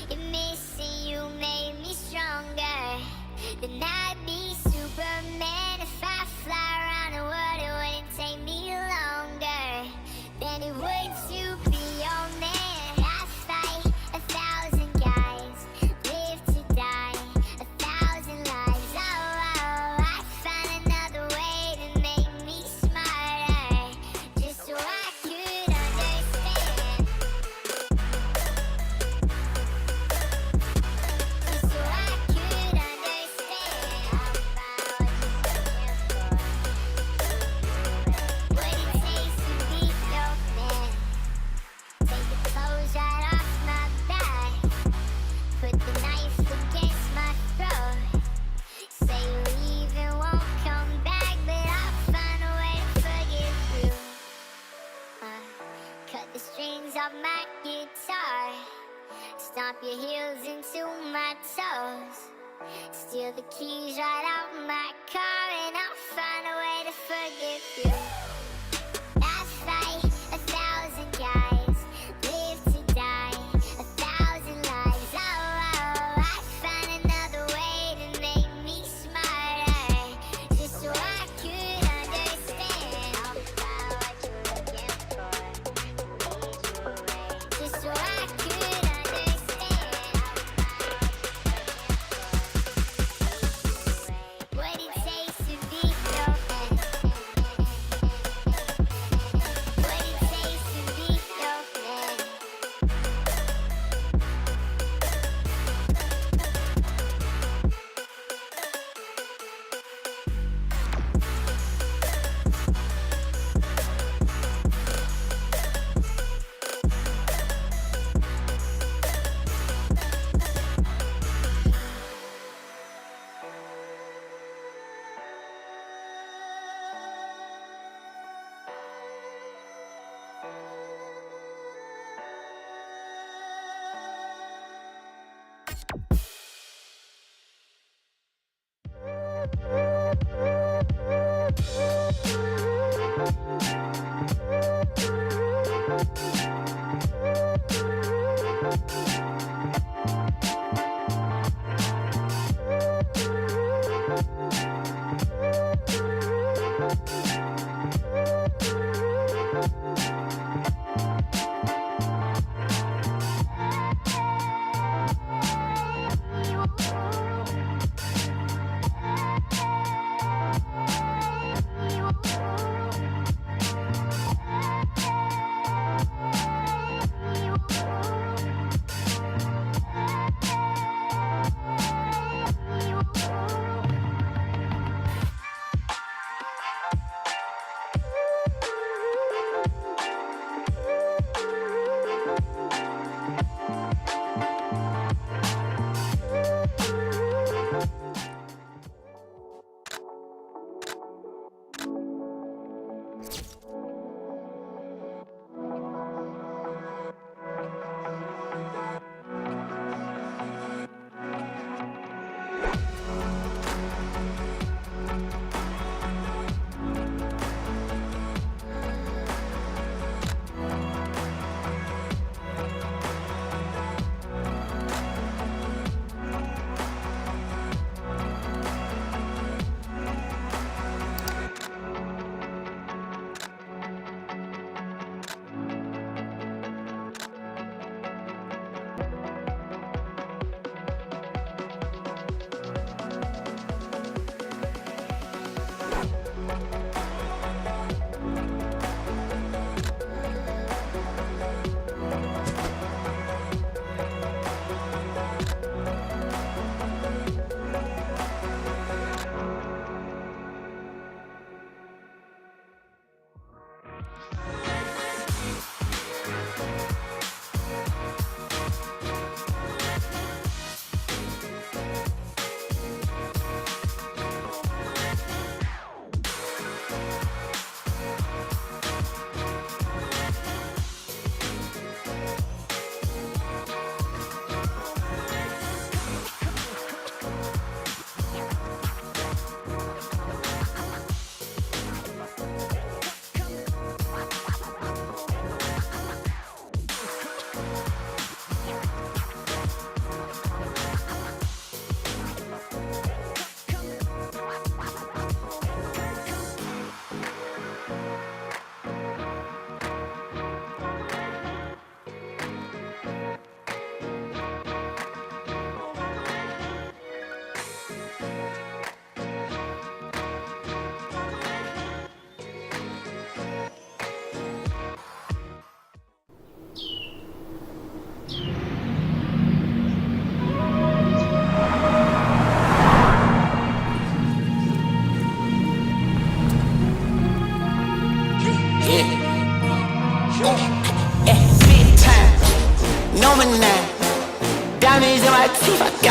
Missing you made me stronger. Then I'd be Superman. If I fly around the world, it wouldn't take me longer than it would to be your man. I fight 1,000 guys, live to die 1,000 lives. Oh, I find another way to make me smarter, just so I could understand. Just so I could understand what it takes to be your man. Take the clothes right off my back, put the knife against my throat. Say you leave and won't come back, but I'll find a way to forgive you. Cut the strings off my guitar, stomp your heels into my toes, steal the keys right out my car, and I'll find a way to forgive you. I fight 1,000 guys, live to die 1,000 lives. Oh, I find another way to make me smarter, just so I could understand. What you looking for, lead you away, just so I could understand what it takes to be your man.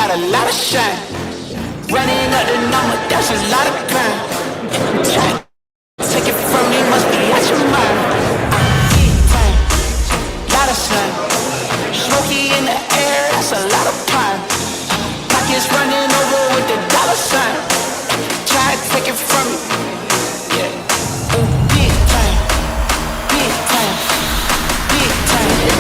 got a lot of shine. Running up the number, that's a lot of crime. Take it from me, must be out your mind. Big time, lot of sun. Smoky in the air, that's a lot of pine. Pockets running over with the dollar sign. Try to take it from me. Yeah. Big time, big time, big time, big time.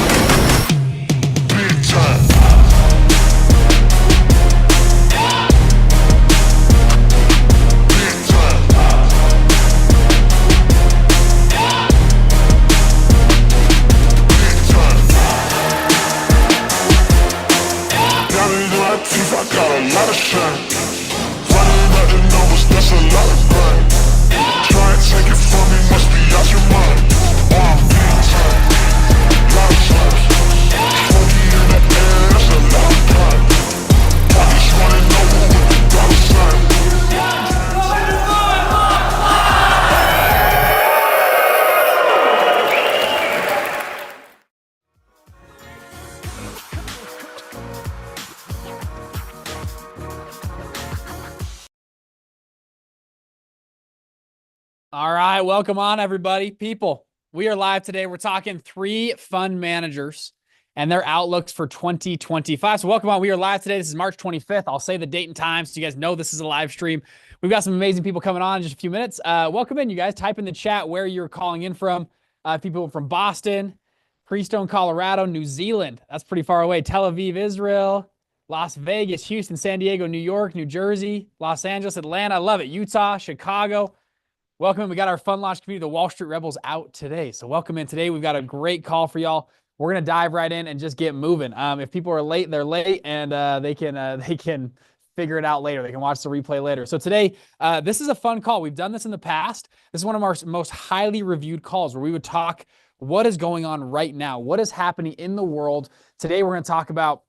If I got a lot of shine, running out the numbers, that's a lot of grind. Try and take it from me, must be out your mind. I'm big time, lot of slams. Smoky in the air, that's a lot of crime. Pockets running over with the dollar sign. All right, welcome on, everybody. People, we are live today. We're talking 3 fund managers and their outlooks for 2025. So welcome on. We are live today. This is March 25th. I'll say the date and time so you guys know this is a live stream. We've got some amazing people coming on in just a few minutes. Welcome in, you guys. Type in the chat where you're calling in from. People from Boston, Freestone, Colorado, New Zealand. That's pretty far away. Tel Aviv, Israel, Las Vegas, Houston, San Diego, New York, New Jersey, Los Angeles, Atlanta. I love it. Utah, Chicago. Welcome in. We got our fund launch community, the Wall Street Rebels, out today. So welcome in today. We've got a great call for y'all. We're going to dive right in and just get moving. If people are late, they're late, and they can figure it out later. They can watch the replay later. So today, this is a fun call. We've done this in the past. This is one of our most highly reviewed calls where we would talk what is going on right now, what is happening in the world. Today, we're going to talk about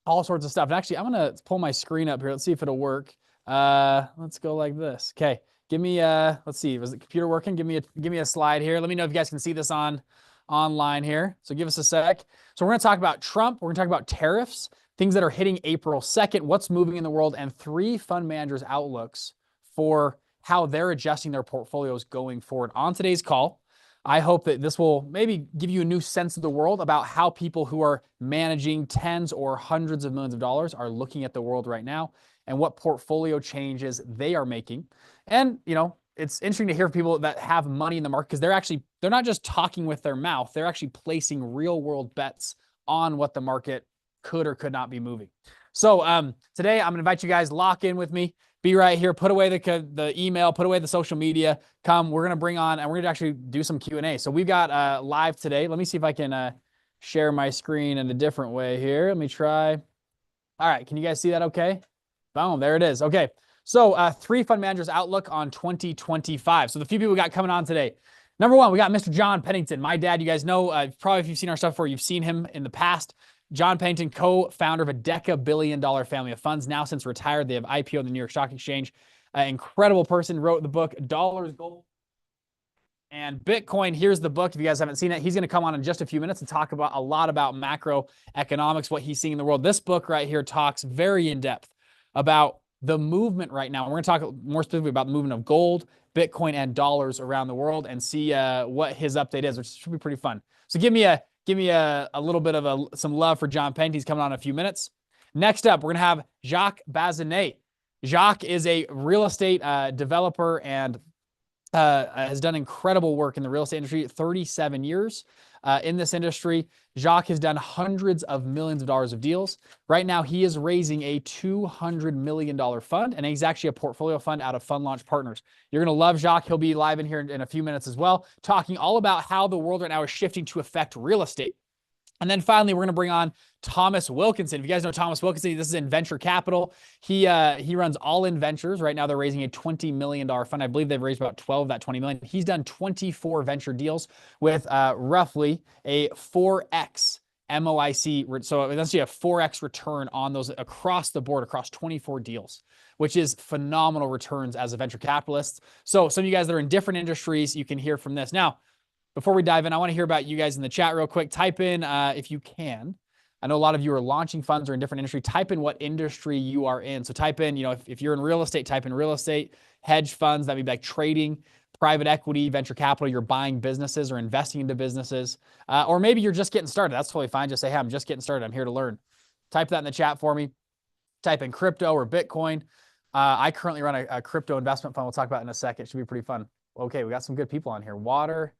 all sorts of stuff. And actually, I'm going to pull my screen up here. Let's see if it'll work. Let's go like this. Okay. Give me let's see, was the computer working? Give me a slide here. Let me know if you guys can see this online here. So give us a sec. So we're going to talk about Trump. We're going to talk about tariffs, things that are hitting April 2nd, what's moving in the world, and 3 fund managers' outlooks for how they're adjusting their portfolios going forward. On today's call, I hope that this will maybe give you a new sense of the world about how people who are managing tens or hundreds of millions of dollars are looking at the world right now and what portfolio changes they are making. And, you know, it's interesting to hear from people that have money in the market because they're not just talking with their mouth, they're actually placing real world bets on what the market could or could not be moving. So today I'm gonna invite you guys, lock in with me, be right here, put away the email, put away the social media, we're gonna bring on, and we're gonna actually do some Q&A. So we've got live today. Let me see if I can share my screen in a different way here. Let me try. All right, can you guys see that okay? Boom, there it is. Okay. So 3 fund managers outlook on 2025. So the few people we got coming on today. Number 1, we got Mr. John Pennington. My dad, you guys know, probably if you've seen our stuff before, you've seen him in the past. John Pennington, co-founder of a deca-billion-dollar family of funds. Now since retired, they have IPO in the New York Stock Exchange. Incredible person, wrote the book, Dollars, Gold, and Bitcoin. Here's the book. If you guys haven't seen it, he's going to come on in just a few minutes and talk about a lot about macroeconomics, what he's seeing in the world. This book right here talks very in-depth about the movement right now. We're going to talk more specifically about the movement of gold, Bitcoin, and dollars around the world and see what his update is, which should be pretty fun. So give me a little bit of some love for John Pennington. He's coming on in a few minutes. Next up, we're going to have Jacques Bazinet. Jacques is a real estate developer and has done incredible work in the real estate industry, 37 years in this industry. Jacques has done hundreds of millions of dollars of deals. Right now, he is raising a $200 million fund, and he's actually a portfolio fund out of Fund Launch Partners. You're going to love Jacques. He'll be live in here in a few minutes as well, talking all about how the world right now is shifting to affect real estate. And then finally, we're going to bring on Thomas Wilkinson. If you guys know Thomas Wilkinson, this is in venture capital. He runs All In Ventures. Right now, they're raising a $20 million fund. I believe they've raised about 12 of that $20 million. He's done 24 venture deals with roughly a 4x MOIC. So essentially a 4x return on those across the board, across 24 deals, which is phenomenal returns as a venture capitalist. So some of you guys that are in different industries, you can hear from this. Now, before we dive in, I want to hear about you guys in the chat real quick. Type in, if you can, I know a lot of you are launching funds or in different industry. Type in what industry you are in. So type in, if you're in real estate, type in real estate, hedge funds, that'd be like trading, private equity, venture capital, you're buying businesses or investing into businesses. Or maybe you're just getting started. That's totally fine. Just say, hey, I'm just getting started. I'm here to learn. Type that in the chat for me. Type in crypto or Bitcoin. I currently run a crypto investment fund. We'll talk about it in a second. It should be pretty fun. Okay, we got some good people on here. Water.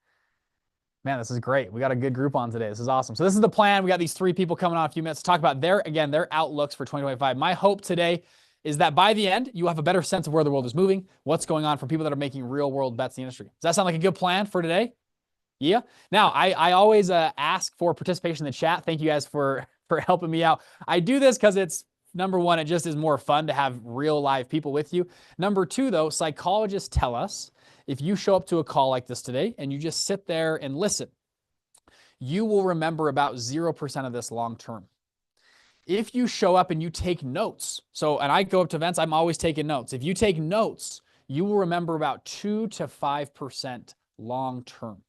Man, this is great. We got a good group on today. This is awesome. So this is the plan. We got these 3 people coming on in a few minutes to talk about their outlooks for 2025. My hope today is that by the end, you have a better sense of where the world is moving, what's going on for people that are making real world bets in the industry. Does that sound like a good plan for today? Yeah. Now, I always ask for participation in the chat. Thank you guys for helping me out. I do this because it's, number one, it just is more fun to have real live people with you. Number 2, though, psychologists tell us if you show up to a call like this today and you just sit there and listen, you will remember about 0% of this long term. If you show up and you take notes, and I go up to events, I'm always taking notes. If you take notes, you will remember about 2 to 5% long term.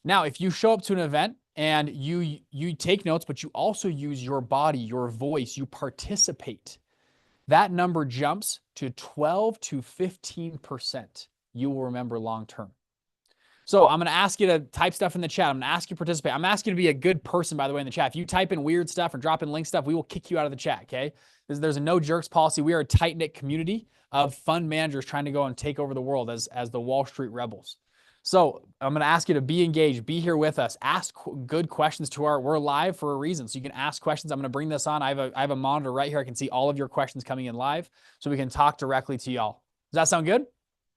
Now, if you show up to an event and you take notes, but you also use your body, your voice, you participate, that number jumps to 12 to 15%. You will remember long term. So I'm going to ask you to type stuff in the chat. I'm going to ask you to participate. I'm asking you to be a good person, by the way, in the chat. If you type in weird stuff or drop in link stuff, we will kick you out of the chat, okay? There's a no jerks policy. We are a tight-knit community of fund managers trying to go and take over the world as the Wall Street rebels. So I'm going to ask you to be engaged, be here with us, ask good questions we're live for a reason. So you can ask questions. I'm going to bring this on. I have a monitor right here. I can see all of your questions coming in live so we can talk directly to y'all. Does that sound good?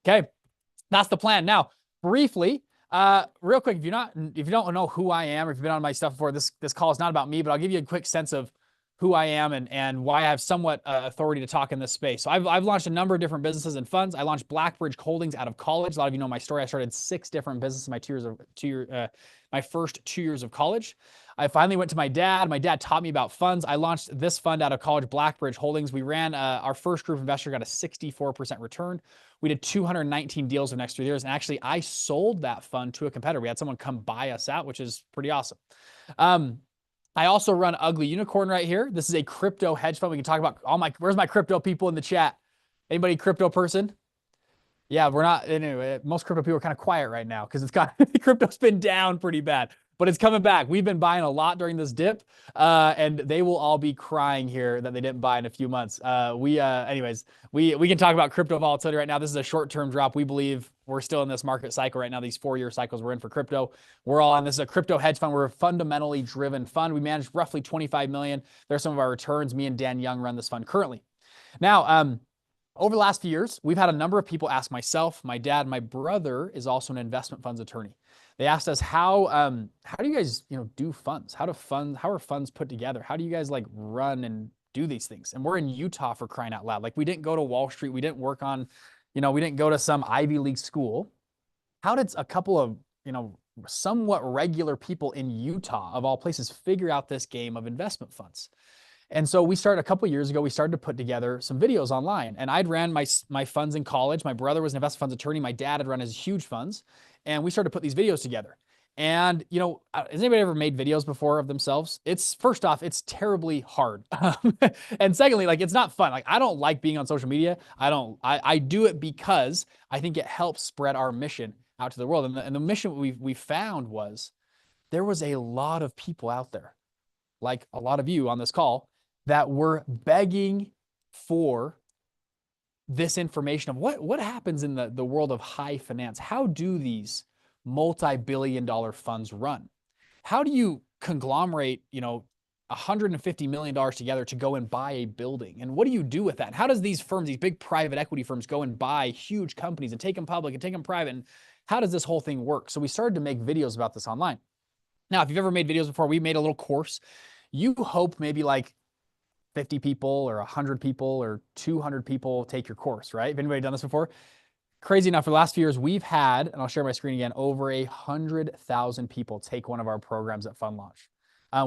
Okay. That's the plan. Now, briefly, real quick, if you don't know who I am, or if you've been on my stuff before, this call is not about me, but I'll give you a quick sense of who I am and why I have somewhat authority to talk in this space. So I've launched a number of different businesses and funds. I launched Blackbridge Holdings out of college. A lot of you know my story. I started 6 different businesses in my first 2 years of college. I finally went to my dad. My dad taught me about funds. I launched this fund out of college, Blackbridge Holdings. We ran our first group investor, got a 64% return. We did 219 deals in the next 3 years. And actually, I sold that fund to a competitor. We had someone come buy us out, which is pretty awesome. I also run Ugly Unicorn right here. This is a crypto hedge fund. We can talk about where's my crypto people in the chat? Anybody crypto person? Yeah, we're not, anyway, most crypto people are kind of quiet right now because crypto's been down pretty bad, but it's coming back. We've been buying a lot during this dip, and they will all be crying here that they didn't buy in a few months. Anyways, we can talk about crypto volatility right now. This is a short-term drop. We believe we're still in this market cycle right now. These 4-year cycles we're in for crypto. We're all on this is a crypto hedge fund. We're a fundamentally driven fund. We manage roughly 25 million. There's some of our returns. Me and Dan Young run this fund currently. Now, over the last few years, we've had a number of people ask myself, my dad, my brother is also an investment funds attorney. They asked us how do you guys do funds? How are funds put together? How do you guys run and do these things? And we're in Utah, for crying out loud. We didn't go to Wall Street. We didn't work on, we didn't go to some Ivy League school. How did a couple of somewhat regular people in Utah, of all places, figure out this game of investment funds? And so we started a couple of years ago, we started to put together some videos online, and I'd ran my funds in college. My brother was an investment funds attorney. My dad had run his huge funds, and we started to put these videos together. And, has anybody ever made videos before of themselves? First off, it's terribly hard. And secondly, it's not fun. I don't like being on social media. I do it because I think it helps spread our mission out to the world. And the mission we found was there was a lot of people out there, like a lot of you on this call, that were begging for this information of what happens in the world of high finance. How do these multi-billion-dollar funds run? How do you conglomerate, $150 million together to go and buy a building? And what do you do with that? How does these firms, these big private equity firms, go and buy huge companies and take them public and take them private? And how does this whole thing work? So we started to make videos about this online. Now, if you've ever made videos before, we made a little course. You hope maybe 50 people or 100 people or 200 people take your course, right? Have anybody done this before? Crazy enough, for the last few years, we've had, and I'll share my screen again, over 100,000 people take one of our programs at Fund Launch.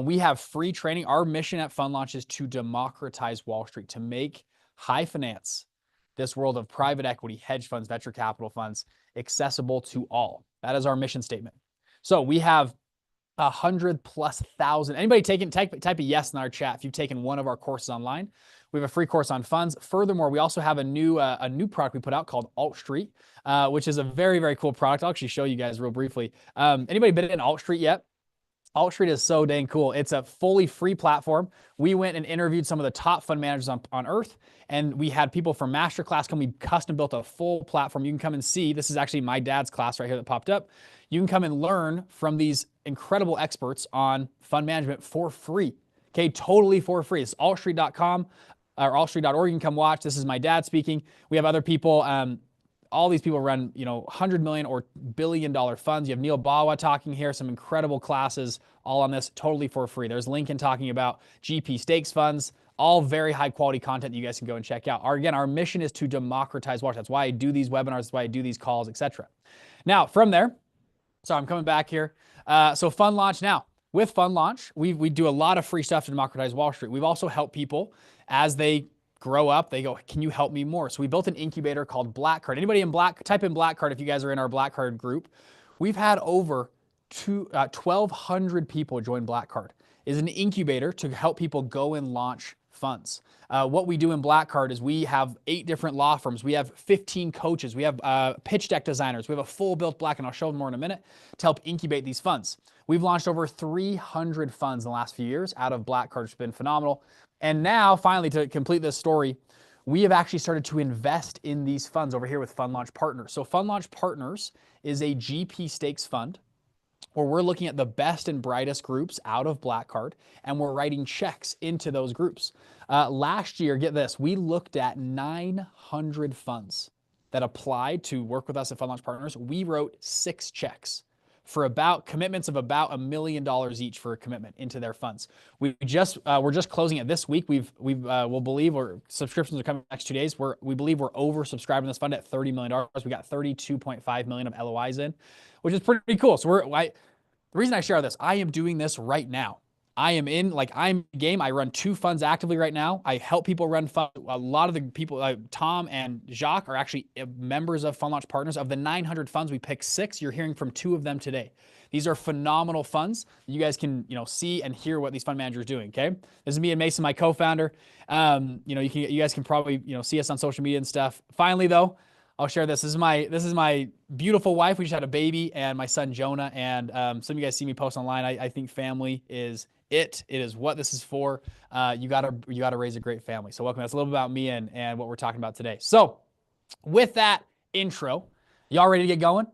We have free training. Our mission at Fund Launch is to democratize Wall Street, to make high finance, this world of private equity, hedge funds, venture capital funds, accessible to all. That is our mission statement. So we have 100,000+. Anybody type a yes in our chat if you've taken one of our courses online. We have a free course on funds. Furthermore, we also have a new product we put out called Alt Street, which is a very, very cool product. I'll actually show you guys real briefly. Anybody been in Alt Street yet? Alt Street is so dang cool. It's a fully free platform. We went and interviewed some of the top fund managers on earth, and we had people from masterclass come. We custom built a full platform. You can come and see. This is actually my dad's class right here that popped up. You can come and learn from these incredible experts on fund management for free. Okay, totally for free. It's altstreet.com or altstreet.org. You can come watch. This is my dad speaking. We have other people. All these people run, $100 million or billion-dollar funds. You have Neil Bawa talking here, some incredible classes, all on this, totally for free. There's Lincoln talking about GP stakes funds, all very high-quality content that you guys can go and check out. Our mission is to democratize wealth. That's why I do these webinars. That's why I do these calls, etc. Now, from there, so I'm coming back here. So Fund Launch now. With Fund Launch, we do a lot of free stuff to democratize Wall Street. We've also helped people as they grow up, they go, can you help me more? So we built an incubator called Black Card. Anybody in type in Black Card if you guys are in our Black Card group. We've had over 1,200 people join Black Card. It's an incubator to help people go and launch funds. What we do in Black Card is we have 8 different law firms. We have 15 coaches. We have pitch deck designers. We have a full built Black, and I'll show them more in a minute, to help incubate these funds. We've launched over 300 funds in the last few years out of Black Card, which has been phenomenal. And now, finally, to complete this story, we have actually started to invest in these funds over here with Fund Launch Partners. So Fund Launch Partners is a GP stakes fund where we're looking at the best and brightest groups out of Black Card, and we're writing checks into those groups. Last year, get this, we looked at 900 funds that applied to work with us at Fund Launch Partners. We wrote 6 checks for commitments of about $1 million each for a commitment into their funds. We're just closing it this week. We'll believe, or subscriptions are coming in the next 2 days. We believe we're oversubscribing this fund at $30 million. We got 32.5 million of LOIs in, which is pretty cool. So the reason I share this, I am doing this right now. I'm game. I run 2 funds actively right now. I help people run funds. A lot of the people, Tom and Jacques, are actually members of Fund Launch Partners. Of the 900 funds, we picked 6. You're hearing from 2 of them today. These are phenomenal funds. You guys can see and hear what these fund managers are doing. Okay, this is me and Mason, my co-founder. You guys can probably see us on social media and stuff. Finally, though, I'll share this. This is my beautiful wife. We just had a baby, and my son Jonah. And some of you guys see me post online. I think family is it. It is what this is for. You gotta raise a great family. So welcome. That's a little bit about me and what we're talking about today. So with that intro, y'all ready to get going?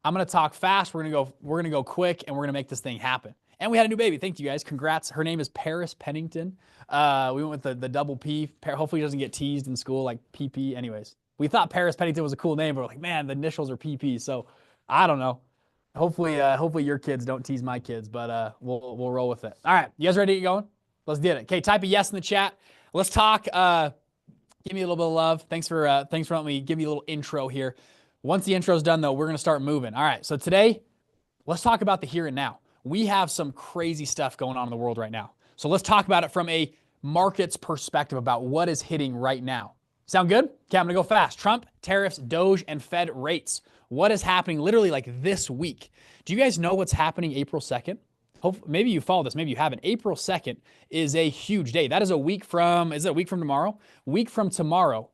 I'm gonna talk fast. We're gonna go quick, and we're gonna make this thing happen. And we had a new baby. Thank you guys. Congrats. Her name is Paris Pennington. We went with the double P. Hopefully, he doesn't get teased in school like PP. Anyways, we thought Paris Pennington was a cool name, but we're like, man, the initials are PP. So I don't know. Hopefully your kids don't tease my kids, but we'll roll with it. All right, you guys ready to get going? Let's get it. Okay, type a yes in the chat. Let's talk. Give me a little bit of love. Thanks for letting me give you a little intro here. Once the intro's done, though, we're gonna start moving. All right, so today, let's talk about the here and now. We have some crazy stuff going on in the world right now. So let's talk about it from a market's perspective about what is hitting right now. Sound good? Okay, I'm gonna go fast. Trump, tariffs, Doge, and Fed rates. What is happening literally like this week? Do you guys know what's happening April 2nd? Maybe you follow this, maybe you haven't. April 2nd is a huge day. That is is it a week from tomorrow? Week from tomorrow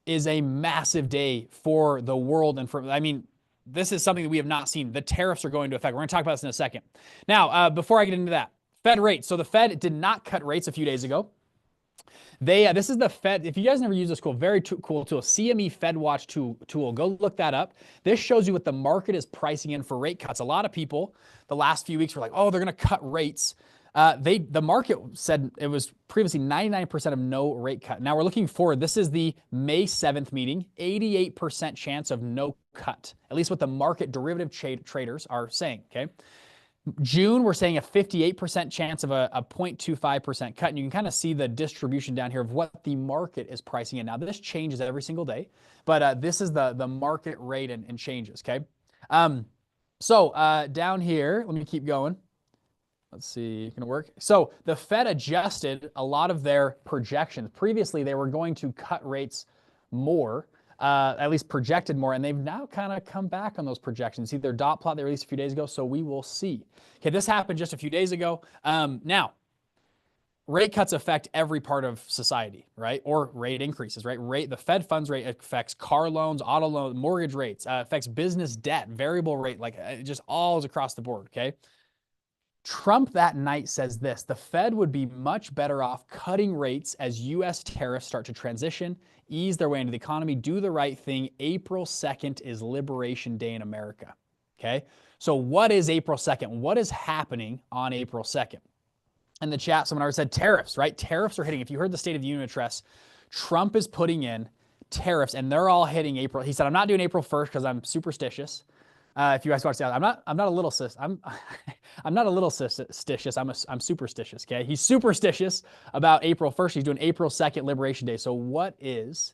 is a massive day for the world and this is something that we have not seen. The tariffs are going to affect. We're going to talk about this in a second. Now, before I get into that, Fed rates. So the Fed did not cut rates a few days ago. This is the Fed. If you guys never use this very cool tool, CME Fed Watch tool, go look that up. This shows you what the market is pricing in for rate cuts. A lot of people the last few weeks were like, oh, they're going to cut rates. The market said it was previously 99% of no rate cut. Now we're looking forward. This is the May 7th meeting, 88% chance of no cut, at least what the market derivative traders are saying, okay? June, we're saying a 58% chance of a 0.25% cut. And you can kind of see the distribution down here of what the market is pricing in. Now, this changes every single day, but this is the market rate and changes, okay? Down here, let me keep going. Let's see, gonna work. So the Fed adjusted a lot of their projections. Previously, they were going to cut rates more. at least projected more, and they've now kind of come back on those projections. See their dot plot they released a few days ago, so we will see. Okay, this happened just a few days ago. Now, rate cuts affect every part of society, right? Or rate increases, right? The Fed funds rate affects car loans, auto loans, mortgage rates, affects business debt, variable rate, like just all is across the board, okay? Trump that night says this: the Fed would be much better off cutting rates as U.S. tariffs start to transition, ease their way into the economy, do the right thing. April 2nd is Liberation Day in America, okay? So what is April 2nd? What is happening on April 2nd? In the chat, someone already said tariffs, right? Tariffs are hitting. If you heard the State of the Union address, Trump is putting in tariffs, and they're all hitting April. He said, "I'm not doing April 1st because I'm superstitious." If you guys watch that, I'm not a little I'm not a little superstitious. I'm superstitious. Okay, he's superstitious about April 1st. He's doing April 2nd, Liberation Day. So what is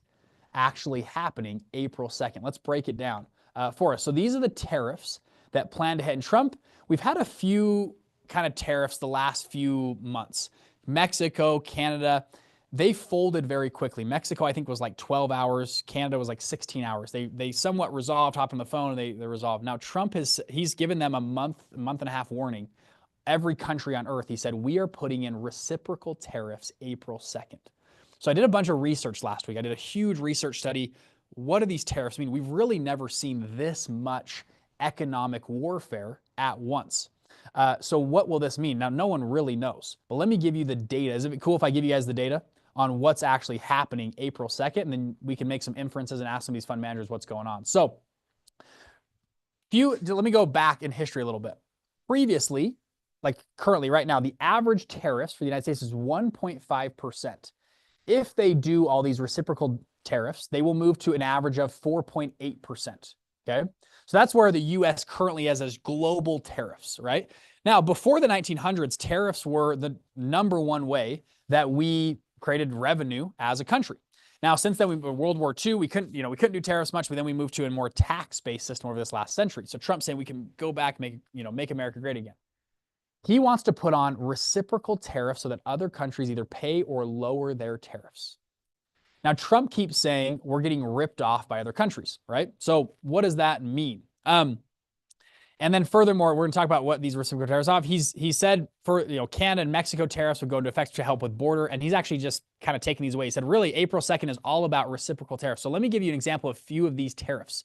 actually happening April 2nd? Let's break it down for us. So these are the tariffs that plan to hit. And Trump, we've had a few kind of tariffs the last few months. Mexico, Canada, they folded very quickly. Mexico, I think, was like 12 hours. Canada was like 16 hours. They somewhat resolved, hopped on the phone, and they resolved. Now, Trump he's given them a month and a half warning. Every country on earth, he said, we are putting in reciprocal tariffs April 2nd. So I did a bunch of research last week. I did a huge research study. What do these tariffs mean? We've really never seen this much economic warfare at once. So what will this mean? Now, no one really knows, but let me give you the data. Is it cool if I give you guys the data on what's actually happening April 2nd, and then we can make some inferences and ask some of these fund managers what's going on. So let me go back in history a little bit. Previously, like currently right now, the average tariffs for the United States is 1.5%. If they do all these reciprocal tariffs, they will move to an average of 4.8%, okay? So that's where the U.S. currently is as global tariffs, right? Now, before the 1900s, tariffs were the number one way that we created revenue as a country. Now, since then, World War II, we couldn't do tariffs much, but then we moved to a more tax-based system over this last century. So Trump's saying we can go back, make America great again. He wants to put on reciprocal tariffs so that other countries either pay or lower their tariffs. Now, Trump keeps saying we're getting ripped off by other countries, right? So what does that mean? And then furthermore, we're going to talk about what these reciprocal tariffs are. He said for Canada and Mexico tariffs would go into effect to help with border, and he's actually just kind of taking these away. He said really April 2nd is all about reciprocal tariffs. So let me give you an example of a few of these tariffs.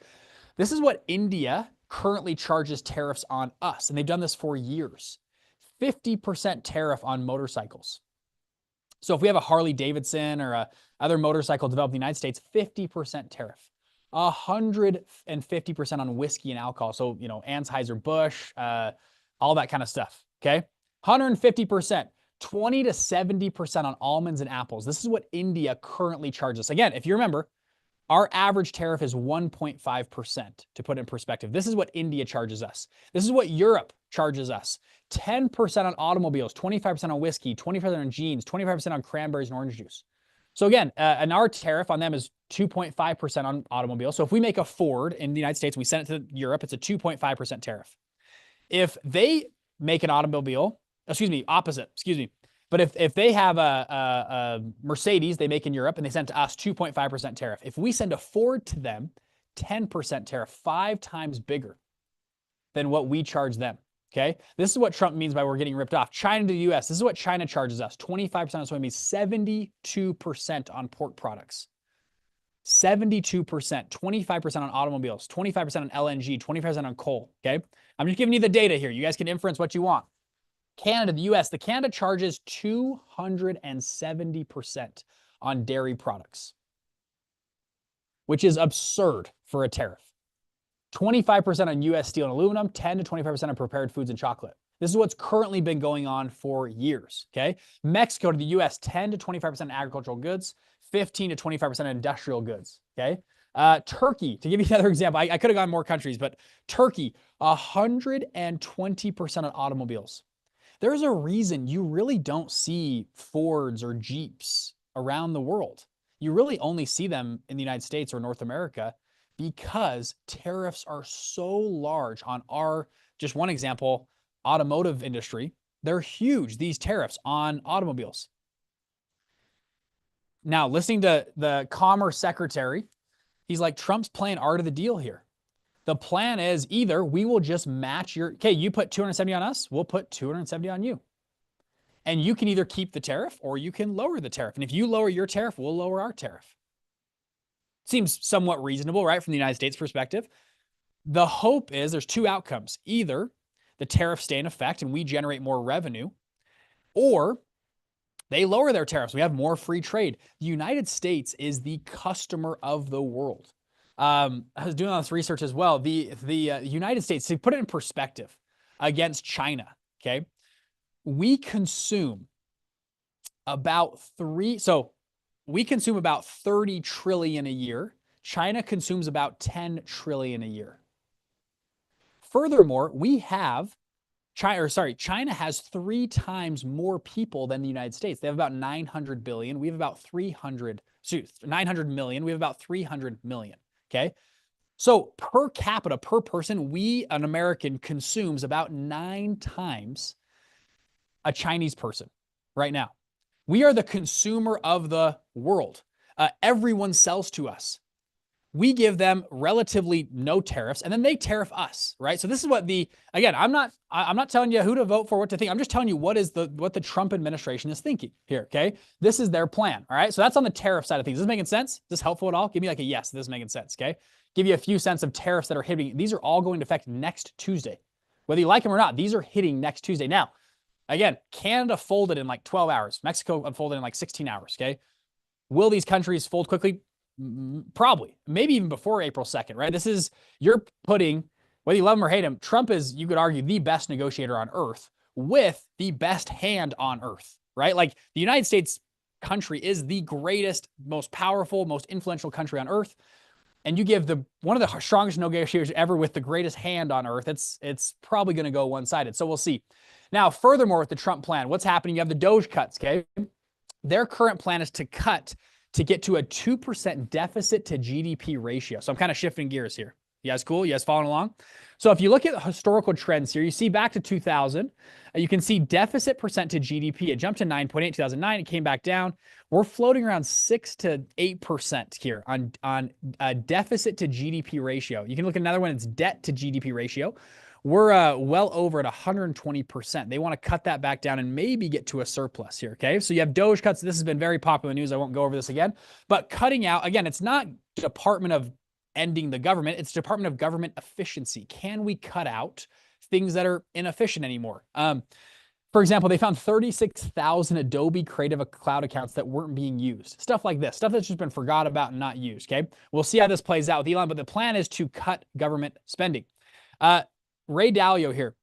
This is what India currently charges tariffs on us, and they've done this for years. 50% tariff on motorcycles. So if we have a Harley Davidson or a other motorcycle developed in the United States, 50% tariff. 150% on whiskey and alcohol. So, Anheuser-Busch, all that kind of stuff, okay? 150%, 20 to 70% on almonds and apples. This is what India currently charges. Again, if you remember, our average tariff is 1.5%, to put it in perspective. This is what India charges us. This is what Europe charges us. 10% on automobiles, 25% on whiskey, 25% on jeans, 25% on cranberries and orange juice. So again, and our tariff on them is 2.5% on automobiles. So if we make a Ford in the United States, we send it to Europe, it's a 2.5% tariff. If they make an automobile, but if they have a Mercedes they make in Europe and they send to us, 2.5% tariff. If we send a Ford to them, 10% tariff, 5 times bigger than what we charge them. Okay, this is what Trump means by we're getting ripped off. China to the U.S., this is what China charges us. 25% on soybeans, 72% on pork products. 72%, 25% on automobiles, 25% on LNG, 25% on coal, okay? I'm just giving you the data here. You guys can inference what you want. Canada, the U.S., Canada charges 270% on dairy products, which is absurd for a tariff. 25% on U.S. steel and aluminum, 10 to 25% on prepared foods and chocolate. This is what's currently been going on for years, okay? Mexico to the U.S., 10 to 25% agricultural goods, 15 to 25% industrial goods, okay? Turkey, to give you another example, I could have gone more countries, but Turkey, 120% on automobiles. There's a reason you really don't see Fords or Jeeps around the world. You really only see them in the United States or North America because tariffs are so large on our, just one example, automotive industry. They're huge, these tariffs on automobiles. Now, listening to the Commerce Secretary He's like, Trump's playing art of the deal here. The plan is either we will just match your, okay, you put 270 on us, we'll put 270 on you. And you can either keep the tariff or you can lower the tariff. And if you lower your tariff, we'll lower our tariff. Seems somewhat reasonable, right? From the United States perspective. The hope is there's two outcomes. Either the tariffs stay in effect and we generate more revenue, or they lower their tariffs. We have more free trade. The United States is the customer of the world. I was doing all this research as well. The United States, to put it in perspective against China, okay, we consume about we consume about 30 trillion a year. China consumes about 10 trillion a year. Furthermore, China has 3 times more people than the United States. They have about 900 billion. We have about 900 million. We have about 300 million. Okay. So per capita, per person, an American consumes about 9 times a Chinese person right now. We are the consumer of the world. Everyone sells to us. We give them relatively no tariffs, and then they tariff us, right? So this is what I'm not telling you who to vote for, what to think. I'm just telling you what the Trump administration is thinking here, okay? This is their plan, all right? So that's on the tariff side of things. Is this making sense? Is this helpful at all? Give me like a yes, this is making sense, okay? Give you a few cents of tariffs that are hitting. These are all going to affect next Tuesday. Whether you like them or not, these are hitting next Tuesday. Now, again, Canada folded in like 12 hours. Mexico unfolded in like 16 hours, okay? Will these countries fold quickly? Probably, maybe even before April 2nd, right? You're putting, whether you love him or hate him, Trump is, you could argue, the best negotiator on earth with the best hand on earth, right? Like the United States country is the greatest, most powerful, most influential country on earth. And you give one of the strongest negotiators ever with the greatest hand on earth, it's probably going to go one-sided. So we'll see. Now, furthermore, with the Trump plan, what's happening? You have the Doge cuts, okay? Their current plan is to get to a 2% deficit to GDP ratio. So I'm kind of shifting gears here. You guys cool? You guys following along? So if you look at historical trends here, you see back to 2000, you can see deficit percent to GDP. It jumped to 9.8 in 2009. It came back down. We're floating around 6 to 8% here on a deficit to GDP ratio. You can look at another one. It's debt to GDP ratio. We're well over at 120%. They want to cut that back down and maybe get to a surplus here, okay? So you have Doge cuts. This has been very popular news. I won't go over this again. But cutting out, again, it's not Department of ending the government. It's Department of Government efficiency. Can we cut out things that are inefficient anymore? For example, they found 36,000 Adobe Creative Cloud accounts that weren't being used. Stuff like this, stuff that's just been forgot about and not used, okay? We'll see how this plays out with Elon, but the plan is to cut government spending. Ray Dalio here,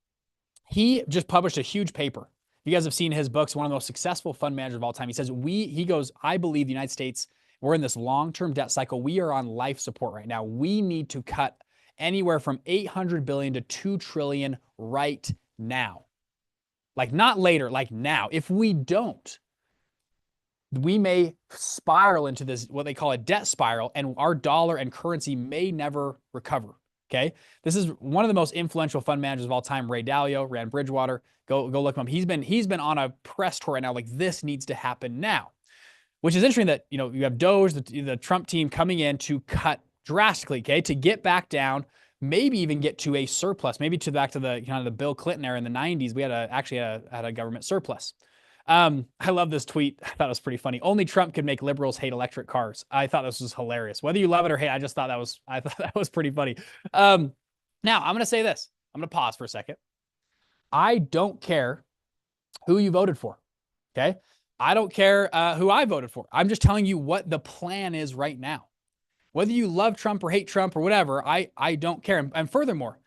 he just published a huge paper. You guys have seen his books, one of the most successful fund managers of all time. He says, he goes, I believe the United States, we're in this long-term debt cycle. We are on life support right now. We need to cut anywhere from 800 billion to 2 trillion right now. Like not later, like now. If we don't, we may spiral into this, what they call a debt spiral, and our dollar and currency may never recover. Okay. This is one of the most influential fund managers of all time, Ray Dalio, ran Bridgewater. Go look him up. He's been on a press tour right now. Like this needs to happen now, which is interesting that, you have Doge, the Trump team coming in to cut drastically, okay, to get back down, maybe even get to a surplus, maybe back to the the Bill Clinton era in the 90s. We had a government surplus. I love this tweet. I thought it was pretty funny. Only Trump could make liberals hate electric cars. I thought this was hilarious. Whether you love it or hate, I thought that was pretty funny. Now I'm going to say this. I'm going to pause for a second. I don't care who you voted for. Okay. I don't care who I voted for. I'm just telling you what the plan is right now. Whether you love Trump or hate Trump or whatever, I don't care. And furthermore,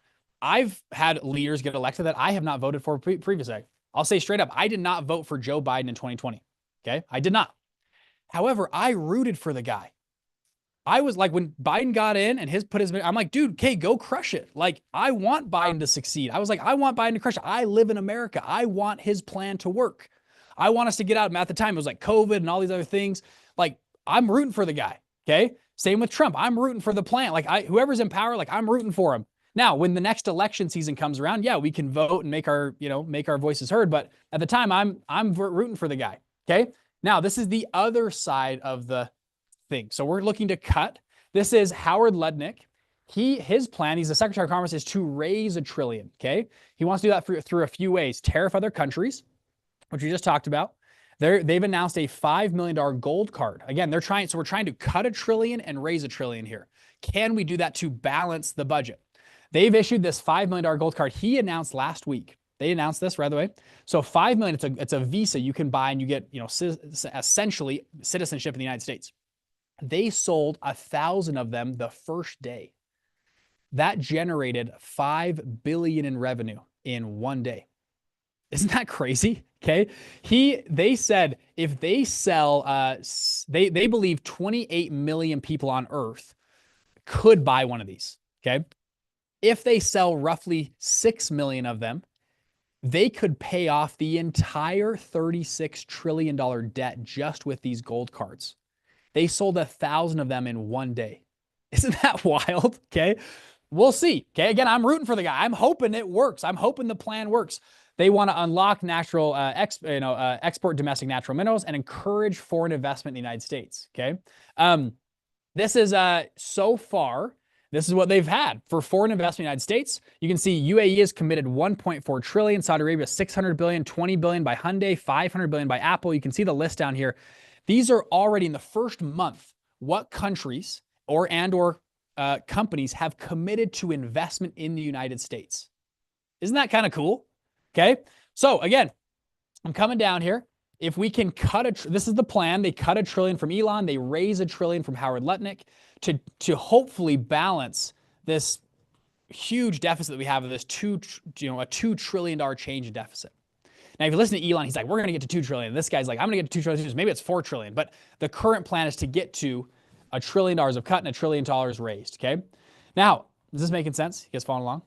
I've had leaders get elected that I have not voted for previously. I'll say straight up, I did not vote for Joe Biden in 2020. Okay. I did not. However, I rooted for the guy. I was like, when Biden got in and I'm like, dude, okay, go crush it. Like, I want Biden to succeed. I was like, I want Biden to crush it. I live in America. I want his plan to work. I want us to get out. And at the time, it was like COVID and all these other things. Like, I'm rooting for the guy. Okay. Same with Trump. I'm rooting for the plan. Like, whoever's in power, like, I'm rooting for him. Now, when the next election season comes around, yeah, we can vote and make our voices heard. But at the time, I'm rooting for the guy. Okay. Now, this is the other side of the thing. So we're looking to cut. This is Howard Lutnick. His plan, he's the Secretary of Commerce, is to raise $1 trillion, okay? He wants to do that through a few ways. Tariff other countries, which we just talked about. They've announced a $5 million gold card. Again, we're trying to cut $1 trillion and raise $1 trillion here. Can we do that to balance the budget? They've issued this $5 million gold card. He announced last week. They announced this right away. So $5 million, it's a visa you can buy and you get, essentially citizenship in the United States. They sold 1,000 of them the first day. That generated $5 billion in revenue in one day. Isn't that crazy? Okay. They said if they sell, they believe 28 million people on Earth could buy one of these. Okay. If they sell roughly 6 million of them, they could pay off the entire $36 trillion debt just with these gold cards. They sold 1,000 of them in one day. Isn't that wild? Okay. We'll see. Okay. Again, I'm rooting for the guy. I'm hoping it works. I'm hoping the plan works. They want to unlock natural, export domestic natural minerals and encourage foreign investment in the United States. Okay. This is so far, this is what they've had for foreign investment in the United States. You can see UAE has committed 1.4 trillion, Saudi Arabia 600 billion, 20 billion by Hyundai, 500 billion by Apple. You can see the list down here. These are already in the first month what countries or companies have committed to investment in the United States. Isn't that kind of cool? Okay. So again, I'm coming down here. If we can this is the plan. They cut $1 trillion from Elon. They raise $1 trillion from Howard Lutnick to hopefully balance this huge deficit that we have of this a $2 trillion change in deficit. Now, if you listen to Elon, he's like, we're going to get to $2 trillion. This guy's like, I'm going to get to $2 trillion. Maybe it's $4 trillion. But the current plan is to get to $1 trillion of cut and $1 trillion raised. Okay. Now, is this making sense? You guys following along?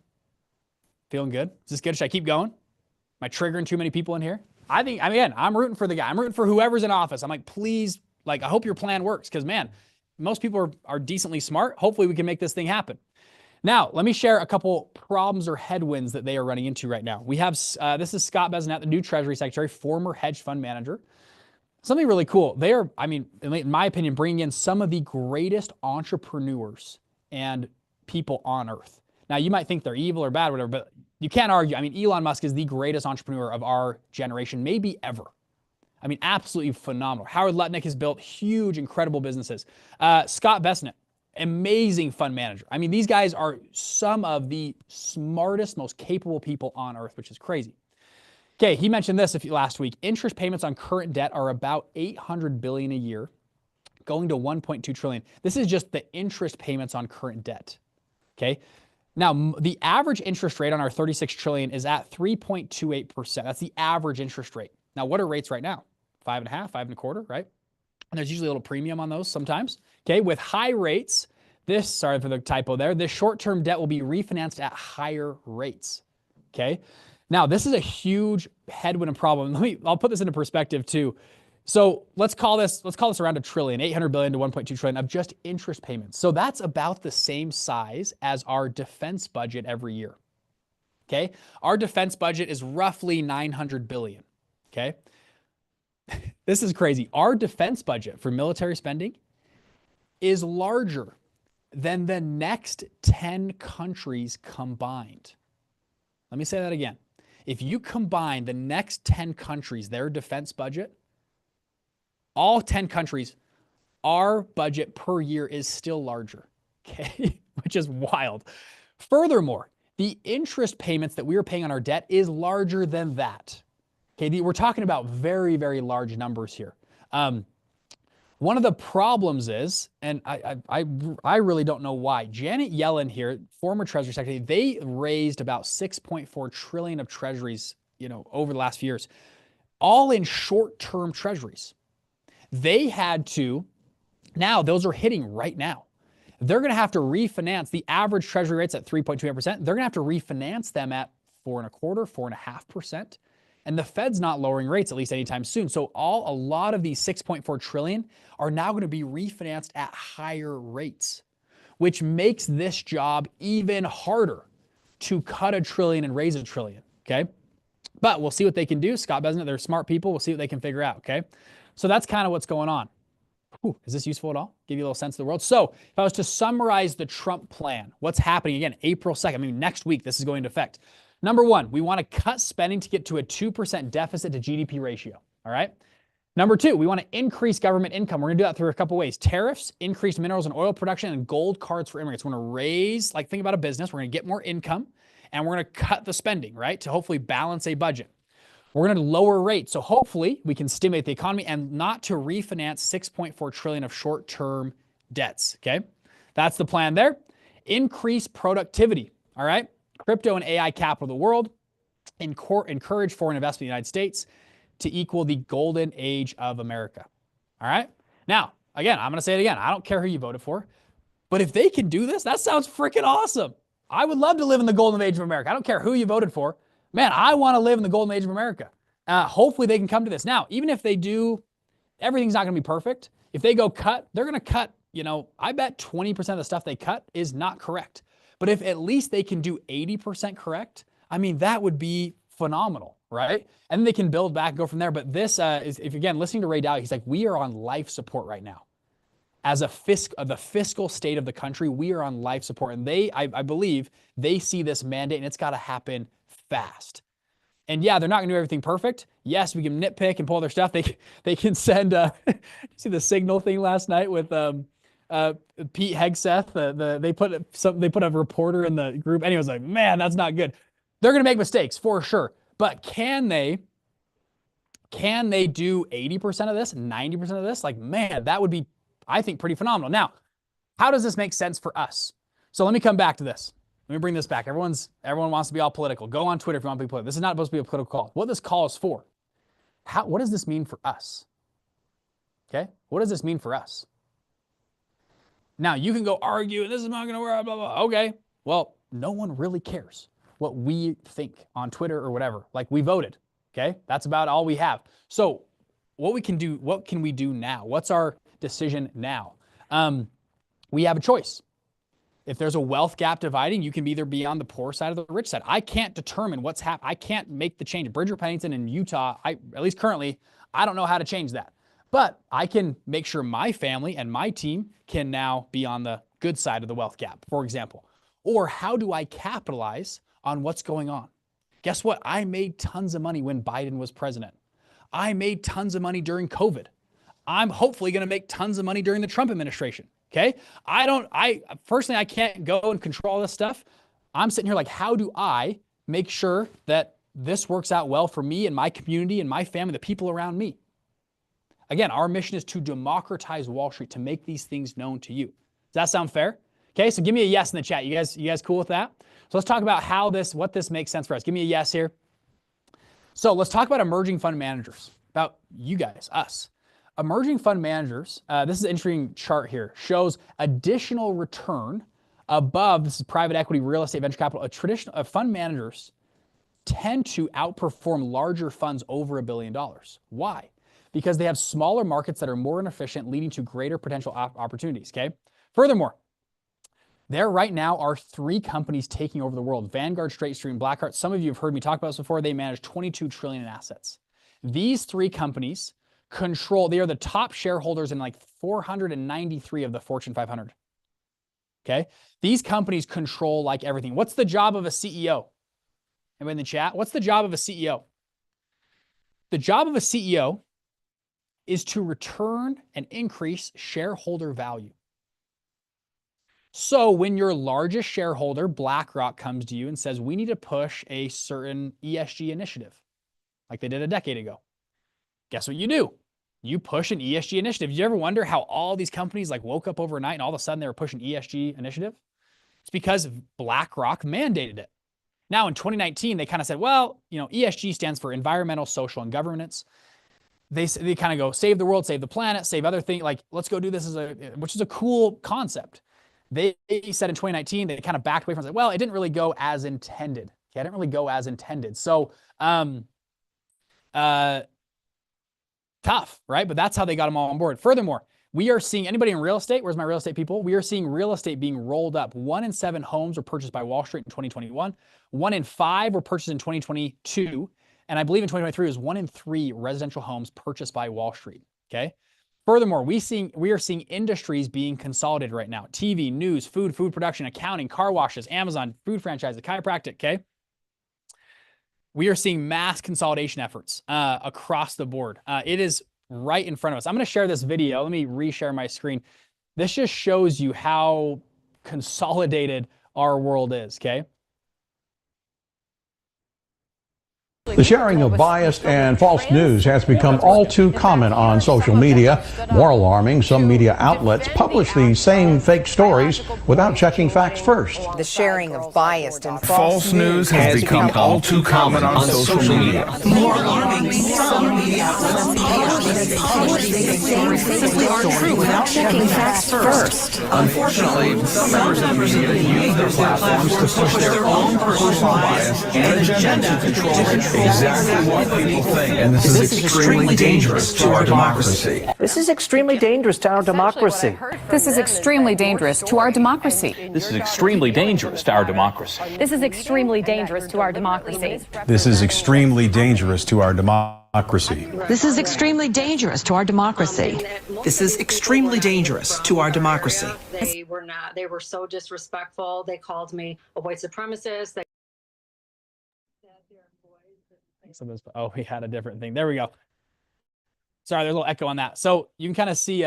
Feeling good? Is this good? Should I keep going? Am I triggering too many people in here? I'm rooting for the guy. I'm rooting for whoever's in office. I'm like, please, I hope your plan works. Because, man, most people are decently smart. Hopefully, we can make this thing happen. Now, let me share a couple problems or headwinds that they are running into right now. We have, this is Scott Bazinet, the new Treasury Secretary, former hedge fund manager. Something really cool. They are, in my opinion, bringing in some of the greatest entrepreneurs and people on earth. Now, you might think they're evil or bad, or whatever, but you can't argue. Elon Musk is the greatest entrepreneur of our generation, maybe ever. Absolutely phenomenal. Howard Lutnick has built huge, incredible businesses. Scott Bazinet, amazing fund manager. These guys are some of the smartest, most capable people on earth, which is crazy. Okay, he mentioned this last week. Interest payments on current debt are about $800 billion a year, going to $1.2 trillion. This is just the interest payments on current debt. Okay. Now, the average interest rate on our $36 trillion is at 3.28%. That's the average interest rate. Now, what are rates right now? 5.5, 5.25, right? And there's usually a little premium on those sometimes. Okay, with high rates, sorry for the typo there, this short-term debt will be refinanced at higher rates. Okay, now this is a huge headwind and problem. I'll put this into perspective too. So let's call this around $1 trillion, 800 billion to 1.2 trillion of just interest payments. So that's about the same size as our defense budget every year. Okay, our defense budget is roughly 900 billion. Okay, this is crazy. Our defense budget for military spending is larger than the next 10 countries combined. Let me say that again. If you combine the next 10 countries, their defense budget, all 10 countries, our budget per year is still larger, okay, which is wild. Furthermore, the interest payments that we are paying on our debt is larger than that. Okay, we're talking about very, very large numbers here. One of the problems is, and I really don't know why, Janet Yellen here, former Treasury Secretary, they raised about 6.4 trillion of treasuries, over the last few years, all in short-term treasuries. They had to, now those are hitting right now. They're going to have to refinance the average treasury rates at 3.28%. They're going to have to refinance them at 4.25%, 4.5%. And the Fed's not lowering rates, at least anytime soon. So a lot of these 6.4 trillion are now going to be refinanced at higher rates, which makes this job even harder to cut $1 trillion and raise $1 trillion. Okay. But we'll see what they can do. Scott Bazinet, they're smart people. We'll see what they can figure out. Okay. So that's kind of what's going on. Is this useful at all? Give you a little sense of the world. So if I was to summarize the Trump plan, what's happening again, April 2nd, I mean, next week, this is going into effect. Number one, we want to cut spending to get to a 2% deficit to GDP ratio. All right. Number two, we want to increase government income. We're going to do that through a couple ways. Tariffs, increased minerals and oil production, and gold cards for immigrants. We're going to raise, like think about a business. We're going to get more income and we're going to cut the spending, right? To hopefully balance a budget. We're going to lower rates. So hopefully we can stimulate the economy and not to refinance $6.4 trillion of short-term debts. Okay. That's the plan there. Increase productivity. All right. Crypto and AI capital of the world. Encourage foreign investment in the United States to equal the golden age of America. All right. Now, again, I'm going to say it again. I don't care who you voted for, but if they can do this, that sounds freaking awesome. I would love to live in the golden age of America. I don't care who you voted for. Man, I want to live in the golden age of America. Hopefully they can come to this. Now, even if they do, everything's not going to be perfect. If they go cut, they're going to cut, I bet 20% of the stuff they cut is not correct. But if at least they can do 80% correct, I mean, that would be phenomenal, right? And then they can build back and go from there. But this is, if again, listening to Ray Dalio, he's like, we are on life support right now. As the fiscal state of the country, we are on life support. And I believe they see this mandate and it's got to happen fast. And yeah, they're not going to do everything perfect. Yes, we can nitpick and pull their stuff. They can send, see the Signal thing last night with Pete Hegseth. They put a reporter in the group and he was like, man, that's not good. They're going to make mistakes for sure. But can they do 80% of this, 90% of this? Like, man, that would be, I think, pretty phenomenal. Now, how does this make sense for us? So let me come back to this. Let me bring this back. Everyone wants to be all political. Go on Twitter if you want to be political. This is not supposed to be a political call. What this call is for. What does this mean for us? Okay? What does this mean for us? Now, you can go argue, and this is not going to work, blah, blah, blah. Okay. Well, no one really cares what we think on Twitter or whatever. Like, we voted. Okay? That's about all we have. So what can we do now? What's our decision now? We have a choice. If there's a wealth gap dividing, you can either be on the poor side or the rich side. I can't determine what's happening. I can't make the change. Bridger, Pennington, in Utah, at least currently, I don't know how to change that. But I can make sure my family and my team can now be on the good side of the wealth gap, for example. Or how do I capitalize on what's going on? Guess what? I made tons of money when Biden was president. I made tons of money during COVID. I'm hopefully going to make tons of money during the Trump administration. Okay. Personally, I can't go and control all this stuff. I'm sitting here like, how do I make sure that this works out well for me and my community and my family, the people around me? Again, our mission is to democratize Wall Street, to make these things known to you. Does that sound fair? Okay. So give me a yes in the chat. You guys cool with that? So let's talk about what this makes sense for us. Give me a yes here. So let's talk about emerging fund managers, about you guys, us. Emerging fund managers, this is an interesting chart here, shows additional return above, this is private equity, real estate, venture capital. Fund managers tend to outperform larger funds over $1 billion. Why? Because they have smaller markets that are more inefficient, leading to greater potential opportunities, okay? Furthermore, there right now are 3 companies taking over the world: Vanguard, State Street, Blackheart. Some of you have heard me talk about this before. They manage $22 trillion in assets. These 3 companies they are the top shareholders in like 493 of the Fortune 500. Okay. These companies control like everything. What's the job of a CEO? Anybody in the chat? What's the job of a CEO? The job of a CEO is to return and increase shareholder value. So when your largest shareholder, BlackRock, comes to you and says, we need to push a certain ESG initiative, like they did a decade ago, guess what you do? You push an ESG initiative. Did you ever wonder how all these companies like woke up overnight and all of a sudden they were pushing ESG initiative? It's because BlackRock mandated it. Now in 2019, they kind of said, well, ESG stands for environmental, social, and governance. They kind of go save the world, save the planet, save other things. Like, let's go do this which is a cool concept. They said in 2019, they kind of backed away from it. Like, well, it didn't really go as intended. Okay, I didn't really go as intended. So, tough, right? But that's how they got them all on board. Furthermore, we are seeing, anybody in real estate? Where's my real estate people? We are seeing real estate being rolled up. 1 in 7 homes were purchased by Wall Street in 2021. 1 in 5 were purchased in 2022. And I believe in 2023 it was 1 in 3 residential homes purchased by Wall Street. Okay. Furthermore, we are seeing industries being consolidated right now. TV, news, food production, accounting, car washes, Amazon, food franchises, chiropractic, okay? We are seeing mass consolidation efforts across the board. It is right in front of us. I'm going to share this video. Let me reshare my screen. This just shows you how consolidated our world is, okay? The sharing of biased and false news has become all too common on social media. More alarming, some media outlets publish these same fake stories without checking facts first. The sharing of biased and false news has become all too common on social media. More alarming, some media outlets publish these same fake stories without checking facts first. Unfortunately, some members of the media use their platforms to push their own personal bias and agenda to control exactly what people think, and this is extremely dangerous to our democracy. This is extremely dangerous to our democracy. This is extremely dangerous to our democracy. This is extremely dangerous to our democracy. This is extremely dangerous to our democracy. This is extremely dangerous to our democracy. This is extremely dangerous to our democracy. This is extremely dangerous to our democracy. They were so disrespectful. They called me a white supremacist. Oh, we had a different thing. There we go. Sorry, there's a little echo on that. So you can kind of see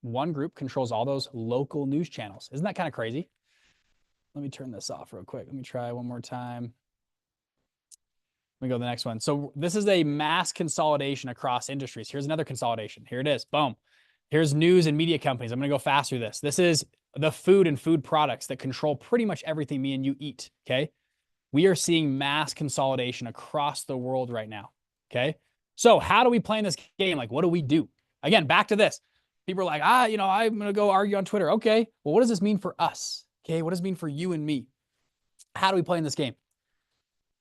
one group controls all those local news channels. Isn't that kind of crazy? Let me turn this off real quick. Let me try one more time. Let me go to the next one. So this is a mass consolidation across industries. Here's another consolidation. Here it is. Boom. Here's news and media companies. I'm going to go fast through this. This is the food and food products that control pretty much everything me and you eat. Okay. We are seeing mass consolidation across the world right now. Okay. So how do we play in this game? Like, what do we do? Again, back to this. People are like, I'm going to go argue on Twitter. Okay. Well, what does this mean for us? Okay. What does it mean for you and me? How do we play in this game?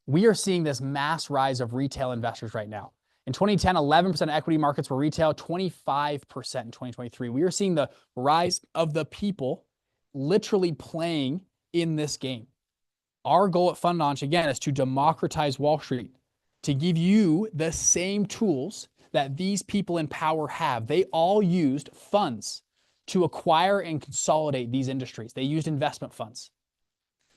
We are seeing this mass rise of retail investors right now. In 2010, 11% of equity markets were retail, 25% in 2023. We are seeing the rise of the people literally playing in this game. Our goal at Fund Launch, again, is to democratize Wall Street, to give you the same tools that these people in power have. They all used funds to acquire and consolidate these industries. They used investment funds.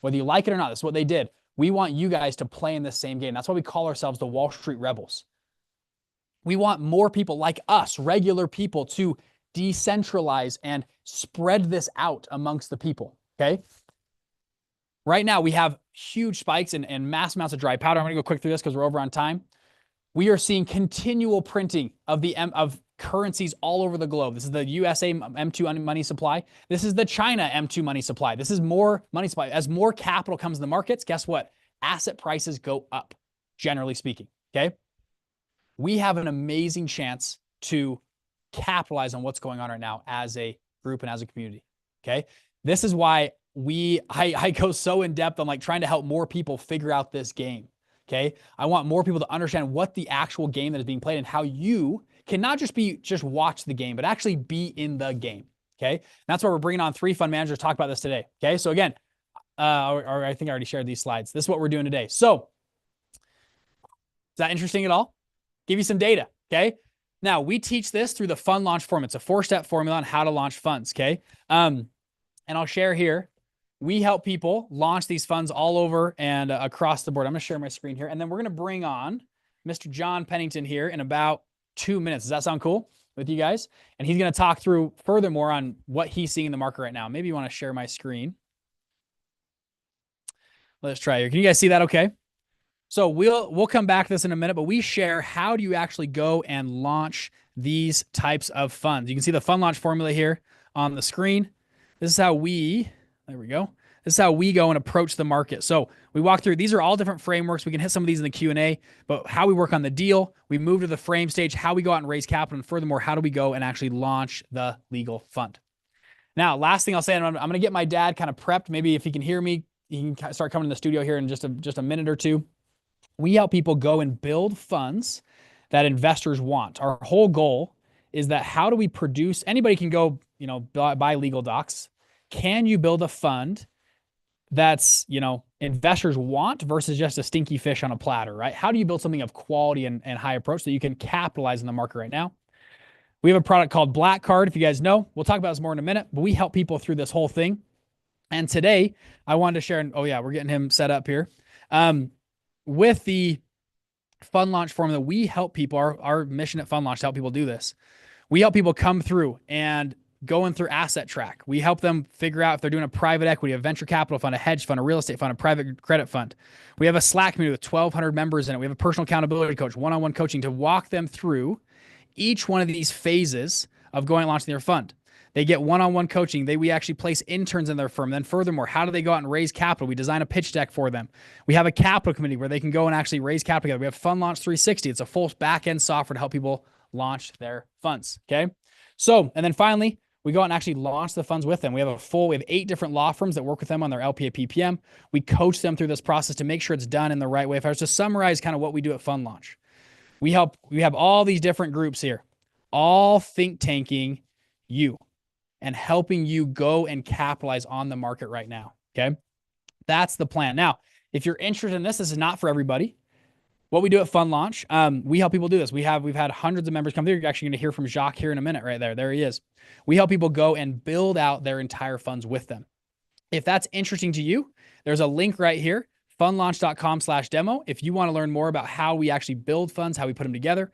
Whether you like it or not, that's what they did. We want you guys to play in this same game. That's why we call ourselves the Wall Street Rebels. We want more people like us, regular people, to decentralize and spread this out amongst the people, okay? Right now, we have huge spikes and mass amounts of dry powder. I'm going to go quick through this because we're over on time. We are seeing continual printing of currencies all over the globe. This is the USA M2 money supply. This is the China M2 money supply. This is more money supply. As more capital comes in the markets, guess what? Asset prices go up, generally speaking, okay? We have an amazing chance to capitalize on what's going on right now as a group and as a community, okay? This is why I go so in depth on like trying to help more people figure out this game. Okay. I want more people to understand what the actual game that is being played and how you can not just watch the game, but actually be in the game. Okay. And that's why we're bringing on 3 fund managers to talk about this today. Okay. So again, or I think I already shared these slides. This is what we're doing today. So is that interesting at all? Give you some data. Okay. Now we teach this through the fund launch form. It's a 4-step formula on how to launch funds. Okay. And I'll share here. We help people launch these funds all over and across the board. I'm going to share my screen here, and then we're going to bring on Mr. John Pennington here in about 2 minutes. Does that sound cool with you guys? And he's going to talk through furthermore on what he's seeing in the market right now. Maybe you want to share my screen. Let's try here. Can you guys see that okay? So we'll come back to this in a minute, but we share how do you actually go and launch these types of funds. You can see the fund launch formula here on the screen. This is how there we go. This is how we go and approach the market. So we walk through, these are all different frameworks. We can hit some of these in the Q&A, but how we work on the deal, we move to the frame stage, how we go out and raise capital, and furthermore, how do we go and actually launch the legal fund. Now, last thing I'll say, and I'm going to get my dad kind of prepped. Maybe if he can hear me, he can start coming to the studio here in just a minute or two. We help people go and build funds that investors want. Our whole goal is that how do we produce, anybody can go, buy legal docs. Can you build a fund that's, investors want versus just a stinky fish on a platter, right? How do you build something of quality and high approach that you can capitalize in the market right now? We have a product called Black Card. If you guys know, we'll talk about this more in a minute, but we help people through this whole thing. And today I wanted to share, oh yeah, we're getting him set up here. With the fund launch formula, we help people, our mission at Fund Launch to help people do this. We help people come through and going through Asset Track. We help them figure out if they're doing a private equity, a venture capital fund, a hedge fund, a real estate fund, a private credit fund. We have a Slack community with 1,200 members in it. We have a personal accountability coach, one-on-one coaching to walk them through each one of these phases of going and launching their fund. They get one-on-one coaching. We actually place interns in their firm. Then furthermore, how do they go out and raise capital? We design a pitch deck for them. We have a capital committee where they can go and actually raise capital together. We have Fund Launch 360. It's a full back-end software to help people launch their funds. Okay. So, and then finally, we go out and actually launch the funds with them. We have 8 different law firms that work with them on their LPA PPM. We coach them through this process to make sure it's done in the right way. If I was to summarize kind of what we do at Fund Launch, we have all these different groups here, all think tanking you and helping you go and capitalize on the market right now. Okay. That's the plan. Now, if you're interested in this is not for everybody. What we do at Fund Launch, we help people do this. We've had hundreds of members come through. You're actually going to hear from Jacques here in a minute right there. There he is. We help people go and build out their entire funds with them. If that's interesting to you, there's a link right here, fundlaunch.com/demo. If you want to learn more about how we actually build funds, how we put them together,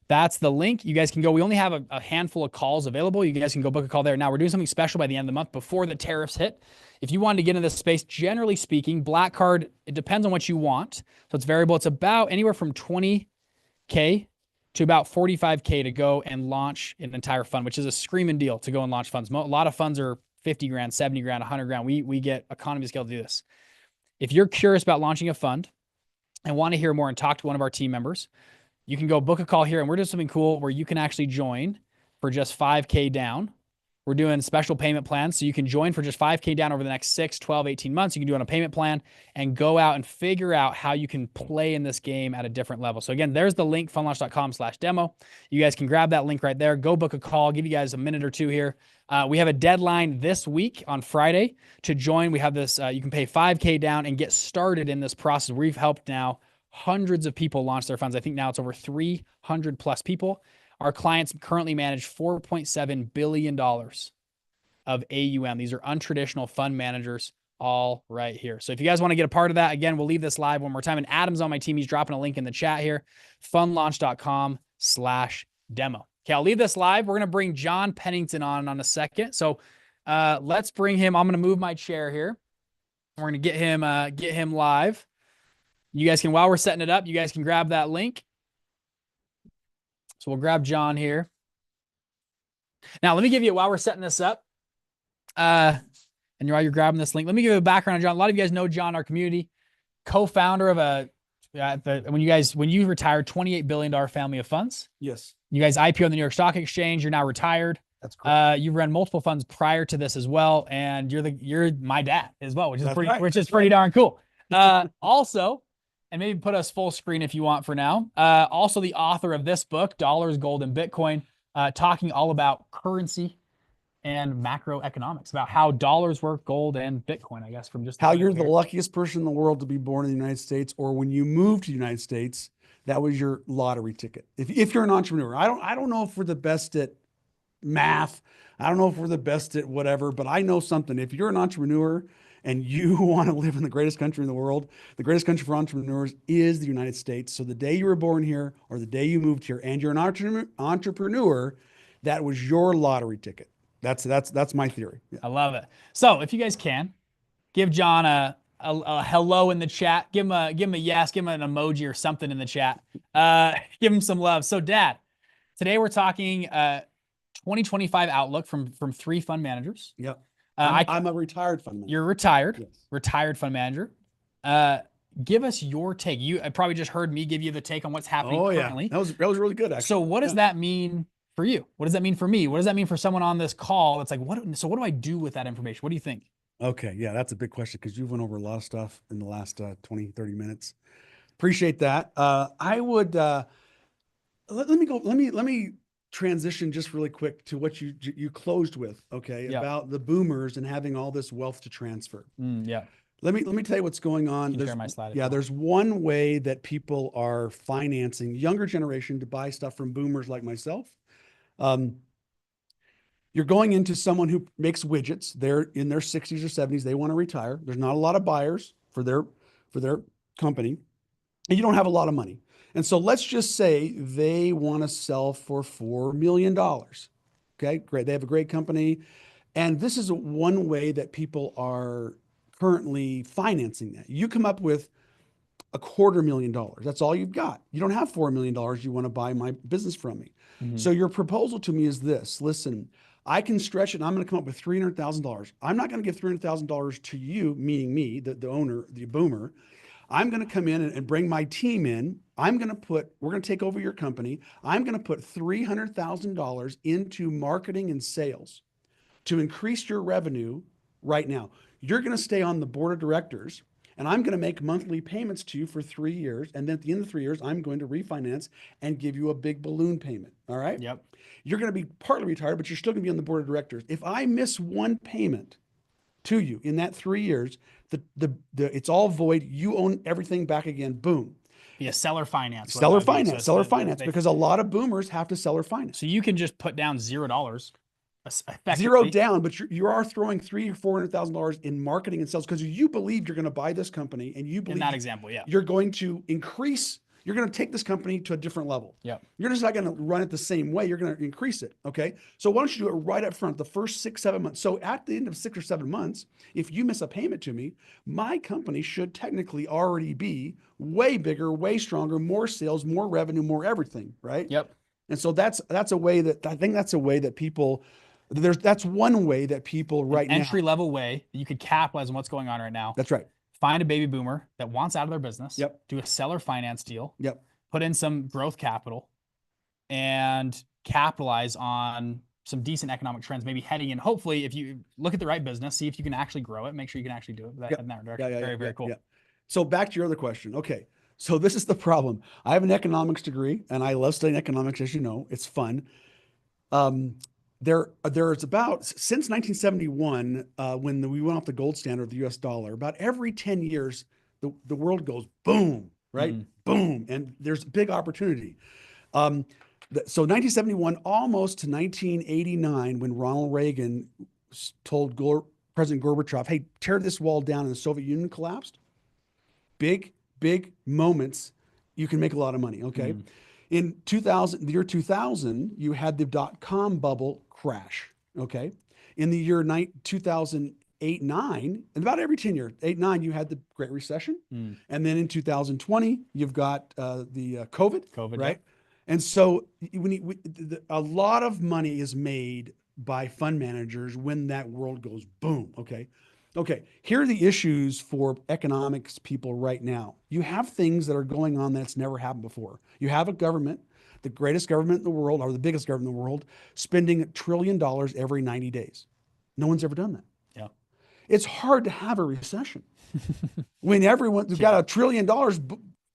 that's the link. You guys can go. We only have a handful of calls available. You guys can go book a call there. Now, we're doing something special by the end of the month before the tariffs hit. If you wanted to get into this space, generally speaking, Black Card, it depends on what you want. So it's variable. It's about anywhere from $20K to about $45K to go and launch an entire fund, which is a screaming deal to go and launch funds. A lot of funds are 50 grand, 70 grand, 100 grand. We get economy of scale to do this. If you're curious about launching a fund and want to hear more and talk to one of our team members, you can go book a call here, and we're doing something cool where you can actually join for just $5K down. We're doing special payment plans, so you can join for just $5K down over the next 6, 12, 18 months. You can do it on a payment plan and go out and figure out how you can play in this game at a different level. So again, there's the link, fundlaunch.com/demo. You guys can grab that link right there. Go book a call. Give you guys a minute or two here. We have a deadline this week on Friday to join. We have this, you can pay $5K down and get started in this process. We've helped now hundreds of people launch their funds. I think now it's over 300 plus people. Our clients currently manage $4.7 billion of AUM. These are untraditional fund managers all right here. So if you guys want to get a part of that, again, we'll leave this live one more time. And Adam's on my team. He's dropping a link in the chat here, fundlaunch.com/demo. Okay, I'll leave this live. We're going to bring John Pennington on a second. So let's bring him. I'm going to move my chair here. We're going to get him live. You guys can, while we're setting it up, you guys can grab that link. So we'll grab John here. Now, let me give you, while we're setting this up, and while you're grabbing this link, let me give you a background on John. A lot of you guys know John, our community, co-founder of when you retired, $28 billion family of funds. Yes. You guys IPO on the New York Stock Exchange. You're now retired. That's cool. You've run multiple funds prior to this as well. And you're my dad as well, which is pretty darn cool. Also, and maybe put us full screen if you want for now. Also the author of this book, Dollars, Gold, and Bitcoin, talking all about currency and macroeconomics, about how dollars work, gold, and Bitcoin, I guess, from just how you're the luckiest person in the world to be born in the United States, or when you moved to the United States, that was your lottery ticket. If you're an entrepreneur, I don't know if we're the best at math. I don't know if we're the best at whatever, but I know something. If you're an entrepreneur and you want to live in the greatest country in the world, the greatest country for entrepreneurs is the United States. So the day you were born here or the day you moved here and you're an entrepreneur, that was your lottery ticket. That's my theory. Yeah. I love it. So if you guys can, give John a hello in the chat. Give him a yes, give him an emoji or something in the chat. Give him some love. So Dad, today we're talking 2025 outlook from 3 fund managers. Yep. I'm a retired fund manager. You're retired, yes. Retired fund manager. Give us your take. You probably just heard me give you the take on what's happening currently. That was really good, actually. So what does that mean for you? What does that mean for me? What does that mean for someone on this call that's like, what do I do with that information? What do you think? Okay, yeah, that's a big question because you've went over a lot of stuff in the last 20, 30 minutes. Appreciate that. I would let me transition just really quick to what you closed with, okay, about the boomers and having all this wealth to transfer. Yeah. Let me tell you what's going on. Share my slide. There's one way that people are financing younger generation to buy stuff from boomers like myself. You're going into someone who makes widgets. They're in their 60s or 70s. They want to retire. There's not a lot of buyers for their company, and you don't have a lot of money. And so let's just say they want to sell for $4 million. Okay, great. They have a great company. And this is one way that people are currently financing that. You come up with $250,000. That's all you've got. You don't have $4 million. You want to buy my business from me. So your proposal to me is this: listen, I can stretch it and I'm going to come up with $300,000. I'm not going to give $300,000 to you, meaning me, the owner, the boomer. I'm going to come in and bring my team in. we're going to take over your company. I'm going to put $300,000 into marketing and sales to increase your revenue right now. You're going to stay on the board of directors, and I'm going to make monthly payments to you for 3 years. And then at the end of 3 years, I'm going to refinance and give you a big balloon payment. All right. Yep. You're going to be partly retired, but you're still going to be on the board of directors. If I miss one payment to you in that 3 years, it's all void. You own everything back again. Boom. Be a seller finance. Seller finance, because a lot of boomers have to seller finance. So you can just put down $0. Zero down, but you are throwing $300,000 or $400,000 in marketing and sales because you believe you're going to buy this company, and you believe in that example, yeah, you're going to increase. You're going to take this company to a different level. Yeah, you're just not going to run it the same way. You're going to increase it. Okay, so why don't you do it right up front, the first 6-7 months? So at the end of 6 or 7 months, if you miss a payment to me, my company should technically already be way bigger, way stronger, more sales, more revenue, more everything. Right. Yep. And so that's a way that I think that's a way that people. That's one way that people now. Entry level way that you could capitalize on what's going on right now. That's right. Find a baby boomer that wants out of their business. Yep. Do a seller finance deal. Yep. Put in some growth capital and capitalize on some decent economic trends, maybe heading in. Hopefully, if you look at the right business, see if you can actually grow it, make sure you can actually do it in that direction. Very cool. Yeah. So back to your other question. Okay. So this is the problem. I have an economics degree and I love studying economics, as you know. It's fun. There's about, since 1971, when we went off the gold standard of the US dollar, about every 10 years, the world goes boom, right? Boom. And there's big opportunity. So 1971, almost to 1989, when Ronald Reagan told President Gorbachev, hey, tear this wall down, and the Soviet Union collapsed. Big moments. You can make a lot of money. Okay. In the year 2000, you had the dot-com bubble crash, okay? In the year 2008, 9, and about every 10 years, 8, 9, you had the Great Recession. And then in 2020, you've got the COVID, right? Yeah. And so a lot of money is made by fund managers when that world goes boom, okay? Okay, here are the issues for economics people right now. You have things that are going on that's never happened before. You have a government, the greatest government in the world, or the biggest government in the world, spending $1 trillion every 90 days. No one's ever done that. Yeah. It's hard to have a recession when everyone's got $1 trillion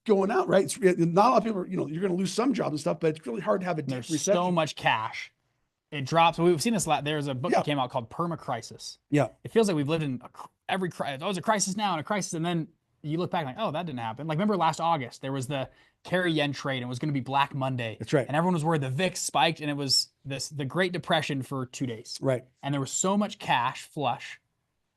going out, right? Not a lot of people, you're going to lose some jobs and stuff, but it's really hard to have a deep recession. So much cash. It drops. We've seen this. There's a book that came out called Permacrisis. Yeah. It feels like we've lived in every crisis. Oh, it's a crisis now and a crisis. And then you look back like, oh, that didn't happen. Like, remember last August, there was the carry yen trade, and it was going to be Black Monday. That's right. And everyone was worried the VIX spiked, and it was the Great Depression for 2 days. Right. And there was so much cash flush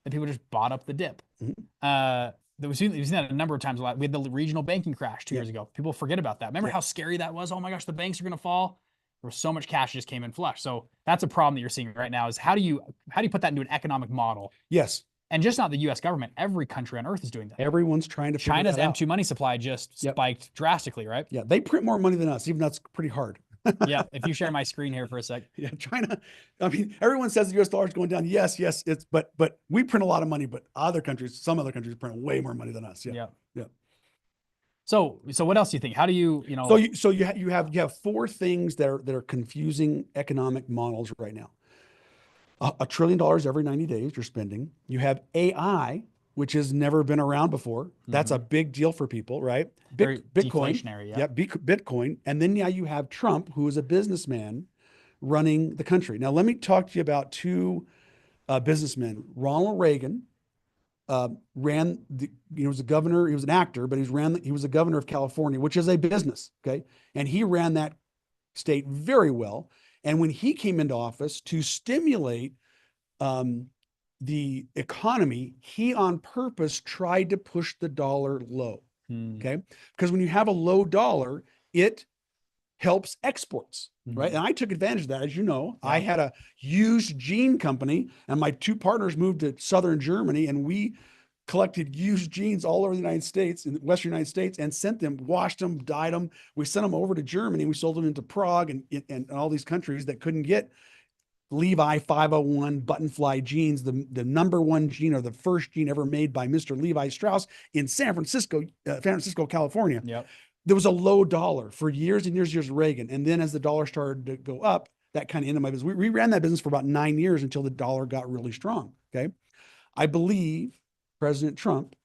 that people just bought up the dip. We've seen that a number of times. We had the regional banking crash 2 years ago. People forget about that. Remember how scary that was? Oh my gosh, the banks are going to fall. There was so much cash just came in flush. So that's a problem that you're seeing right now is how do you put that into an economic model? Yes. And just not the US government, every country on earth is doing that. Everyone's trying to China's M2 money supply just spiked drastically, right? Yeah, they print more money than us, even though that's pretty hard. Yeah, if you share my screen here for a sec. Yeah, China, I mean, everyone says the US dollar is going down. Yes, but we print a lot of money, but some other countries print way more money than us. Yeah. So what else do you think? How do you So you have 4 things that are confusing economic models right now. $1 trillion every 90 days you're spending. You have AI, which has never been around before. That's a big deal for people, right? Very Bitcoin. Deflationary, Bitcoin. And then now you have Trump, who is a businessman running the country. Now, let me talk to you about 2 businessmen. Ronald Reagan he was a governor, he was an actor, but he was a governor of California, which is a business, okay? And he ran that state very well. And when he came into office to stimulate the economy, he on purpose tried to push the dollar low. Okay. Because when you have a low dollar, it helps exports, right? And I took advantage of that. As you know, I had a used jean company, and my two partners moved to southern Germany, and we collected used jeans all over the United States, in the Western United States, and sent them, washed them, dyed them. We sent them over to Germany. We sold them into Prague and all these countries that couldn't get Levi 501 button fly jeans, the number one jean, or the first jean ever made by Mr. Levi Strauss in San Francisco, California. There was a low dollar for years and years of Reagan. And then as the dollar started to go up, that kind of ended my business. We ran that business for about 9 years until the dollar got really strong. Okay. I believe President Trump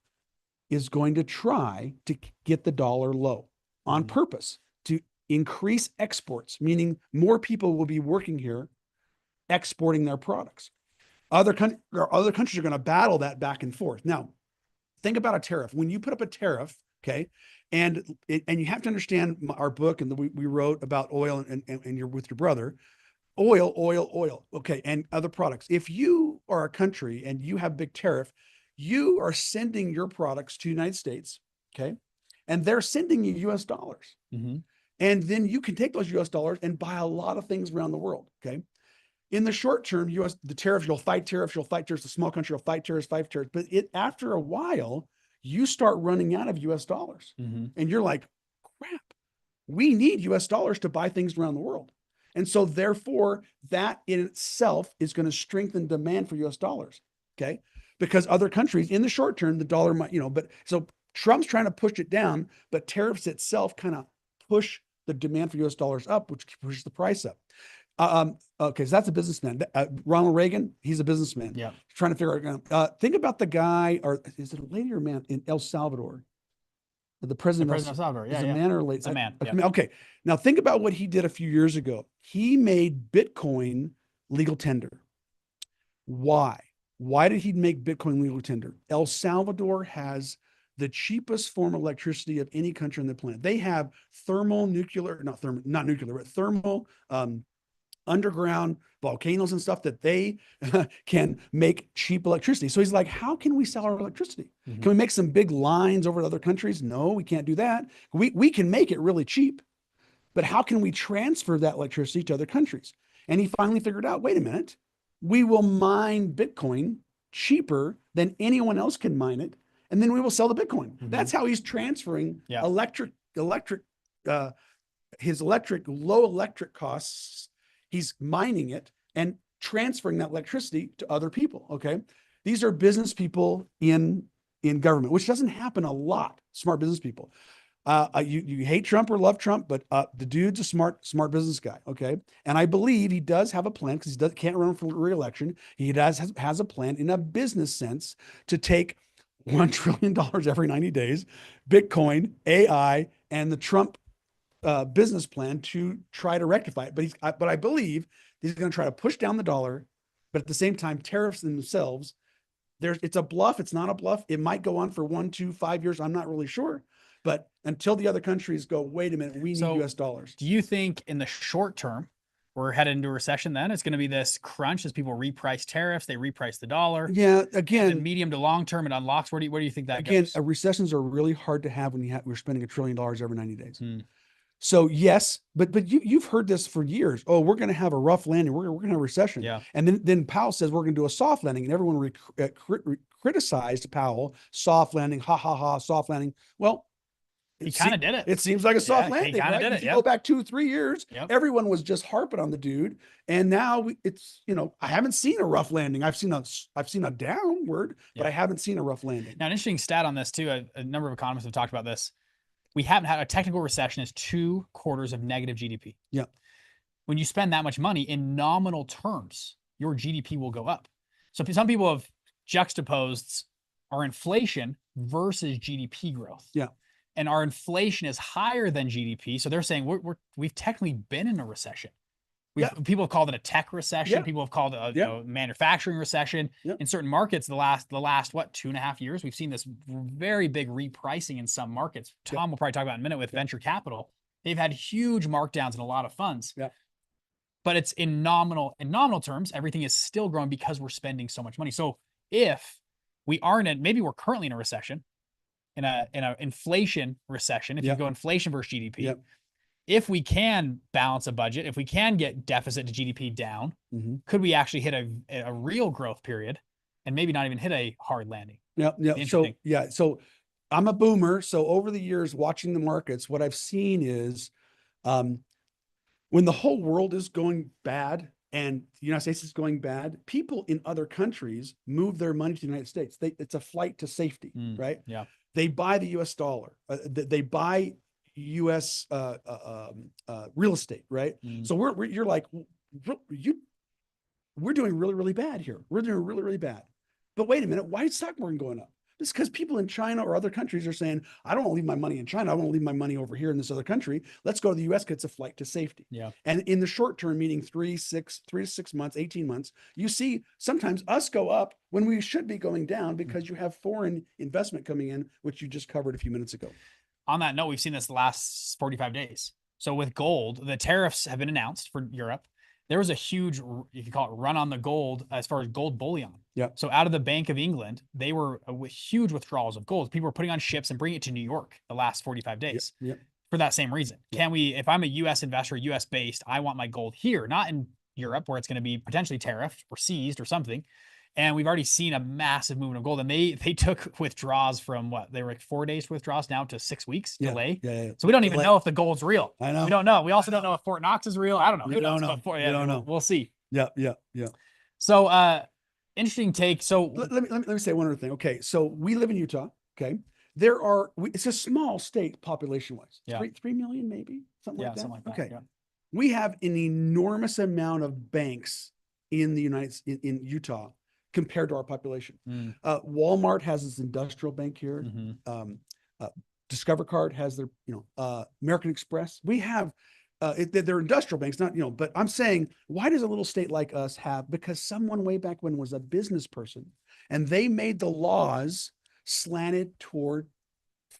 is going to try to get the dollar low on purpose to increase exports, meaning more people will be working here exporting their products. Other countries are going to battle that back and forth. Now, think about a tariff. When you put up a tariff, okay, and you have to understand our book and we wrote about oil and you're with your brother, oil, okay, and other products. If you are a country and you have big tariff, you are sending your products to the United States, okay, and they're sending you US dollars. And then you can take those US dollars and buy a lot of things around the world, okay? In the short term, the tariffs, you'll fight tariffs. The small country will fight tariffs. But after a while, you start running out of US dollars. And you're like, crap, we need US dollars to buy things around the world. And so therefore, that in itself is going to strengthen demand for US dollars, okay? Because other countries, in the short term, the dollar might, but so Trump's trying to push it down, but tariffs itself kind of push the demand for US dollars up, which pushes the price up. Okay, so that's a businessman. Ronald Reagan, he's a businessman. Trying to figure out. Think about the guy, or is it a lady or a man in El Salvador? The president of El Salvador. Is a man or a lady? It's a man. Okay, now think about what he did a few years ago. He made Bitcoin legal tender. Why? Why did he make Bitcoin legal tender? El Salvador has the cheapest form of electricity of any country on the planet. They have thermal underground volcanoes and stuff that they can make cheap electricity. So he's like, how can we sell our electricity? Can we make some big lines over to other countries? No, we can't do that. We can make it really cheap, but how can we transfer that electricity to other countries? And he finally figured out, wait a minute, we will mine Bitcoin cheaper than anyone else can mine it. And then we will sell the Bitcoin. That's how he's transferring his low electric costs. He's mining it and transferring that electricity to other people. Okay. These are business people in government, which doesn't happen a lot. Smart business people. You hate Trump or love Trump, but the dude's a smart business guy. Okay. And I believe he does have a plan, because he can't run for re-election. He has a plan in a business sense to take $1 trillion every 90 days, Bitcoin, AI, and the Trump business plan to try to rectify it. But I believe he's going to try to push down the dollar, but at the same time, tariffs themselves, it's a bluff. It's not a bluff. It might go on for 1, 2, 5 years. I'm not really sure. But until the other countries go, wait a minute, we need US dollars. Do you think in the short term, we're headed into a recession then? It's going to be this crunch as people reprice tariffs, they reprice the dollar. Yeah, again. And medium to long term, it unlocks. Where do you think that goes? Again, recessions are really hard to have when we're spending $1 trillion every 90 days. So yes, but you've heard this for years. Oh, we're going to have a rough landing. We're going to have a recession. Yeah. And then Powell says we're going to do a soft landing, and everyone criticized Powell. Soft landing, soft landing. Well, he kind of did it. It seems like a soft landing. He kind of did it. If you go back 2 or 3 years, everyone was just harping on the dude, and now it's I haven't seen a rough landing. I've seen a downward, but I haven't seen a rough landing. Now, an interesting stat on this too. A number of economists have talked about this. We haven't had a technical recession is 2 quarters of negative GDP. Yeah. When you spend that much money in nominal terms, your GDP will go up. So some people have juxtaposed our inflation versus GDP growth. Yeah. And our inflation is higher than GDP. So they're saying we've technically been in a recession. People have called it a tech recession. People have called it a manufacturing recession. In certain markets, the last 2.5 years, we've seen this very big repricing in some markets. Tom will probably talk about in a minute with venture capital. They've had huge markdowns in a lot of funds. but it's in nominal terms, everything is still growing because we're spending so much money. So if we aren't maybe we're currently in a recession, in a inflation recession, if you go inflation versus GDP, if we can balance a budget, if we can get deficit to GDP down, could we actually hit a real growth period and maybe not even hit a hard landing? So I'm a boomer. So over the years watching the markets, what I've seen is when the whole world is going bad and the United States is going bad, people in other countries move their money to the United States. It's a flight to safety, right? Yeah. They buy the US dollar. They buy US real estate, right? So you're like, we're doing really, really bad here. We're doing really, really bad. But wait a minute, why is stock market going up? It's because people in China or other countries are saying, I don't want to leave my money in China. I want to leave my money over here in this other country. Let's go to the US because it's a flight to safety. Yeah. And in the short term, meaning 3 to 6 months, 18 months, you see sometimes us go up when we should be going down because you have foreign investment coming in, which you just covered a few minutes ago. On that note, we've seen this the last 45 days. So with gold, the tariffs have been announced for Europe. There was a huge, you could call it run on the gold as far as gold bullion. Yeah. So out of the Bank of England, they were with huge withdrawals of gold. People were putting on ships and bringing it to New York the last 45 days for that same reason. Can we, if I'm a U.S. investor, U.S. based, I want my gold here, not in Europe where it's going to be potentially tariffed or seized or something. And we've already seen a massive movement of gold. And they took withdrawals from what? They were like 4 days withdrawals now to 6 weeks delay. Yeah. So we don't even know if the gold's real. I know. We don't know. We also don't know if Fort Knox is real. I don't know. We don't know. We don't know. We'll see. Yeah. So interesting take. So let me say one other thing. Okay. So we live in Utah. Okay. It's a small state population wise. Yeah. 3 million, maybe something like that. Something like that. Okay. Yeah. We have an enormous amount of banks in in Utah compared to our population. Walmart has its industrial bank here. Discover Card has their, American Express. We have, they're industrial banks, not, but I'm saying, why does a little state like us have? Because someone way back when was a business person and they made the laws slanted toward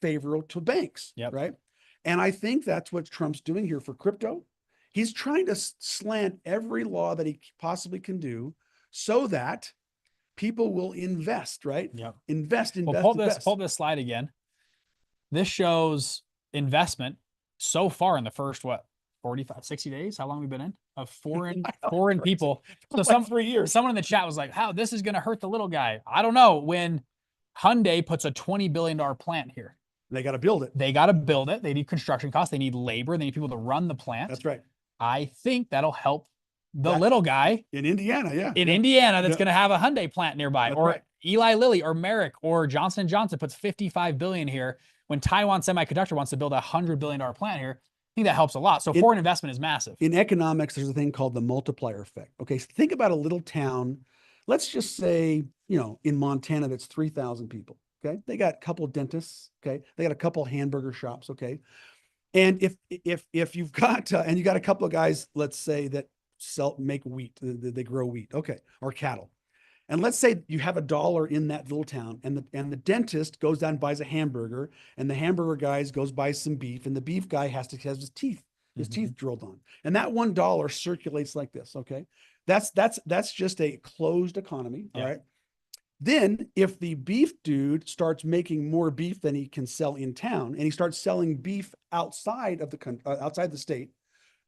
favorable to banks, right? And I think that's what Trump's doing here for crypto. He's trying to slant every law that he possibly can do so that people will invest, right? Invest. Pull this slide again. This shows investment so far in the first, 45, 60 days? How long have we been in? Of foreign people. So 3 years. Someone in the chat was like, how this is going to hurt the little guy. I don't know. When Hyundai puts a $20 billion plant here. They got to build it. They need construction costs. They need labor. They need people to run the plant. That's right. I think that'll help the little guy in Indiana, Indiana, that's going to have a Hyundai plant nearby, That's or right. Eli Lilly or Merrick or Johnson & Johnson puts $55 billion here. When Taiwan Semiconductor wants to build a $100 billion plant here, I think that helps a lot. So foreign investment is massive. In economics, there's a thing called the multiplier effect. Okay, so think about a little town. Let's just say, in Montana, that's 3,000 people. Okay, they got a couple of dentists. Okay, they got a couple of hamburger shops. Okay, and if you've got and you got a couple of guys, let's say that make wheat, they grow wheat, okay, or cattle. And let's say you have $1 in that little town, and the dentist goes down and buys a hamburger, and the hamburger guys goes buy some beef, and the beef guy has his teeth drilled on, and that $1 circulates like this. Okay, that's just a closed economy. All right. Then if the beef dude starts making more beef than he can sell in town, and he starts selling beef outside of outside the state,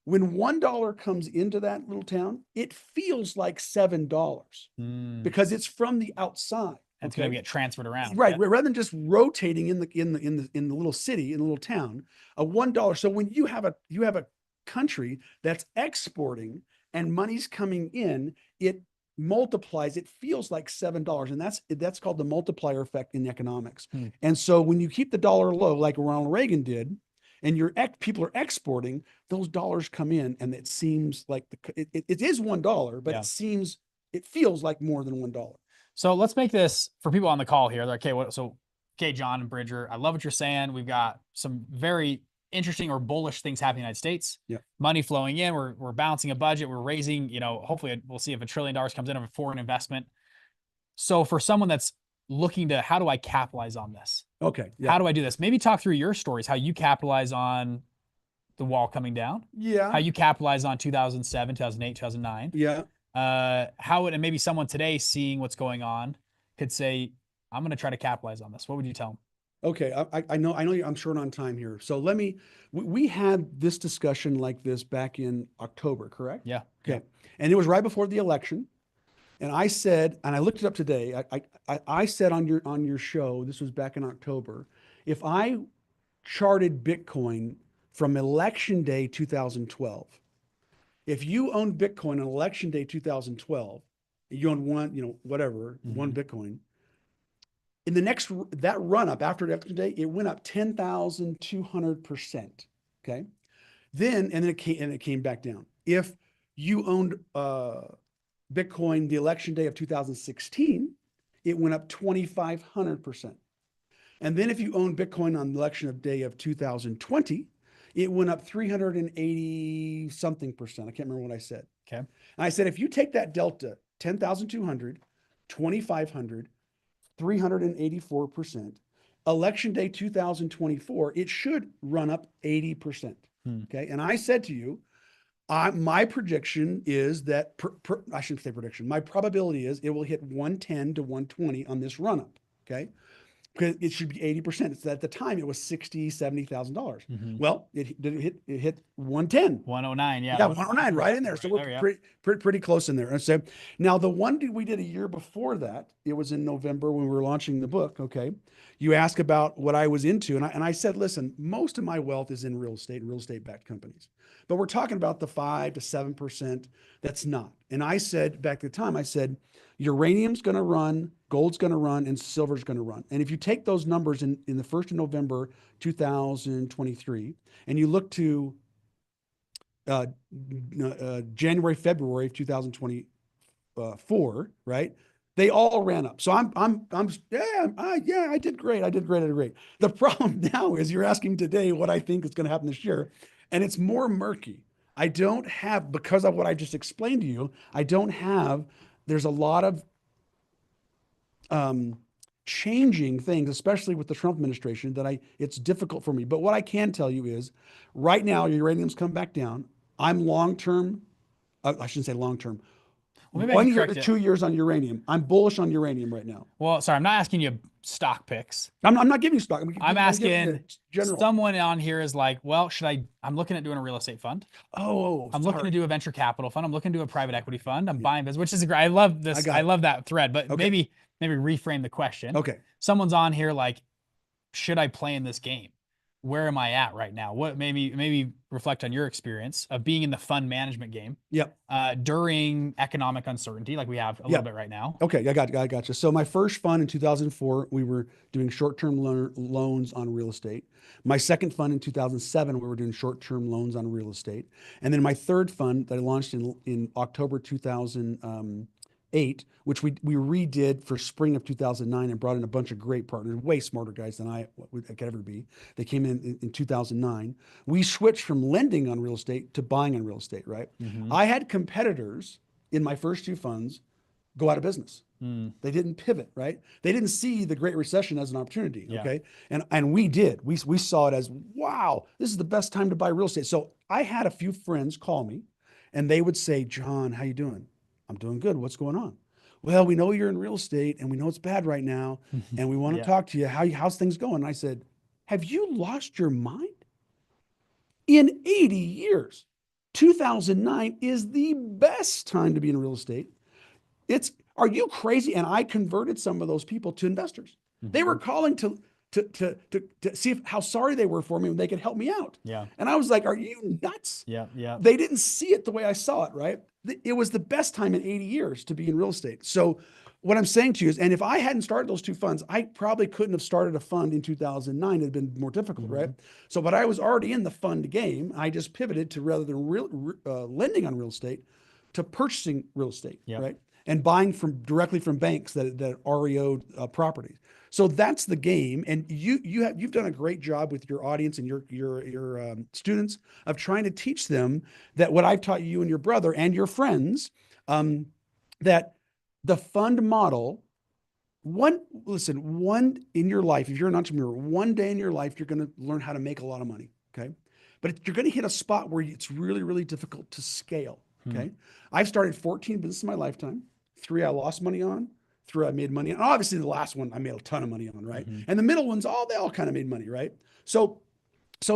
when $1 comes into that little town, it feels like $7 because it's from the outside. And it's going to get transferred around, right? Rather than just rotating in the little city, in the little town, a $1. So when you have a country that's exporting and money's coming in, it multiplies. It feels like $7, and that's called the multiplier effect in economics. And so when you keep the dollar low, like Ronald Reagan did, and people are exporting, those dollars come in, and it seems like it is $1, but it feels like more than $1. So let's make this for people on the call here. They're like, okay, John and Bridger, I love what you're saying. We've got some very interesting or bullish things happening in the United States. Money flowing in. We're balancing a budget. We're raising, hopefully we'll see if $1 trillion comes in of a foreign investment. So for someone that's looking to, how do I capitalize on this? Okay. How do I do this? Maybe talk through your stories, how you capitalize on the wall coming down. Yeah. How you capitalized on 2007, 2008, 2009. Yeah. How would, and maybe someone today seeing what's going on could say, I'm going to try to capitalize on this. What would you tell them? Okay, I know I'm short on time here. So we had this discussion like this back in October, correct? Yeah. Okay. And it was right before the election. And I said, and I looked it up today, I said on your show, this was back in October, if I charted Bitcoin from election day 2012, if you own Bitcoin on election day 2012, you own one, one Bitcoin, in the next, that run up after election day, it went up 10,200%. Okay. And then it came back down. If you owned Bitcoin the election day of 2016, it went up 2,500%. And then if you own Bitcoin on the election day of 2020, it went up 380 something percent. I can't remember what I said. Okay. And I said, if you take that delta, 10,200, 2,500, 384%, election day 2024, it should run up 80%. Okay. And I said to you, my prediction is that, I shouldn't say prediction, my probability is it will hit 110 to 120 on this run up. Okay. Because it should be 80%. It's at the time it was $60,000, $70,000. Well, it hit 110. 109, yeah. Yeah, 109, right in there. So we're pretty close in there. And so now the one we did a year before that, it was in November when we were launching the book. Okay. You asked about what I was into. And I said, listen, most of my wealth is in real estate and real estate backed companies. But we're talking about the 5 to 7% that's not. And I said back at the time, I said, uranium's going to run, gold's going to run, and silver's going to run. And if you take those numbers in the 1st of November, 2023, and you look to January, February of 2024, right? They all ran up. So I did great. I did great. The problem now is you're asking today what I think is going to happen this year, and it's more murky. I don't have, because of what I just explained to you, there's a lot of changing things, especially with the Trump administration, that it's difficult for me. But what I can tell you is right now, uranium's come back down. I'm long-term, I shouldn't say long-term, well, 1 year to 2 years on uranium. I'm bullish on uranium right now. Well, sorry, I'm not asking you stock picks. I'm not giving you stock. I'm asking someone on here is like, well, I'm looking at doing a real estate fund. I'm looking to do a venture capital fund. I'm looking to do a private equity fund. I'm buying this, which is great. I love this. I love that thread, but maybe reframe the question. Okay. Someone's on here like, should I play in this game? Where am I at right now? What maybe reflect on your experience of being in the fund management game. Yep. During economic uncertainty, like we have a little bit right now. Okay, I got you. So my first fund in 2004, we were doing short-term loans on real estate. My second fund in 2007, we were doing short-term loans on real estate. And then my third fund that I launched in October 2008, which we redid for spring of 2009 and brought in a bunch of great partners, way smarter guys than I could ever be. They came in 2009. We switched from lending on real estate to buying on real estate, right? I had competitors in my first two funds go out of business. They didn't pivot, right? They didn't see the Great Recession as an opportunity, okay? And we did. We saw it as, wow, this is the best time to buy real estate. So I had a few friends call me and they would say, John, how you doing? I'm doing good. What's going on? Well, we know you're in real estate and we know it's bad right now. And we want to talk to you. How's things going? And I said, have you lost your mind? In 80 years, 2009 is the best time to be in real estate. Are you crazy? And I converted some of those people to investors. They were calling to see how sorry they were for me and they could help me out. And I was like, are you nuts? They didn't see it the way I saw it, right? It was the best time in 80 years to be in real estate. So what I'm saying to you is, and if I hadn't started those two funds, I probably couldn't have started a fund in 2009. It'd been more difficult, right? So, but I was already in the fund game. I just pivoted to, rather than lending on real estate, to purchasing real estate, right? And buying directly from banks that REO properties. So that's the game, and you've done a great job with your audience and your students of trying to teach them that what I've taught you and your brother and your friends, that the fund model. One in your life, if you're an entrepreneur, one day in your life you're going to learn how to make a lot of money. Okay, but you're going to hit a spot where it's really, really difficult to scale. Okay. I've started 14 businesses in my lifetime. 3 I lost money on, 3 I made money on. Obviously the last one I made a ton of money on, right? And the middle ones, they all kind of made money, right? So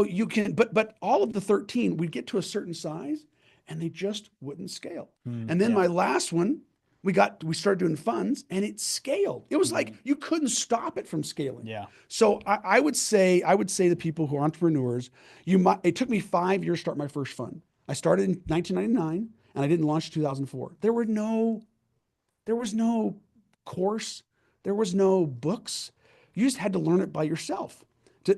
you can, but all of the 13, we'd get to a certain size and they just wouldn't scale. And then my last one, we started doing funds and it scaled. It was like, you couldn't stop it from scaling. Yeah. So I would say to people who are entrepreneurs, it took me 5 years to start my first fund. I started in 1999 and I didn't launch in 2004. There was no course. There was no books. You just had to learn it by yourself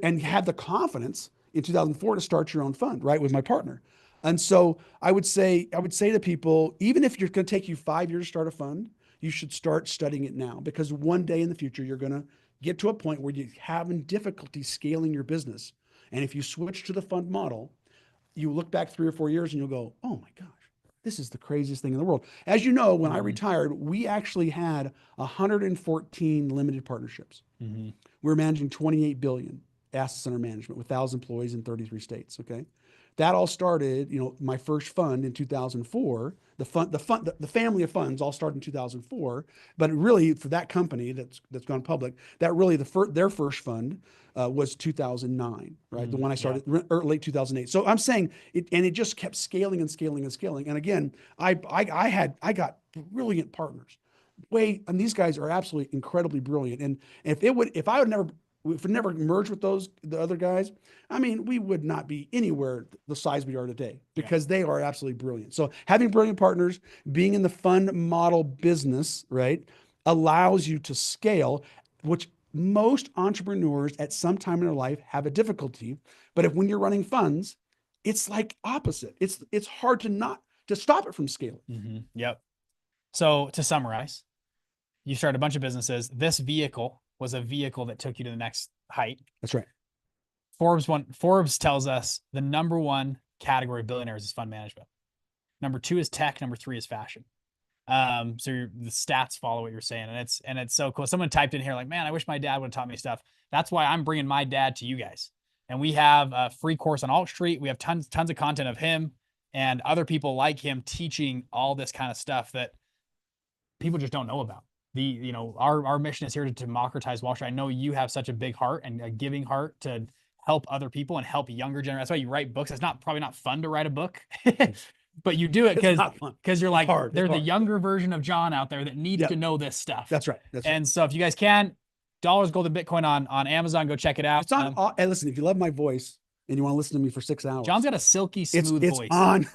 and have the confidence in 2004 to start your own fund, right? With my partner. And so I would say to people, even if you're going to take you 5 years to start a fund, you should start studying it now, because one day in the future, you're going to get to a point where you're having difficulty scaling your business. And if you switch to the fund model, you look back 3 or 4 years and you'll go, oh my gosh, this is the craziest thing in the world. As you know, when I retired, we actually had 114 limited partnerships. We were managing 28 billion assets under management with 1,000 employees in 33 states. Okay. That all started, my first fund in 2004. The family of funds all started in 2004, but really for that company that's gone public, that really their first fund was 2009, right? The one I started late 2008. So I'm saying it just kept scaling and scaling and scaling. And again, I got brilliant partners. And these guys are absolutely incredibly brilliant. And if I would never merged with the other guys, I mean, we would not be anywhere the size we are today, because they are absolutely brilliant. So having brilliant partners, being in the fund model business, right, allows you to scale, which most entrepreneurs at some time in their life have a difficulty. But when you're running funds, it's like opposite. It's hard to stop it from scaling. Yep. So to summarize, you started a bunch of businesses. This vehicle was a vehicle that took you to the next height. That's right. Forbes tells us the number 1 category of billionaires is fund management. Number 2 is tech. Number 3 is fashion. So the stats follow what you're saying, and it's so cool. Someone typed in here like, man, I wish my dad would have taught me stuff. That's why I'm bringing my dad to you guys. And we have a free course on Alt Street. We have tons of content of him and other people like him teaching all this kind of stuff that people just don't know about. Our mission is here to democratize Wall Street. I know you have such a big heart and a giving heart to help other people and help younger generations. That's why you write books. It's probably not fun to write a book, but you do it because you're like, there's a younger version of John out there that needs to know this stuff. That's right. And so if you guys can, Dollars, Gold, and Bitcoin on Amazon, go check it out. It's on. And listen, if you love my voice and you want to listen to me for 6 hours, John's got a silky smooth voice. It's on.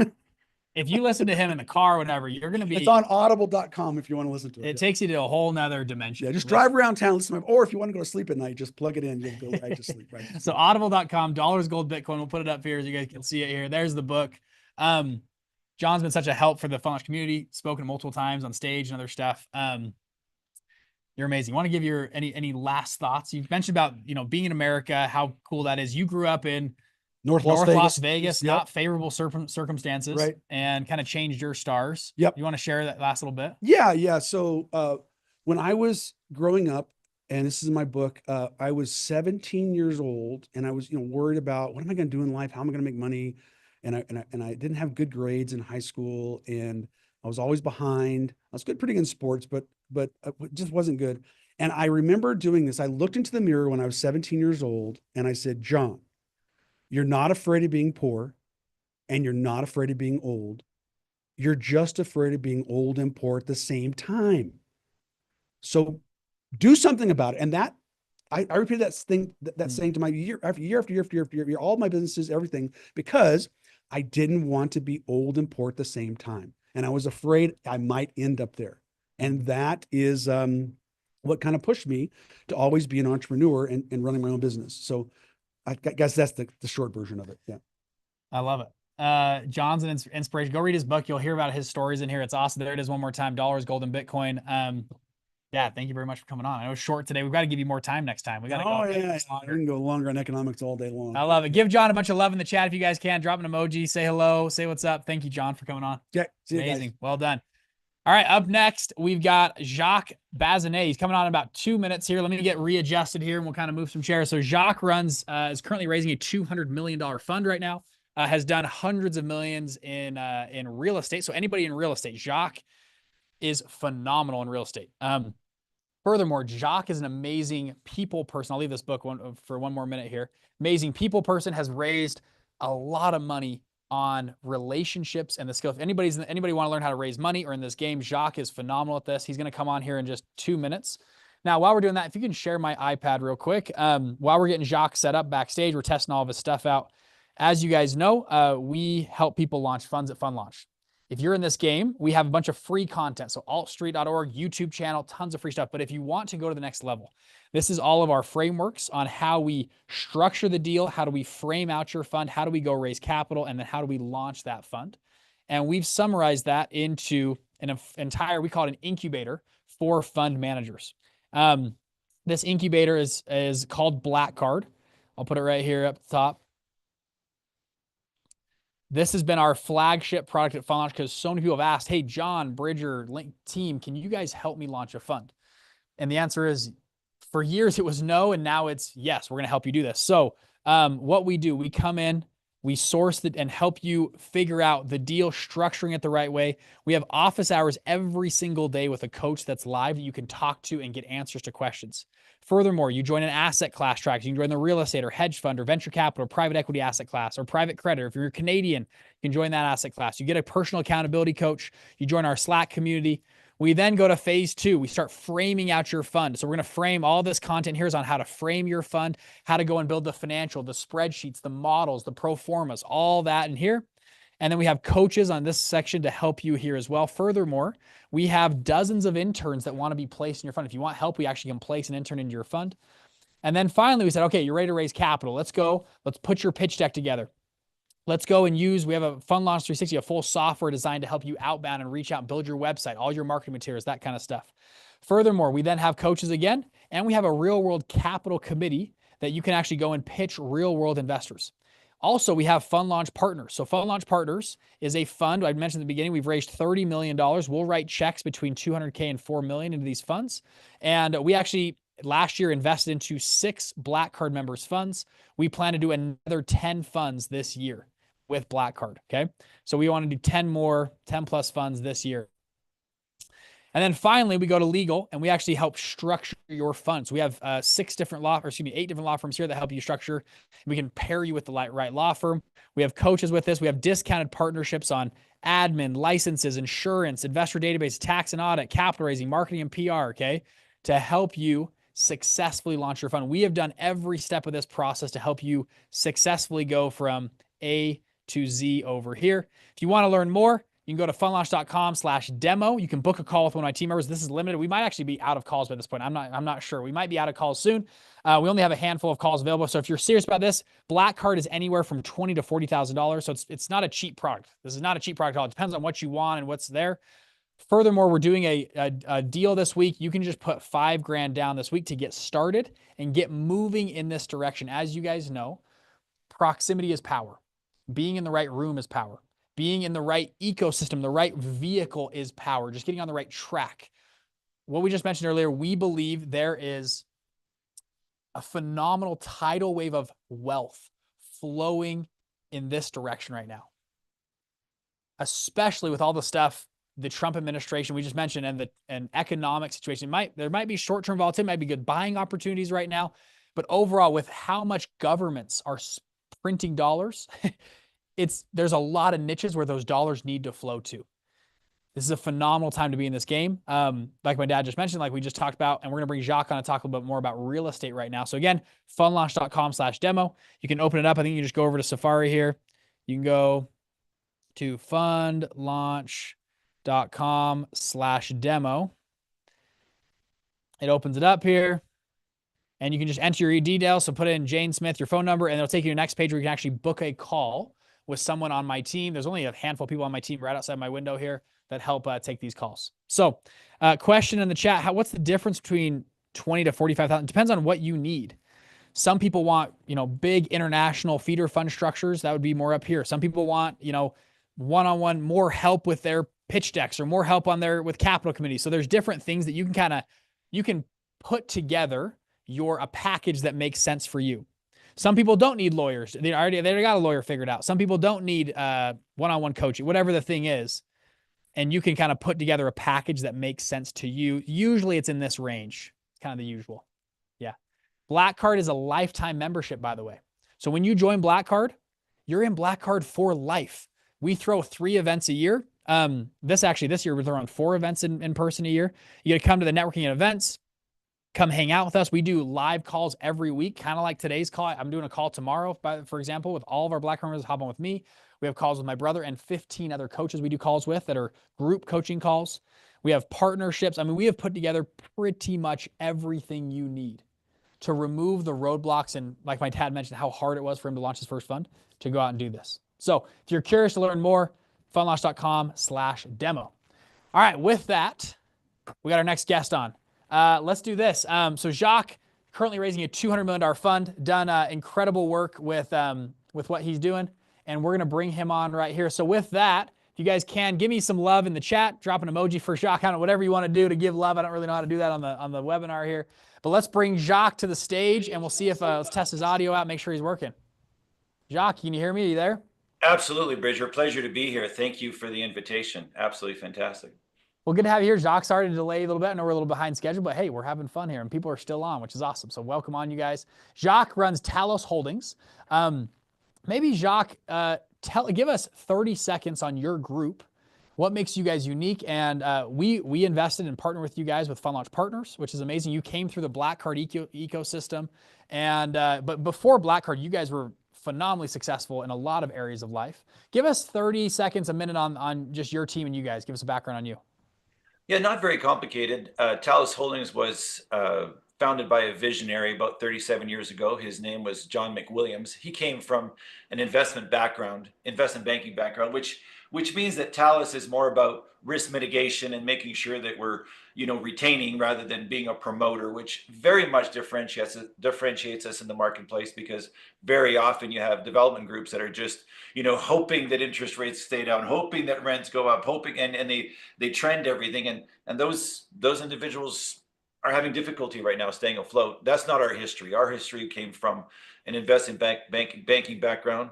If you listen to him in the car or whatever, you're going to be... It's on audible.com if you want to listen to it. It takes you to a whole nother dimension. Yeah, just drive around town, listen to him. Or if you want to go to sleep at night, just plug it in. You'll go right to sleep. Right. So audible.com, Dollars, Gold, Bitcoin. We'll put it up here so you guys can see it here. There's the book. John's been such a help for the Fun Launch community, spoken multiple times on stage and other stuff. You're amazing. You want to give your any last thoughts? You've mentioned about, being in America, how cool that is. You grew up in North Las Vegas, not favorable circumstances, right? And kind of changed your stars. Yep. You want to share that last little bit? Yeah. So when I was growing up, and this is in my book, I was 17 years old, and I was worried about what am I going to do in life? How am I going to make money? And I didn't have good grades in high school, and I was always behind. I was pretty good in sports, but it just wasn't good. And I remember doing this. I looked into the mirror when I was 17 years old, and I said, John, you're not afraid of being poor, and you're not afraid of being old. You're just afraid of being old and poor at the same time. So do something about it. And that I repeated that saying to my year after year, all my businesses, everything, because I didn't want to be old and poor at the same time. And I was afraid I might end up there. And that is what kind of pushed me to always be an entrepreneur and running my own business. So I guess that's the short version of it. Yeah. I love it. John's an inspiration. Go read his book. You'll hear about his stories in here. It's awesome. There it is one more time. Dollars, Gold, and Bitcoin. Yeah, thank you very much for coming on. I know it's short today. We've got to give you more time next time. We got to go. Yeah. I can go longer on economics all day long. I love it. Give John a bunch of love in the chat if you guys can. Drop an emoji. Say hello. Say what's up. Thank you, John, for coming on. Yeah. See you amazing. guys. Well done. All right. Up next, we've got Jacques Bazinet. He's coming on in about 2 minutes here. Let me get readjusted here and we'll kind of move some chairs. So Jacques is currently raising a $200 million fund right now. has done hundreds of millions in real estate. So anybody in real estate, Jacques is phenomenal in real estate. Furthermore, Jacques is an amazing people person. I'll leave this book for one more minute here. Amazing people person, has raised a lot of money on relationships and the skill. If anybody want to learn how to raise money or in this game, Jacques is phenomenal at this. He's going to come on here in just 2 minutes. Now, while we're doing that, if you can share my iPad real quick, while we're getting Jacques set up backstage, we're testing all of his stuff out. As you guys know, we help people launch funds at Fund Launch. If you're in this game, we have a bunch of free content. So altstreet.org, YouTube channel, tons of free stuff. But if you want to go to the next level, this is all of our frameworks on how we structure the deal, how do we frame out your fund, how do we go raise capital, and then how do we launch that fund. And we've summarized that into an entire, we call it an incubator for fund managers. This incubator is called Black Card. I'll put it right here up the top. This has been our flagship product at Fund Launch because so many people have asked, hey, John, Bridger, Link team, can you guys help me launch a fund? And the answer is, for years it was no, and now it's yes, we're going to help you do this. So what we do, we come in, we source it and help you figure out the deal, structuring it the right way. We have office hours every single day with a coach that's live that you can talk to and get answers to questions. Furthermore, you join an asset class track. You can join the real estate or hedge fund or venture capital or private equity asset class or private credit. If you're Canadian, you can join that asset class. You get a personal accountability coach. You join our Slack community. We then go to phase 2. We start framing out your fund. So we're going to frame all this content here is on how to frame your fund, how to go and build the financial, the spreadsheets, the models, the pro formas, all that in here. And then we have coaches on this section to help you here as well. Furthermore, we have dozens of interns that want to be placed in your fund. If you want help, we actually can place an intern into your fund. And then finally, we said, okay, you're ready to raise capital. Let's go. Let's put your pitch deck together. Let's go and we have a Fund Launch 360, a full software designed to help you outbound and reach out and build your website, all your marketing materials, that kind of stuff. Furthermore, we then have coaches again, and we have a real world capital committee that you can actually go and pitch real world investors. Also, we have Fund Launch Partners. So Fund Launch Partners is a fund. I mentioned at the beginning, we've raised $30 million. We'll write checks between $200K and $4 million into these funds. And we actually last year invested into 6 Black Card members funds. We plan to do another 10 funds this year with Black Card. Okay. So we want to do 10 plus funds this year. And then finally, we go to legal and we actually help structure your funds. We have 8 different law firms here that help you structure. We can pair you with the right law firm. We have coaches with this. We have discounted partnerships on admin, licenses, insurance, investor database, tax and audit, capital raising, marketing, and PR, okay, to help you successfully launch your fund. We have done every step of this process to help you successfully go from A to Z over here. If you want to learn more, you can go to fundlaunch.com/demo. You can book a call with one of my team members. This is limited. We might actually be out of calls by this point. I'm not sure. We might be out of calls soon. We only have a handful of calls available. So if you're serious about this, Black Card is anywhere from $20,000 to $40,000. So it's not a cheap product. This is not a cheap product at all. It depends on what you want and what's there. Furthermore, we're doing a deal this week. You can just put $5,000 down this week to get started and get moving in this direction. As you guys know, proximity is power. Being in the right room is power. Being in the right ecosystem, the right vehicle is power. Just getting on the right track. What we just mentioned earlier, we believe there is a phenomenal tidal wave of wealth flowing in this direction right now. Especially with all the stuff the Trump administration we just mentioned and economic situation. There might be short-term volatility, might be good buying opportunities right now, but overall with how much governments are printing dollars, there's a lot of niches where those dollars need to flow to. This is a phenomenal time to be in this game. Like my dad just mentioned, like we just talked about, and we're going to bring Jacques on to talk a little bit more about real estate right now. So again, fundlaunch.com/demo. You can open it up. I think you can just go over to Safari here. You can go to fundlaunch.com/demo. It opens it up here. And you can just enter your details. So put in Jane Smith, your phone number, and it'll take you to the next page where you can actually book a call with someone on my team. There's only a handful of people on my team right outside my window here that help take these calls. So question in the chat, what's the difference between 20 to 45,000? Depends on what you need. Some people want, big international feeder fund structures. That would be more up here. Some people want, one-on-one more help with their pitch decks or more help with capital committees. So there's different things that you can put together a package that makes sense for you. Some people don't need lawyers. They already got a lawyer figured out. Some people don't need one-on-one coaching, whatever the thing is. And you can kind of put together a package that makes sense to you. Usually it's in this range. It's kind of the usual. Yeah. Black Card is a lifetime membership, by the way. So when you join Black Card, you're in Black Card for life. We throw 3 events a year. This year we're throwing 4 events in person a year. You got to come to the networking and events, come hang out with us. We do live calls every week, kind of like today's call. I'm doing a call tomorrow, for example, with all of our Black Card members. Hop on with me. We have calls with my brother and 15 other coaches we do calls with that are group coaching calls. We have partnerships. I mean, we have put together pretty much everything you need to remove the roadblocks. And like my dad mentioned, how hard it was for him to launch his first fund, to go out and do this. So if you're curious to learn more, fundlaunch.com/demo. All right, with that, we got our next guest on. Let's do this. So Jacques, currently raising a $200 million fund, done incredible work with what he's doing. And we're going to bring him on right here. So with that, if you guys can, give me some love in the chat. Drop an emoji for Jacques. I don't know, whatever you want to do to give love. I don't really know how to do that on the webinar here. But let's bring Jacques to the stage, and we'll see if let's test his audio out, make sure he's working. Jacques, can you hear me? Are you there? Absolutely, Bridger. Pleasure to be here. Thank you for the invitation. Absolutely fantastic. Well, good to have you here, Jacques. Sorry to delay a little bit. I know we're a little behind schedule, but hey, we're having fun here, and people are still on, which is awesome. So welcome on, you guys. Jacques runs Talos Holdings. Maybe Jacques, give us 30 seconds on your group. What makes you guys unique? And we invested and partnered with you guys with Fund Launch Partners, which is amazing. You came through the Black Card ecosystem, and but before Black Card, you guys were phenomenally successful in a lot of areas of life. Give us 30 seconds, a minute on just your team and you guys. Give us a background on you. Yeah, not very complicated. Talos Holdings was founded by a visionary about 37 years ago. His name was John McWilliams. He came from an investment banking background, which means that Talos is more about risk mitigation and making sure that we're, retaining rather than being a promoter, which very much differentiates us in the marketplace, because very often you have development groups that are just, hoping that interest rates stay down, hoping that rents go up, hoping, and they trend everything. And those individuals are having difficulty right now staying afloat. That's not our history. Our history came from an investment banking background.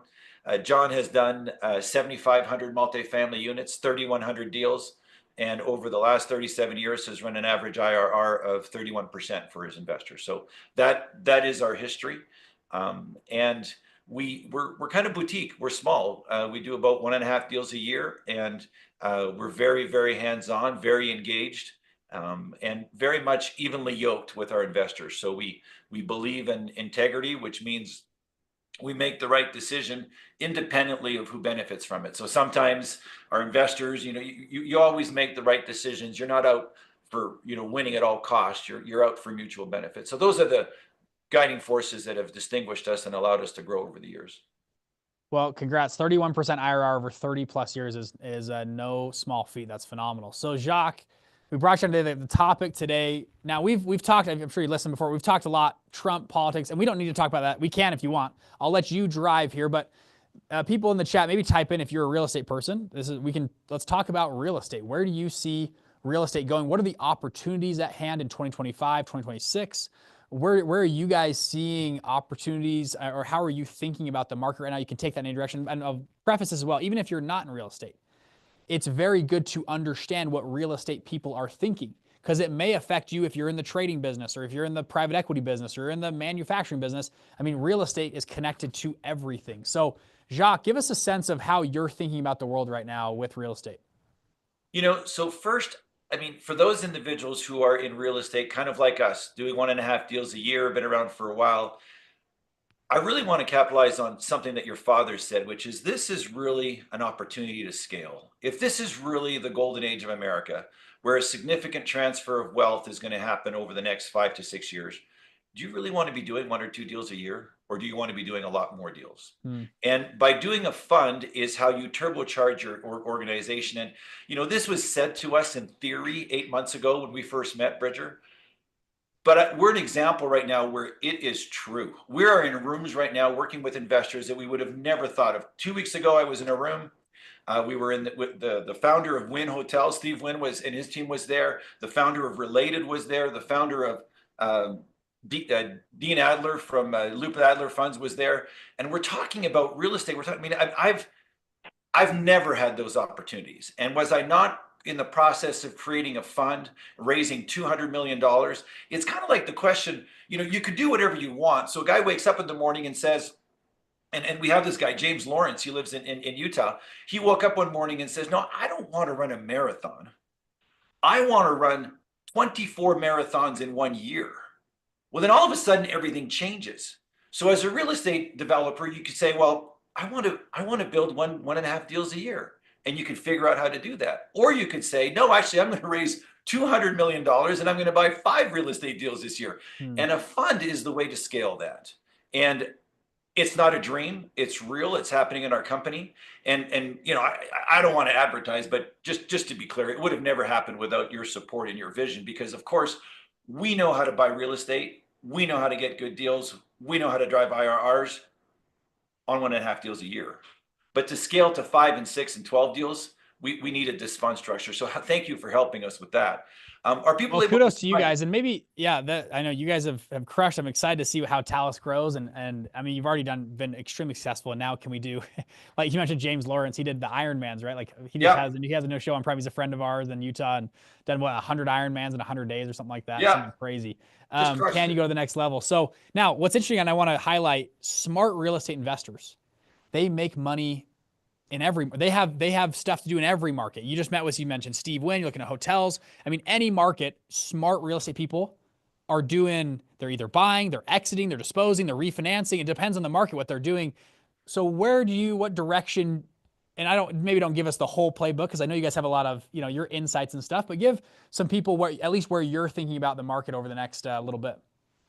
John has done 7,500 multifamily units, 3,100 deals, and over the last 37 years has run an average IRR of 31% for his investors. So that is our history, and we're kind of boutique. We're small. We do about 1.5 deals a year, and we're very, very hands-on, very engaged. And very much evenly yoked with our investors. So we believe in integrity, which means we make the right decision independently of who benefits from it. So sometimes our investors, you always make the right decisions. You're not out for, winning at all costs. You're out for mutual benefit. So those are the guiding forces that have distinguished us and allowed us to grow over the years. Well, congrats. 31% IRR over 30 plus years is no small feat. That's phenomenal. So Jacques, we brought you on today, the topic today. Now we've talked, I'm sure you listened before, we've talked a lot, Trump politics, and we don't need to talk about that. We can if you want. I'll let you drive here, but people in the chat, maybe type in if you're a real estate person. Let's talk about real estate. Where do you see real estate going? What are the opportunities at hand in 2025, 2026? Where are you guys seeing opportunities, or how are you thinking about the market right now? You can take that in any direction. And I'll preface this as well, even if you're not in real estate, it's very good to understand what real estate people are thinking, because it may affect you if you're in the trading business, or if you're in the private equity business, or in the manufacturing business. I mean, real estate is connected to everything. So Jacques, give us a sense of how you're thinking about the world right now with real estate. So first, for those individuals who are in real estate, kind of like us, doing 1.5 deals a year, been around for a while, I really want to capitalize on something that your father said, which is this is really an opportunity to scale. If this is really the golden age of America, where a significant transfer of wealth is going to happen over the next 5 to 6 years, do you really want to be doing 1 or 2 deals a year? Or do you want to be doing a lot more deals? And by doing a fund is how you turbocharge your organization. And, this was said to us in theory 8 months ago when we first met, Bridger. But we're an example right now where it is true. We are in rooms right now working with investors that we would have never thought of. 2 weeks ago, I was in a room. We were with the founder of Wynn Hotel. Steve Wynn and his team was there. The founder of Related was there. The founder of Dean Adler from Lupe Adler Funds was there, and we're talking about real estate. We're talking. I mean, I've never had those opportunities, and was I not in the process of creating a fund, raising $200 million? It's kind of like the question. You could do whatever you want. So a guy wakes up in the morning and says, and we have this guy, James Lawrence, he lives in Utah. He woke up one morning and says, no, I don't want to run a marathon. I want to run 24 marathons in 1 year. Well, then all of a sudden everything changes. So as a real estate developer, you could say, well, I want to build 1.5 deals a year. And you can figure out how to do that. Or you could say, no, actually, I'm going to raise $200 million and I'm going to buy 5 real estate deals this year. And a fund is the way to scale that. And it's not a dream. It's real. It's happening in our company. And I don't want to advertise, but just to be clear, it would have never happened without your support and your vision, because of course, we know how to buy real estate. We know how to get good deals. We know how to drive IRRs on 1.5 deals a year. But to scale to 5 and 6 and 12 deals, we needed this fund structure. So thank you for helping us with that. Are people able kudos to you guys, and maybe I know you guys have crushed. I'm excited to see how Talus grows, and I mean, you've already been extremely successful. And now can we do, like you mentioned, James Lawrence? He did the Ironmans, right? Like he has a no show on Prime. He's a friend of ours in Utah, and done 100 Ironmans in 100 days or something like that. Something crazy. Can you go to the next level? So now, what's interesting, and I want to highlight smart real estate investors. They make money in they have stuff to do in every market. You just met with, you mentioned Steve Wynn, you're looking at hotels. I mean, any market, smart real estate people are they're either buying, they're exiting, they're disposing, they're refinancing. It depends on the market, what they're doing. So what direction, and maybe don't give us the whole playbook, because I know you guys have a lot of, your insights and stuff, but give some people at least where you're thinking about the market over the next little bit.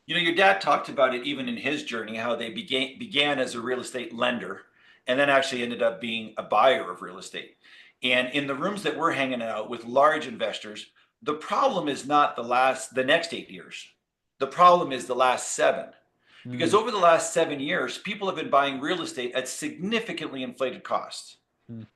Your dad talked about it even in his journey, how they began as a real estate lender, and then actually ended up being a buyer of real estate. And in the rooms that we're hanging out with large investors, the problem is not the next 8 years. The problem is the last 7. Because over the last 7 years, people have been buying real estate at significantly inflated costs.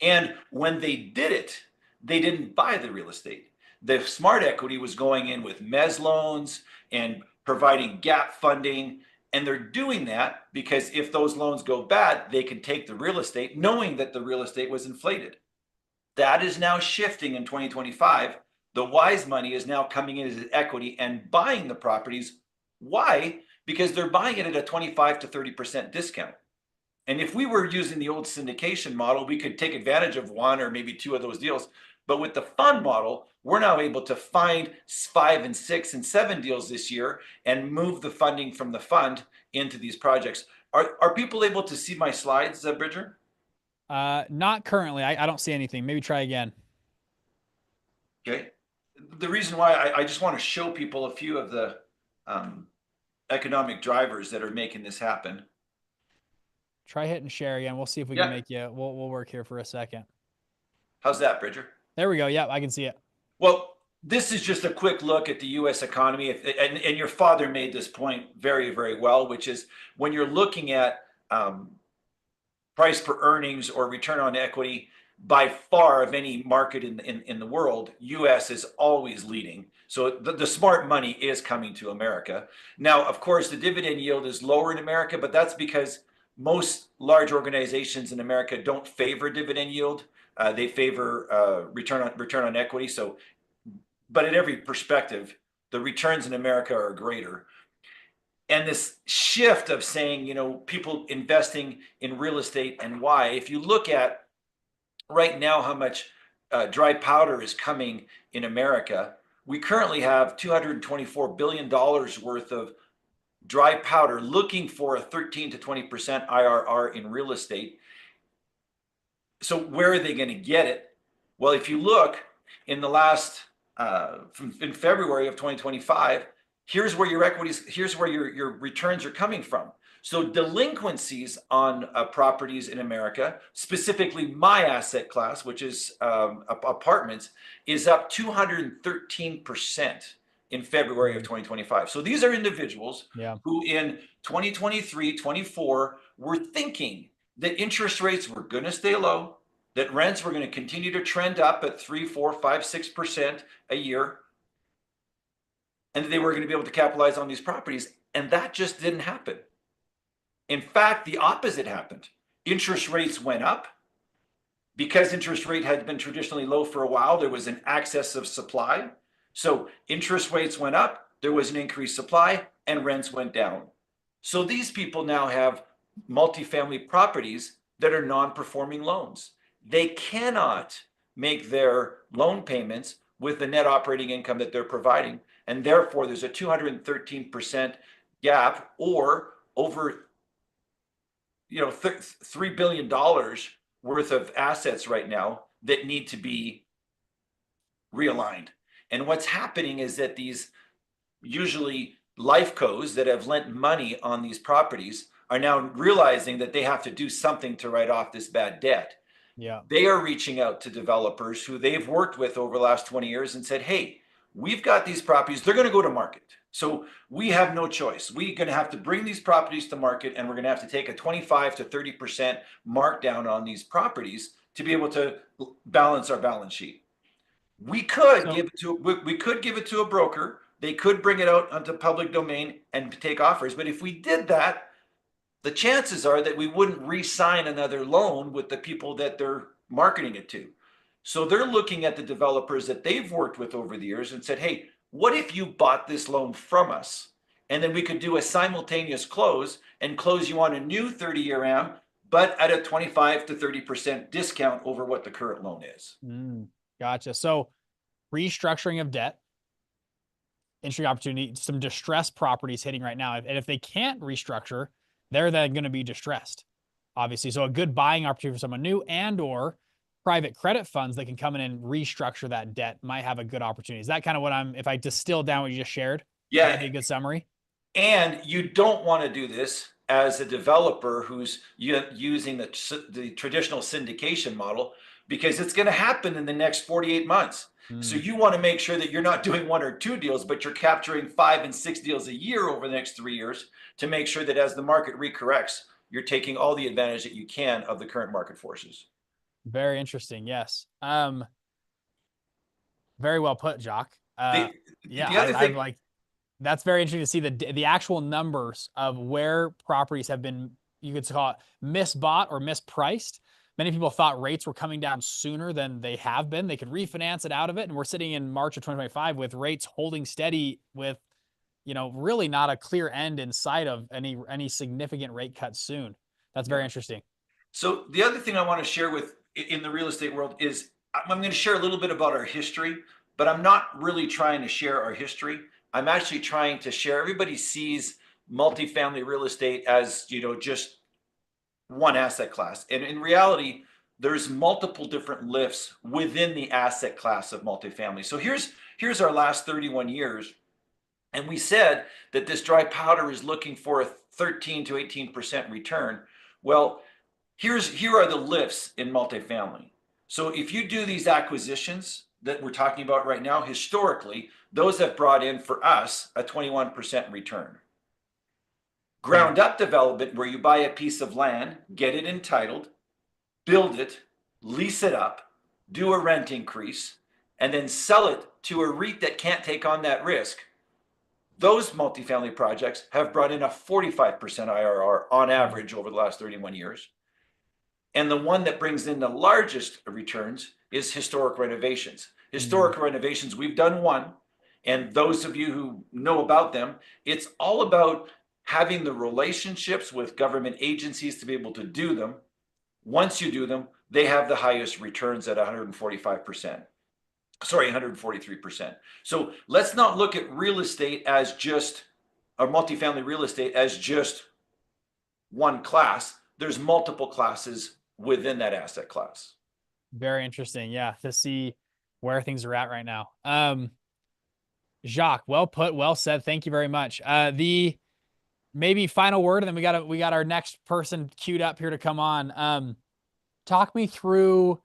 And when they did it, they didn't buy the real estate. The smart equity was going in with mezz loans and providing gap funding. And they're doing that because if those loans go bad, they can take the real estate knowing that the real estate was inflated. That is now shifting in 2025. The wise money is now coming in as equity and buying the properties. Why? Because they're buying it at a 25 to 30% discount. And if we were using the old syndication model, we could take advantage of 1 or maybe 2 of those deals. But with the fund model, we're now able to find 5 and 6 and 7 deals this year and move the funding from the fund into these projects. Are people able to see my slides, Bridger? Not currently. I don't see anything. Maybe try again. Okay. The reason why I just want to show people a few of the economic drivers that are making this happen. Try hitting share again. We'll see if we can make you. We'll work here for a second. How's that, Bridger? There we go. Yeah, I can see it. Well, this is just a quick look at the U.S. economy. And your father made this point very, very well, which is when you're looking at price per earnings or return on equity, by far of any market in the world, U.S. is always leading. So the smart money is coming to America. Now, of course, the dividend yield is lower in America, but that's because most large organizations in America don't favor dividend yield. They favor return on equity. So, but in every perspective, the returns in America are greater. And this shift of saying, people investing in real estate and why, if you look at right now how much dry powder is coming in America, we currently have $224 billion worth of dry powder looking for a 13 to 20% IRR in real estate. So where are they going to get it? Well, if you look in the last, in February of 2025, here's where your equities, here's where your returns are coming from. So delinquencies on properties in America, specifically my asset class, which is apartments, is up 213% in February of 2025. So these are individuals who in 2023, 24 were thinking that interest rates were going to stay low, that rents were going to continue to trend up at 3, 4, 5, 6% a year, and that they were going to be able to capitalize on these properties. And that just didn't happen. In fact, the opposite happened. Interest rates went up. Because interest rate had been traditionally low for a while, there was an excess of supply. So interest rates went up, there was an increased supply, and rents went down. So these people now have multifamily properties that are non-performing loans. They cannot make their loan payments with the net operating income that they're providing. And therefore, there's a 213% gap, or over $3 billion worth of assets right now that need to be realigned. And what's happening is that these usually life cos that have lent money on these properties are now realizing that they have to do something to write off this bad debt. Yeah. They are reaching out to developers who they've worked with over the last 20 years and said, hey, we've got these properties, they're going to go to market. So we have no choice. We're going to have to bring these properties to market, and we're going to have to take a 25 to 30% markdown on these properties to be able to balance our balance sheet. We could give it to a broker. They could bring it out onto public domain and take offers. But if we did that, the chances are that we wouldn't re-sign another loan with the people that they're marketing it to. So they're looking at the developers that they've worked with over the years and said, hey, what if you bought this loan from us? And then we could do a simultaneous close and close you on a new 30-year AM, but at a 25 to 30% discount over what the current loan is. Gotcha. So restructuring of debt, interesting opportunity, some distressed properties hitting right now. And if they can't restructure, they're then going to be distressed, obviously. So a good buying opportunity for someone new, and or private credit funds that can come in and restructure that debt might have a good opportunity. Is that kind of what if I distill down what you just shared? Yeah. That'd be a good summary. And you don't want to do this as a developer who's using the traditional syndication model, because it's going to happen in the next 48 months. So you want to make sure that you're not doing 1 or 2 deals, but you're capturing 5 and 6 deals a year over the next 3 years to make sure that as the market recorrects, you're taking all the advantage that you can of the current market forces. Very interesting. Yes. Very well put, Jacques. The other thing, like, that's very interesting to see the actual numbers of where properties have been, you could call it misbought or mispriced. Many people thought rates were coming down sooner than they have been. They could refinance it out of it. And we're sitting in March of 2025 with rates holding steady with, really not a clear end in sight of any significant rate cuts soon. That's very interesting. So the other thing I want to share in the real estate world is I'm going to share a little bit about our history, but I'm not really trying to share our history. I'm actually trying to share. Everybody sees multifamily real estate as, just one asset class. And in reality, there's multiple different lifts within the asset class of multifamily. So here's our last 31 years. And we said that this dry powder is looking for a 13 to 18% return. Well, here are the lifts in multifamily. So if you do these acquisitions that we're talking about right now, historically, those have brought in for us a 21% return. Ground up development, where you buy a piece of land, get it entitled, build it, lease it up, do a rent increase, and then sell it to a REIT that can't take on that risk. Those multifamily projects have brought in a 45% IRR on average over the last 31 years. And the one that brings in the largest returns is historic renovations. Historic renovations, we've done one. And those of you who know about them, it's all about having the relationships with government agencies to be able to do them. Once you do them, they have the highest returns at 143%. So let's not look at real estate as just, or multifamily real estate as just one class. There's multiple classes within that asset class. Very interesting. Yeah. To see where things are at right now. Jacques, well put, well said. Thank you very much. The maybe final word, and then we got our next person queued up here to come on. Talk me through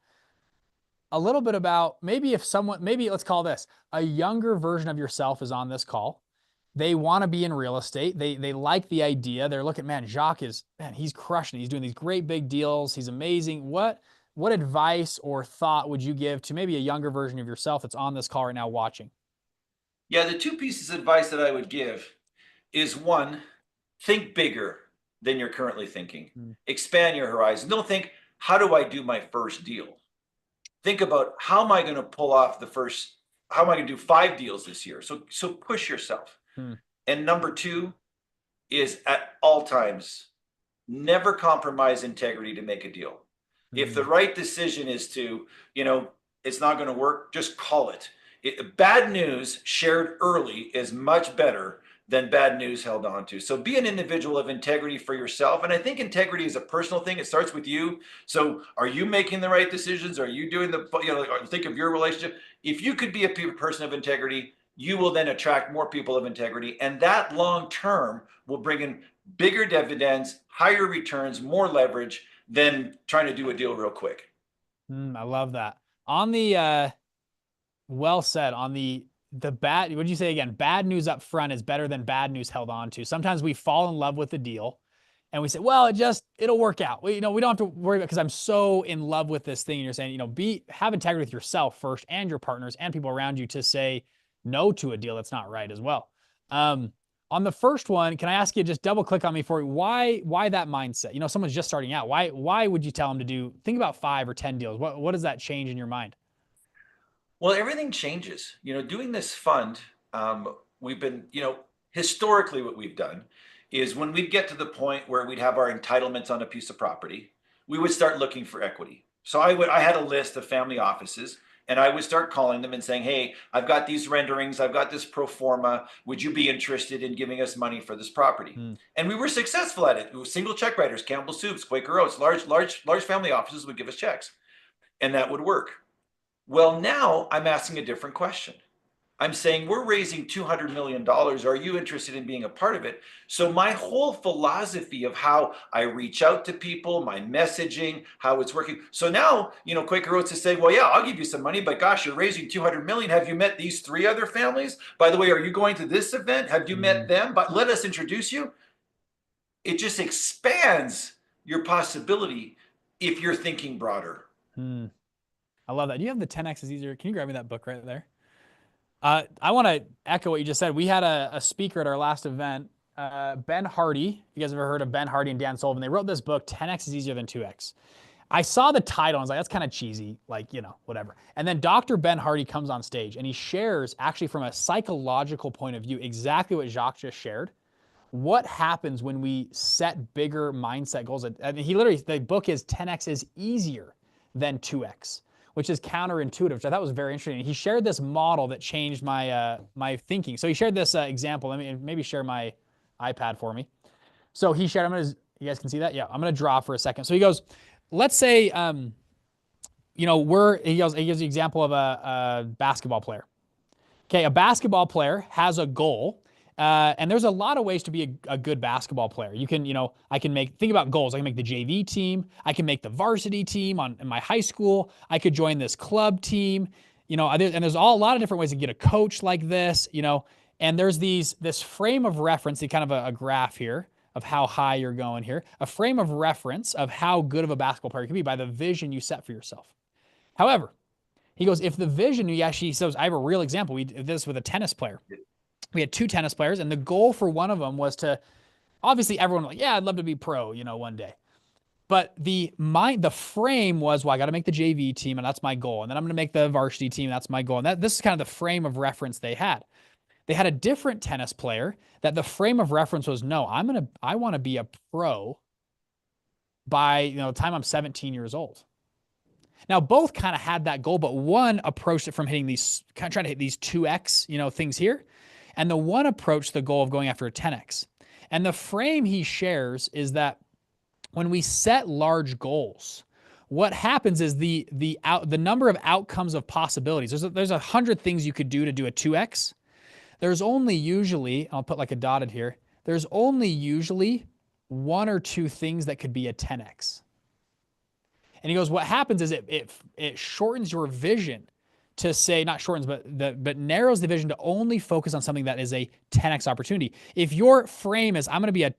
a little bit about maybe let's call this a younger version of yourself is on this call. They want to be in real estate. They like the idea. They're looking, Jacques he's crushing it. He's doing these great big deals. He's amazing. What advice or thought would you give to maybe a younger version of yourself that's on this call right now watching? Yeah, the two pieces of advice that I would give is one, think bigger than you're currently thinking. Expand your horizon. Don't think, how do I do my first deal? Think about, how am I going to pull off how am I going to do 5 deals this year? So push yourself. And number 2 is, at all times, never compromise integrity to make a deal. If the right decision is to, it's not going to work, just call it. Bad news shared early is much better than bad news held on to. So be an individual of integrity for yourself. And I think integrity is a personal thing. It starts with you. So are you making the right decisions? Are you doing think of your relationship. If you could be a person of integrity, you will then attract more people of integrity. And that long term will bring in bigger dividends, higher returns, more leverage than trying to do a deal real quick. I love that. On the, well said, on the bad, what did you say again? Bad news up front is better than bad news held on to. Sometimes we fall in love with the deal and we say, well, it'll work out. We don't have to worry about, because I'm so in love with this thing. And you're saying, have integrity with yourself first and your partners and people around you to say no to a deal that's not right as well. On the first one, can I ask you, just double click on me for why that mindset? Someone's just starting out. Why would you tell them to think about 5 or 10 deals? What does that change in your mind? Well, everything changes. Doing this fund, we've been, historically what we've done is when we'd get to the point where we'd have our entitlements on a piece of property, we would start looking for equity. So I had a list of family offices, and I would start calling them and saying, hey, I've got these renderings, I've got this pro forma. Would you be interested in giving us money for this property? And we were successful at it. It was single check writers, Campbell Soups, Quaker Oats, large family offices would give us checks, and that would work. Well, now I'm asking a different question. I'm saying, we're raising $200 million. Are you interested in being a part of it? So my whole philosophy of how I reach out to people, my messaging, how it's working. So now, Quaker Oats is saying, well, yeah, I'll give you some money, but gosh, you're raising $200 million. Have you met these 3 other families? By the way, are you going to this event? Have you met them? But let us introduce you. It just expands your possibility if you're thinking broader. I love that. Do you have the 10X is easier? Can you grab me that book right there? I want to echo what you just said. We had a speaker at our last event, Ben Hardy. You guys ever heard of Ben Hardy and Dan Sullivan? They wrote this book, 10X is easier than 2X. I saw the title and I was like, that's kind of cheesy, whatever. And then Dr. Ben Hardy comes on stage and he shares, actually from a psychological point of view, exactly what Jacques just shared. What happens when we set bigger mindset goals? And the book is 10X is easier than 2X. Which is counterintuitive, which I thought was very interesting. He shared this model that changed my my thinking. So he shared this example. Let me maybe share my iPad for me. So he shared, you guys can see that? Yeah, I'm gonna draw for a second. So he goes, let's say, he gives the example of a basketball player. Okay, a basketball player has a goal. And there's a lot of ways to be a good basketball player. You can, think about goals. I can make the JV team. I can make the varsity team in my high school. I could join this club team, and there's a lot of different ways to get a coach like this, and there's this frame of reference, kind of a graph here of how high you're going here, a frame of reference of how good of a basketball player you can be by the vision you set for yourself. However, he goes, if the vision you actually says, I have a real example. We did this with a tennis player. We had 2 tennis players, and the goal for one of them was to, obviously everyone was like, yeah, I'd love to be pro, one day. But the frame was, well, I got to make the JV team, and that's my goal. And then I'm going to make the varsity team, that's my goal. And this is kind of the frame of reference they had. They had a different tennis player that the frame of reference was, no, I want to be a pro by, the time I'm 17 years old. Now, both kind of had that goal, but one approached it from trying to hit these 2X, things here. And the one approached the goal of going after a 10X. And the frame he shares is that when we set large goals, what happens is the number of outcomes of possibilities. There's 100 things you could do to do a 2X. There's only usually, I'll put like a dotted here, there's only usually 1 or 2 things that could be a 10X. And he goes, what happens is it shortens your vision to say, not shortens, but narrows the vision to only focus on something that is a 10X opportunity. If your frame is, I'm going to be a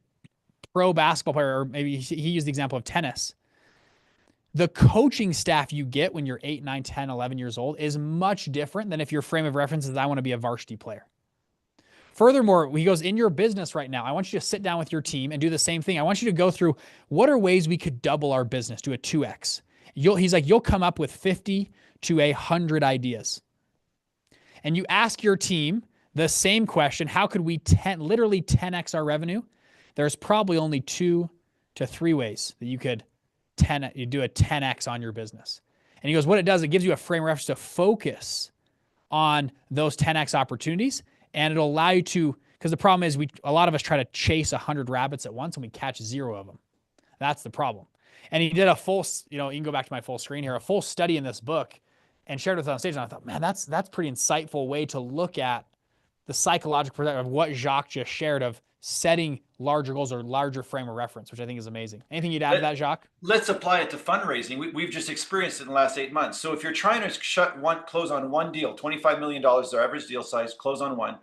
pro basketball player, or maybe he used the example of tennis, the coaching staff you get when you're 8, 9, 10, 11 years old is much different than if your frame of reference is, I want to be a varsity player. Furthermore, he goes, in your business right now, I want you to sit down with your team and do the same thing. I want you to go through what are ways we could double our business, do a 2X. He's like, you'll come up with 50 to 100 ideas. And you ask your team the same question, how could we literally 10X our revenue? There's probably only 2 to 3 ways that you could do a 10X on your business. And he goes, what it does, it gives you a frame of reference to focus on those 10X opportunities. And it'll allow you to, because the problem is a lot of us try to chase 100 rabbits at once and we catch 0 of them. That's the problem. And he did a full, you can go back to my full screen here, a full study in this book and shared it with us on stage. And I thought, man, that's pretty insightful way to look at the psychological perspective of what Jacques just shared of setting larger goals or larger frame of reference, which I think is amazing. Anything you'd add to that, Jacques? Let's apply it to fundraising. We've just experienced it in the last 8 months. So if you're trying to close on one deal, $25 million is our average deal size, close on one.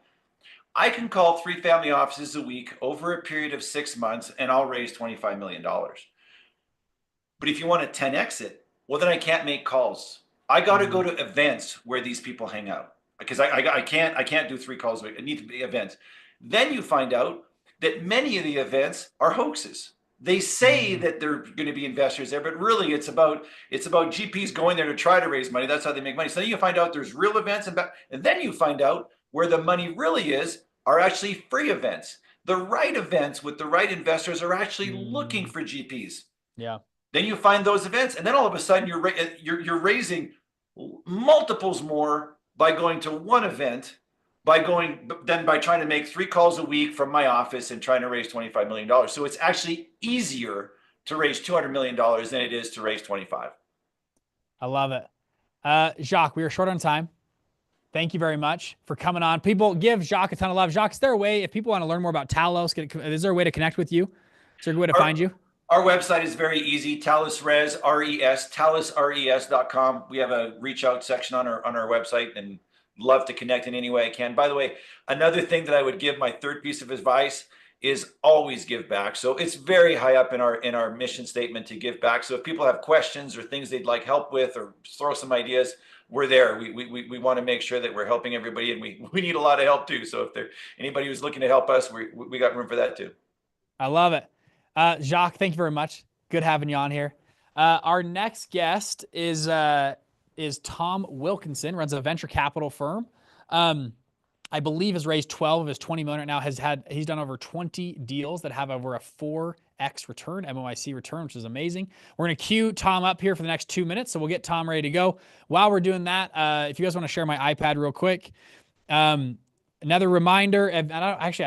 I can call 3 family offices a week over a period of 6 months and I'll raise $25 million. But if you want to 10X it, well, then I can't make calls. I got to go to events where these people hang out because I can't do 3 calls a week. It needs to be events. Then you find out that many of the events are hoaxes. They say that they're going to be investors there, but really it's about GPs going there to try to raise money. That's how they make money. So then you find out there's real events and then you find out where the money really is are actually free events. The right events with the right investors are actually looking for GPs. Yeah. Then you find those events, and then all of a sudden you're raising multiples more by going to one event, by trying to make 3 calls a week from my office and trying to raise $25 million. So it's actually easier to raise $200 million than it is to raise 25. I love it. Jacques, we are short on time. Thank you very much for coming on. People give Jacques a ton of love. Jacques, is there a way, if people want to learn more about Talos, is there a way to connect with you? Is there a way to find you? Our website is very easy, Talos Res, R-E-S, talosres.com. We have a reach out section on our website and love to connect in any way I can. By the way, another thing that I would give, my third piece of advice, is always give back. So it's very high up in our mission statement to give back. So if people have questions or things they'd like help with or throw some ideas, we're there. We want to make sure that we're helping everybody, and we need a lot of help too. So if there's anybody who's looking to help us, we got room for that too. I love it. Jacques, thank you very much. Good having you on here. Our next guest is Tom Wilkinson, runs a venture capital firm. I believe has raised 12 of his 20 million right now. He's done over 20 deals that have over a 4x return, MOIC return, which is amazing. We're going to queue Tom up here for the next 2 minutes, so we'll get Tom ready to go. While we're doing that, if you guys want to share my iPad real quick, another reminder. I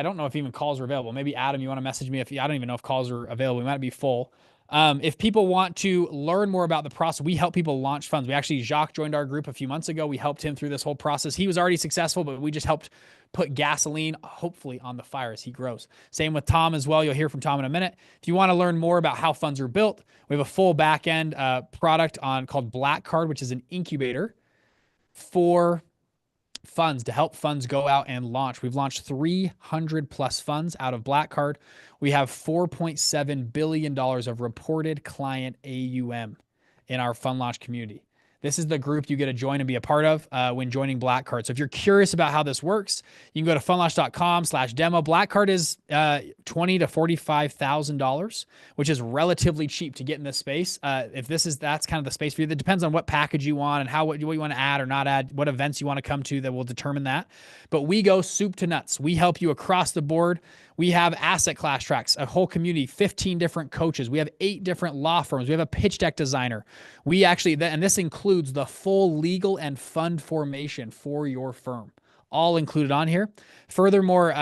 don't know if even calls are available. Maybe Adam, you want to message me? I don't even know if calls are available. We might be full. If people want to learn more about the process, we help people launch funds. Jacques joined our group a few months ago. We helped him through this whole process. He was already successful, but we just helped put gasoline, hopefully, on the fire as he grows. Same with Tom as well. You'll hear from Tom in a minute. If you want to learn more about how funds are built, we have a full back-end product called Black Card, which is an incubator for funds to help funds go out and launch. We've launched 300 plus funds out of Black Card. We have $4.7 billion of reported client AUM in our fund launch community. This is the group you get to join and be a part of when joining Black Card. So if you're curious about how this works, you can go to fundlaunch.com/demo. Black Card is $20,000 to $45,000, which is relatively cheap to get in this space. That's kind of the space for you. That depends on what package you want and what you want to add or not add, what events you want to come to that will determine that. But we go soup to nuts. We help you across the board. We have asset class tracks, a whole community, 15 different coaches. We have 8 different law firms. We have a pitch deck designer. And this includes the full legal and fund formation for your firm, all included on here. Furthermore,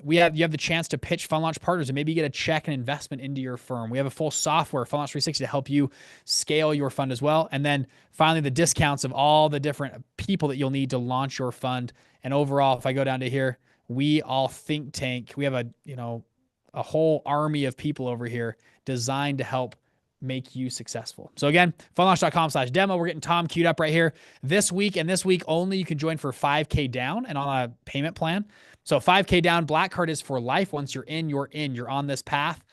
you have the chance to pitch Fund Launch partners and maybe get a check and investment into your firm. We have a full software, Fund Launch 360, to help you scale your fund as well. And then finally, the discounts of all the different people that you'll need to launch your fund. And overall, if I go down to here, we all think tank. We have a whole army of people over here designed to help make you successful. So again, fundlaunch.com/demo. We're getting Tom queued up right here this week, and this week only you can join for 5K down and on a payment plan. So 5K down, Black Card is for life. Once you're in, you're on this path.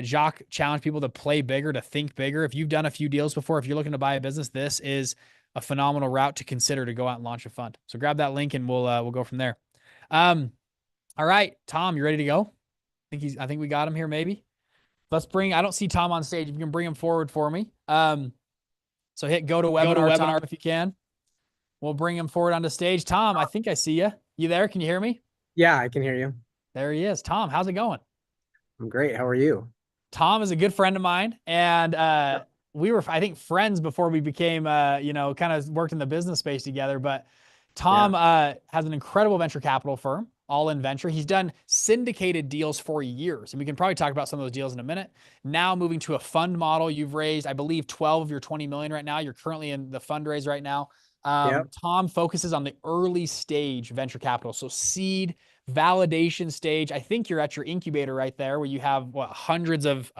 Jacques challenged people to play bigger, to think bigger. If you've done a few deals before, if you're looking to buy a business, this is a phenomenal route to consider to go out and launch a fund. So grab that link and we'll go from there. All right, Tom, you ready to go? I think we got him here, maybe. I don't see Tom on stage. If you can bring him forward for me. So hit go to webinar, Tom, if you can. We'll bring him forward onto stage. Tom, I think I see you. You there? Can you hear me? Yeah, I can hear you. There he is. Tom, how's it going? I'm great. How are you? Tom is a good friend of mine. And we were, I think, friends before we became, kind of worked in the business space together. But Tom has an incredible venture capital firm, All In Venture. He's done syndicated deals for years. And we can probably talk about some of those deals in a minute. Now moving to a fund model. You've raised, I believe, 12 of your 20 million right now. You're currently in the fundraise right now. Tom focuses on the early stage venture capital. So seed, validation stage. I think you're at your incubator right there where you have hundreds of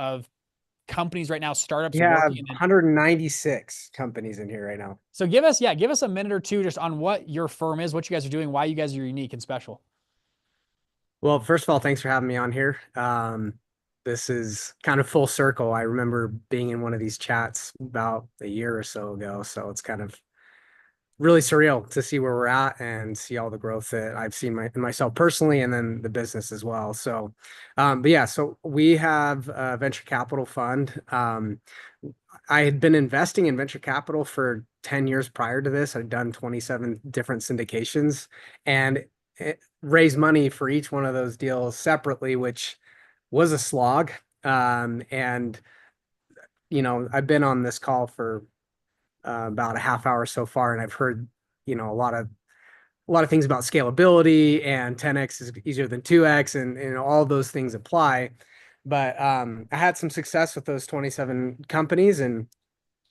companies right now, startups. Yeah, 196 companies in here right now. So give us a minute or two just on what your firm is, what you guys are doing, why you guys are unique and special. Well, first of all, thanks for having me on here. This is kind of full circle. I remember being in one of these chats about a year or so ago. So it's kind of really surreal to see where we're at and see all the growth that I've seen in myself personally, and then the business as well. So, so we have a venture capital fund. I had been investing in venture capital for 10 years prior to this. I'd done 27 different syndications and raised money for each one of those deals separately, which was a slog. I've been on this call for about a half hour so far, and I've heard, a lot of things about scalability, and 10x is easier than 2x, and all those things apply. But I had some success with those 27 companies, and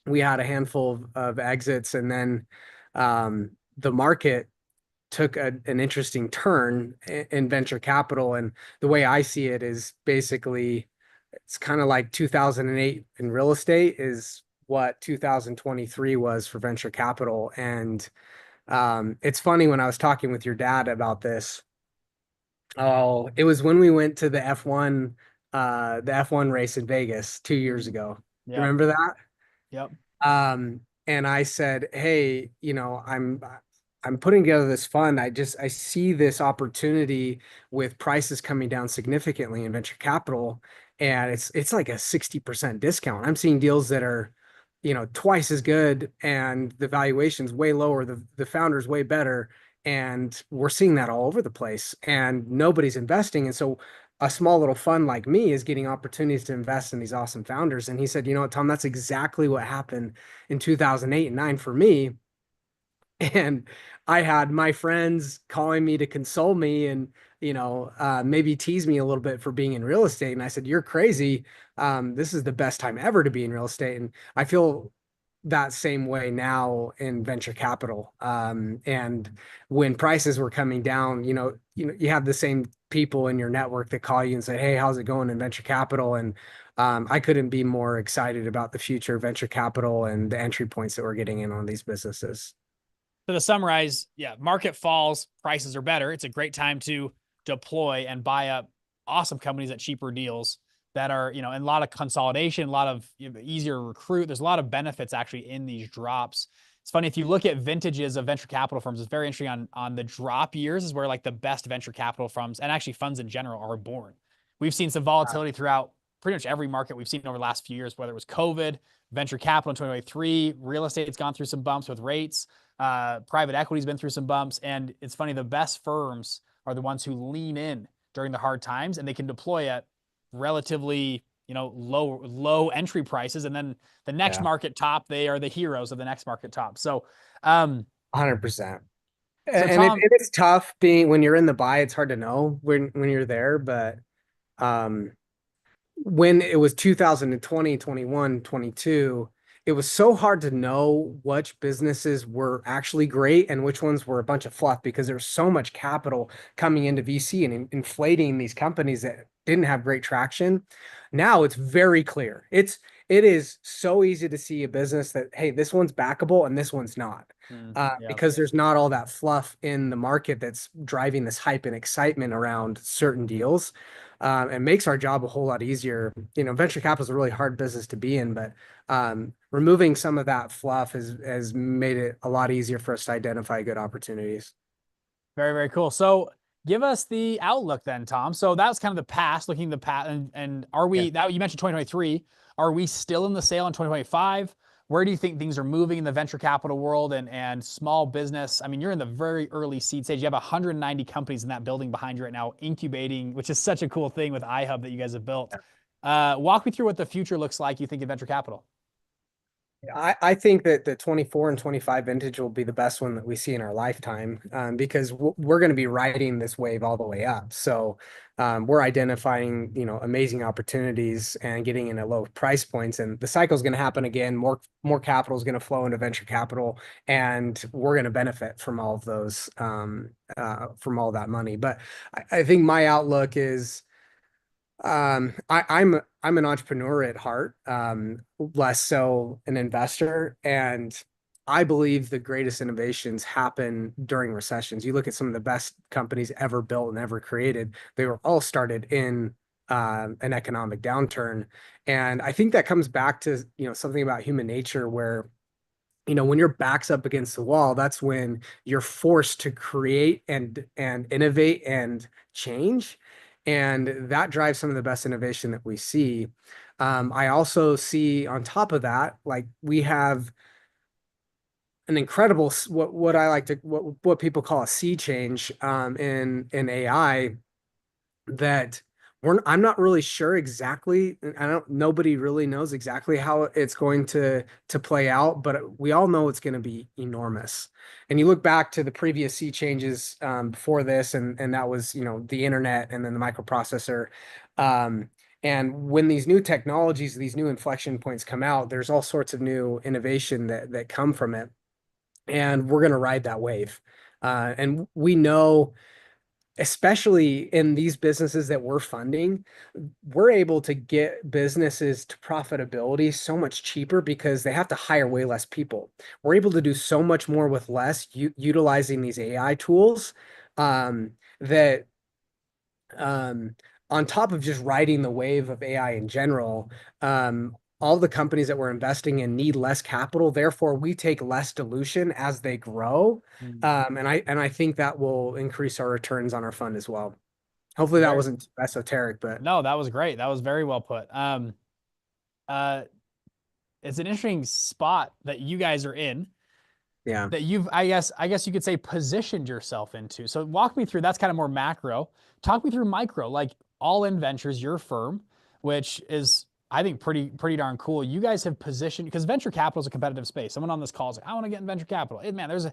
we had a handful of exits, and then the market took an interesting turn in venture capital. And the way I see it is basically it's kind of like 2008 in real estate is what 2023 was for venture capital. And it's funny, when I was talking with your dad about this, it was when we went to the F1 race in Vegas 2 years ago. Yep. Remember that? Yep. And I said, hey, I'm putting together this fund. I see this opportunity with prices coming down significantly in venture capital, and it's like a 60% discount. I'm seeing deals that are twice as good, and the valuation's way lower, the founder's way better, and we're seeing that all over the place, and nobody's investing. And so a small little fund like me is getting opportunities to invest in these awesome founders. And he said, you know what, Tom, that's exactly what happened in 2008 and 2009 for me. And I had my friends calling me to console me and maybe tease me a little bit for being in real estate. And I said, you're crazy. This is the best time ever to be in real estate. And I feel that same way now in venture capital. And when prices were coming down, you have the same people in your network that call you and say, hey, how's it going in venture capital? And I couldn't be more excited about the future of venture capital and the entry points that we're getting in on these businesses. So to summarize, market falls, prices are better. It's a great time to deploy and buy up awesome companies at cheaper deals that are, and a lot of consolidation, a lot of easier to recruit. There's a lot of benefits actually in these drops. It's funny, if you look at vintages of venture capital firms, it's very interesting on the drop years is where like the best venture capital firms and actually funds in general are born. We've seen some volatility throughout pretty much every market we've seen over the last few years, whether it was COVID, venture capital in 2023, real estate's gone through some bumps with rates. Private equity's been through some bumps. And it's funny, the best firms are the ones who lean in during the hard times, and they can deploy at relatively, low entry prices. And then the next market top, they are the heroes of the next market top. So, 100%. And Tom, it's tough when you're in the buy, it's hard to know when you're there, but, when it was 2020, 21, 22, it was so hard to know which businesses were actually great and which ones were a bunch of fluff, because there's so much capital coming into VC and inflating these companies that didn't have great traction. Now it's very clear. It is so easy to see a business that, hey, this one's backable and this one's not, because there's not all that fluff in the market that's driving this hype and excitement around certain deals. And makes our job a whole lot easier. Venture capital is a really hard business to be in, but removing some of that fluff has made it a lot easier for us to identify good opportunities. Very, very cool. So give us the outlook then, Tom. So that's kind of the past, looking the past, and are we, that you mentioned 2023, are we still in the sale in 2025? Where do you think things are moving in the venture capital world and small business? I mean, you're in the very early seed stage. You have 190 companies in that building behind you right now, incubating, which is such a cool thing with iHub that you guys have built. Walk me through what the future looks like, you think, in venture capital. I think that the 24 and 25 vintage will be the best one that we see in our lifetime, because we're going to be riding this wave all the way up. So we're identifying, amazing opportunities and getting in at low price points, and the cycle is going to happen again. More capital is going to flow into venture capital, and we're going to benefit from all of those, from all that money. But I think my outlook is, I'm an entrepreneur at heart, less so an investor, and I believe the greatest innovations happen during recessions. You look at some of the best companies ever built and ever created; they were all started in an economic downturn, and I think that comes back to something about human nature where, when your back's up against the wall, that's when you're forced to create and innovate and change. And that drives some of the best innovation that we see. I also see on top of that, like we have an incredible, what I like to, what people call a sea change in AI that I'm not really sure exactly. Nobody really knows exactly how it's going to play out, but we all know it's going to be enormous. And you look back to the previous sea changes before this, and that was, the internet and then the microprocessor. And when these new technologies, these new inflection points come out, there's all sorts of new innovation that come from it. And we're going to ride that wave. And we know, especially in these businesses that we're funding, we're able to get businesses to profitability so much cheaper because they have to hire way less people. We're able to do so much more with less, utilizing these AI tools, that on top of just riding the wave of AI in general, all the companies that we're investing in need less capital. Therefore, we take less dilution as they grow. And I think that will increase our returns on our fund as well. Hopefully that wasn't too esoteric, but no, that was great. That was very well put. It's an interesting spot that you guys are in. Yeah. That you've, I guess you could say, positioned yourself into. So walk me through, that's kind of more macro. Talk me through micro, like All In Ventures, your firm, which is, I think, pretty darn cool. You guys have positioned, because venture capital is a competitive space. Someone on this call is like, I want to get in venture capital. Man, there's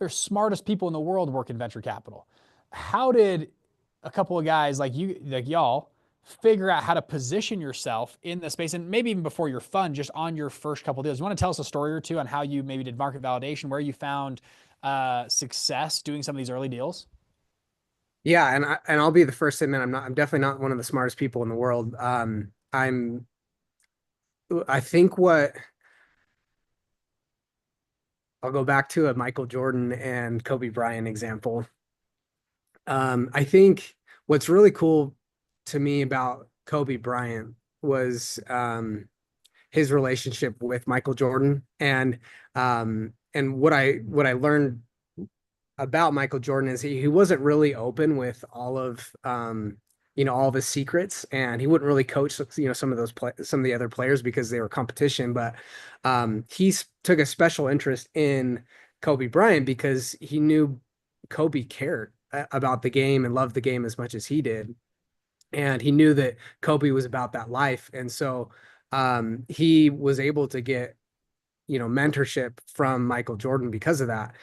smartest people in the world work in venture capital. How did a couple of guys like you, like y'all, figure out how to position yourself in the space, and maybe even before your fund, just on your first couple of deals? You want to tell us a story or two on how you maybe did market validation, where you found success doing some of these early deals? Yeah, and I'll be the first to admit I'm definitely not one of the smartest people in the world. I think I'll go back to a Michael Jordan and Kobe Bryant example. I think what's really cool to me about Kobe Bryant was his relationship with Michael Jordan, and what I learned about Michael Jordan is he wasn't really open with all of all of his secrets, and he wouldn't really coach some of the other players because they were competition. But he took a special interest in Kobe Bryant because he knew Kobe cared about the game and loved the game as much as he did, and he knew that Kobe was about that life. And so he was able to get mentorship from Michael Jordan because of that.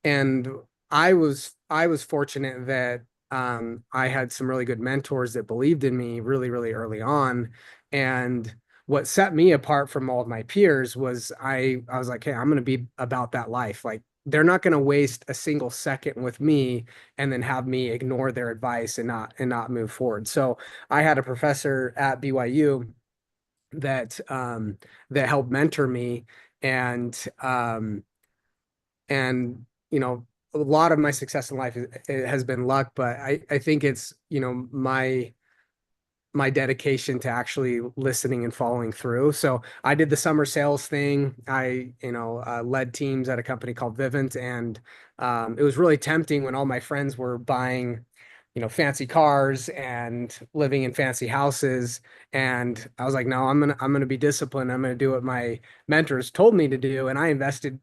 And I was fortunate that I had some really good mentors that believed in me really, really early on. And what set me apart from all of my peers was I was like, hey, I'm going to be about that life. Like, they're not going to waste a single second with me and then have me ignore their advice and not move forward. So I had a professor at BYU that helped mentor me, and a lot of my success in life has been luck, but I think it's my my dedication to actually listening and following through. So I did the summer sales thing. I, led teams at a company called Vivint, and it was really tempting when all my friends were buying, fancy cars and living in fancy houses. And I was like, no, I'm gonna be disciplined. I'm gonna do what my mentors told me to do. And I invested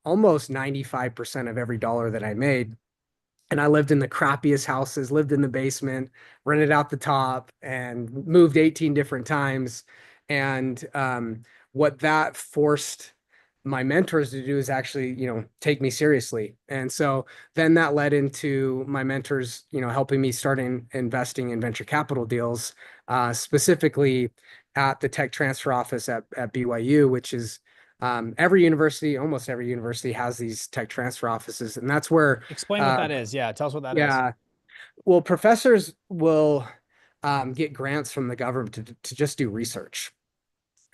almost 95% of every dollar that I made. And I lived in the crappiest houses, lived in the basement, rented out the top, and moved 18 different times. And what that forced my mentors to do is actually, take me seriously. And so then that led into my mentors, helping me start investing in venture capital deals, specifically at the tech transfer office at BYU, which is almost every university has these tech transfer offices. And that's where Explain what that is. Yeah. Tell us what that is. yeah. Well, professors will get grants from the government to just do research.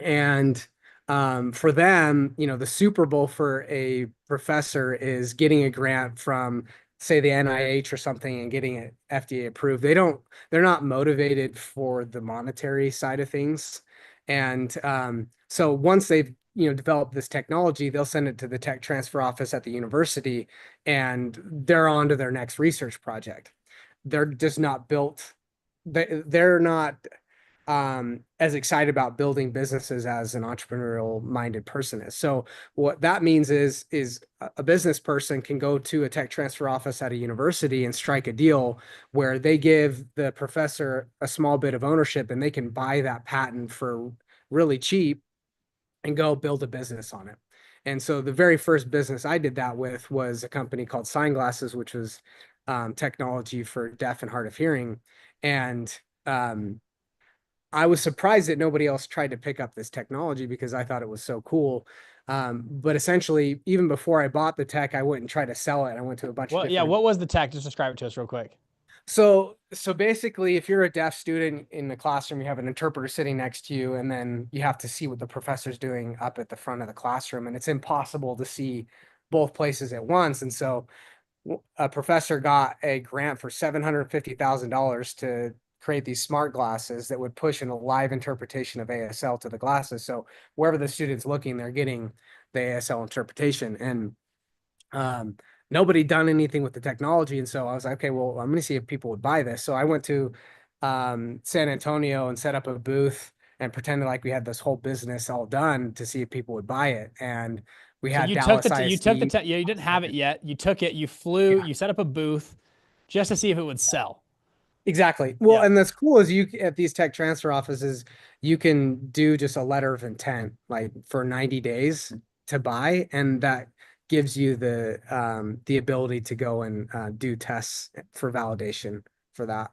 And for them, the Super Bowl for a professor is getting a grant from, say, the NIH or something and getting it FDA approved. They're not motivated for the monetary side of things. And so once they've developed this technology, they'll send it to the tech transfer office at the university, and they're on to their next research project. They're just not built. They're not as excited about building businesses as an entrepreneurial minded person is. So what that means is a business person can go to a tech transfer office at a university and strike a deal where they give the professor a small bit of ownership, and they can buy that patent for really cheap and go build a business on it. And so the very first business I did that with was a company called Sign Glasses, which was technology for deaf and hard of hearing. And I was surprised that nobody else tried to pick up this technology because I thought it was so cool. But essentially, even before I bought the tech, I went and tried to sell it. I went to a bunch of different... Yeah, what was the tech? Just describe it to us real quick. So basically, if you're a deaf student in the classroom, you have an interpreter sitting next to you, and then you have to see what the professor's doing up at the front of the classroom, and it's impossible to see both places at once. And so a professor got a grant for $750,000 to create these smart glasses that would push in a live interpretation of ASL to the glasses. So wherever the student's looking, they're getting the ASL interpretation. And nobody done anything with the technology. And so I was like, okay, well, I'm going to see if people would buy this. So I went to San Antonio and set up a booth and pretended like we had this whole business all done to see if people would buy it. And we had Dallas ISD. You didn't have it yet. You took it, you flew, you set up a booth just to see if it would sell. Exactly. Well, and that's cool is you at these tech transfer offices, you can do just a letter of intent, like for 90 days to buy. And that gives you the ability to go and do tests for validation for that.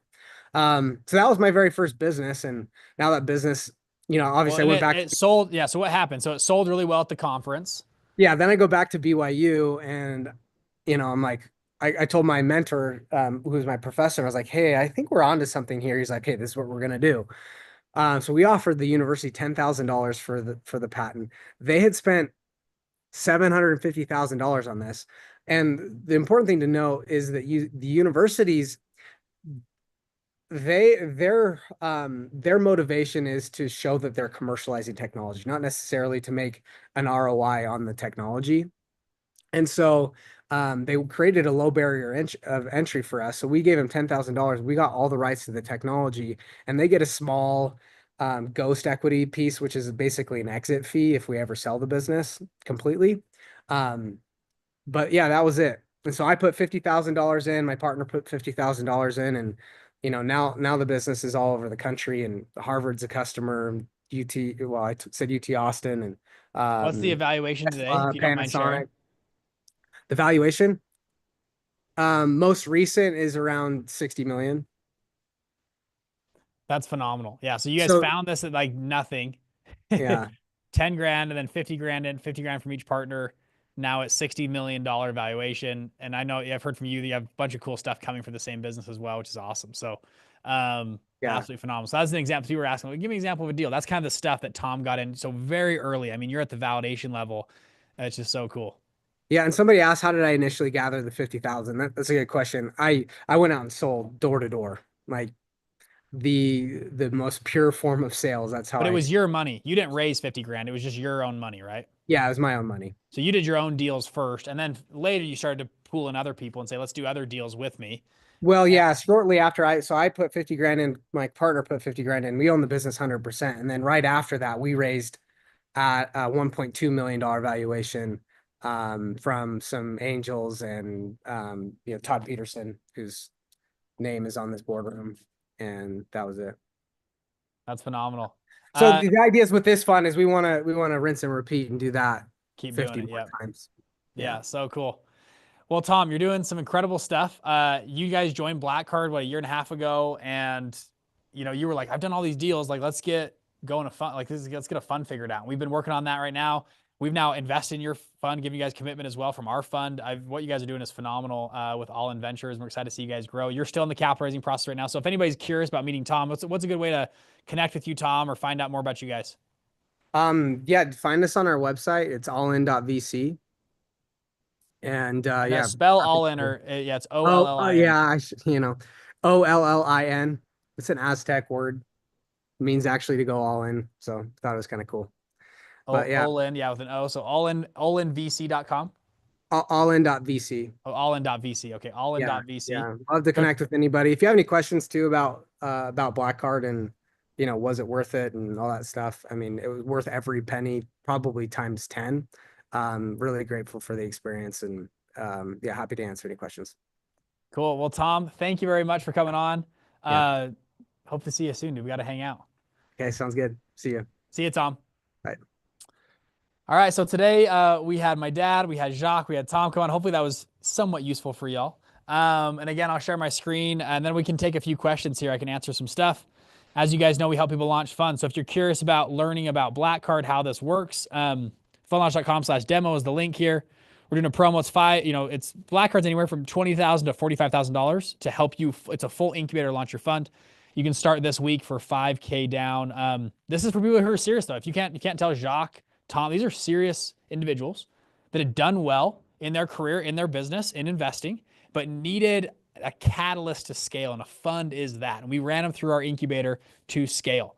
So that was my very first business. And now that business, obviously I went back. It sold. Yeah. So what happened? So it sold really well at the conference. Yeah. Then I go back to BYU and, I'm like, I told my mentor, who was my professor, I was like, hey, I think we're onto something here. He's like, hey, this is what we're going to do. So we offered the university $10,000 for the patent. They had spent $750,000 on this. And the important thing to know is that the universities, their motivation is to show that they're commercializing technology, not necessarily to make an ROI on the technology. And so they created a low barrier of entry for us. So we gave them $10,000. We got all the rights to the technology, and they get a small ghost equity piece, which is basically an exit fee if we ever sell the business completely. But yeah, that was it. And so I put $50,000 in, my partner put $50,000 in, and now the business is all over the country, and Harvard's a customer, I said UT Austin, and what's the evaluation today? If you don't mind sharing? The valuation, most recent is around 60 million. That's phenomenal. Yeah. So you guys found this at like nothing. Yeah. 10 grand and then 50 grand in, 50 grand from each partner. Now it's $60 million valuation. And I know I've heard from you that you have a bunch of cool stuff coming for the same business as well, which is awesome. So, absolutely phenomenal. So that's an example. You were asking, well, give me an example of a deal. That's kind of the stuff that Tom got in. So very early. I mean, you're at the validation level. It's just so cool. Yeah, and somebody asked, how did I initially gather the 50,000? That's a good question. I went out and sold door to door. Like the most pure form of sales. That's how. But it I was see your money. You didn't raise 50 grand. It was just your own money, right? Yeah, it was my own money. So you did your own deals first, and then later you started to pool in other people and say, let's do other deals with me. Well, yeah, shortly after I put 50 grand in, my partner put 50 grand in, we own the business 100%. And then right after that, we raised at a $1.2 million valuation, from some angels and, Todd Peterson, whose name is on this boardroom. And that was it. That's phenomenal. So the ideas with this fund is we want to rinse and repeat and do that Keep 50 doing it. more times. Yeah. So cool. Well, Tom, you're doing some incredible stuff. You guys joined Black Card, a year and a half ago, and you were like, I've done all these deals. Like, let's get going to fund. Like, let's get a fund figured out. We've been working on that right now. We've now invested in your fund, giving you guys commitment as well from our fund. What you guys are doing is phenomenal with All In Ventures. We're excited to see you guys grow. You're still in the capital raising process right now. So if anybody's curious about meeting Tom, what's a good way to connect with you, Tom, or find out more about you guys? Yeah, find us on our website. It's allin.vc. And yeah, spell All In, or yeah, it's OLLIN. Oh yeah, OLLIN. It's an Aztec word. It means actually to go all in. So I thought it was kind of cool. But yeah, All In, yeah, with an O. So allinvc.com. Allin.vc. Oh, allin.vc. Okay, allin.vc. Yeah, love to connect with anybody. If you have any questions too about Black Card and was it worth it and all that stuff. I mean, it was worth every penny, probably times 10. Really grateful for the experience and yeah, happy to answer any questions. Cool. Well, Tom, thank you very much for coming on. Yeah. Hope to see you soon, dude. We got to hang out. Okay, sounds good. See you. See you, Tom. Bye. All right. So today we had my dad, we had Jacques, we had Tom come on. Hopefully that was somewhat useful for y'all. And again, I'll share my screen and then we can take a few questions here. I can answer some stuff. As you guys know, we help people launch funds. So if you're curious about learning about Black Card, how this works, fundlaunch.com/demo is the link here. We're doing a promo. It's Black Card's anywhere from $20,000 to $45,000 to help you. It's a full incubator to launch your fund. You can start this week for $5K down. This is for people who are serious though. If you can't tell Jacques, Tom, these are serious individuals that had done well in their career, in their business, in investing, but needed a catalyst to scale, and a fund is that. And we ran them through our incubator to scale.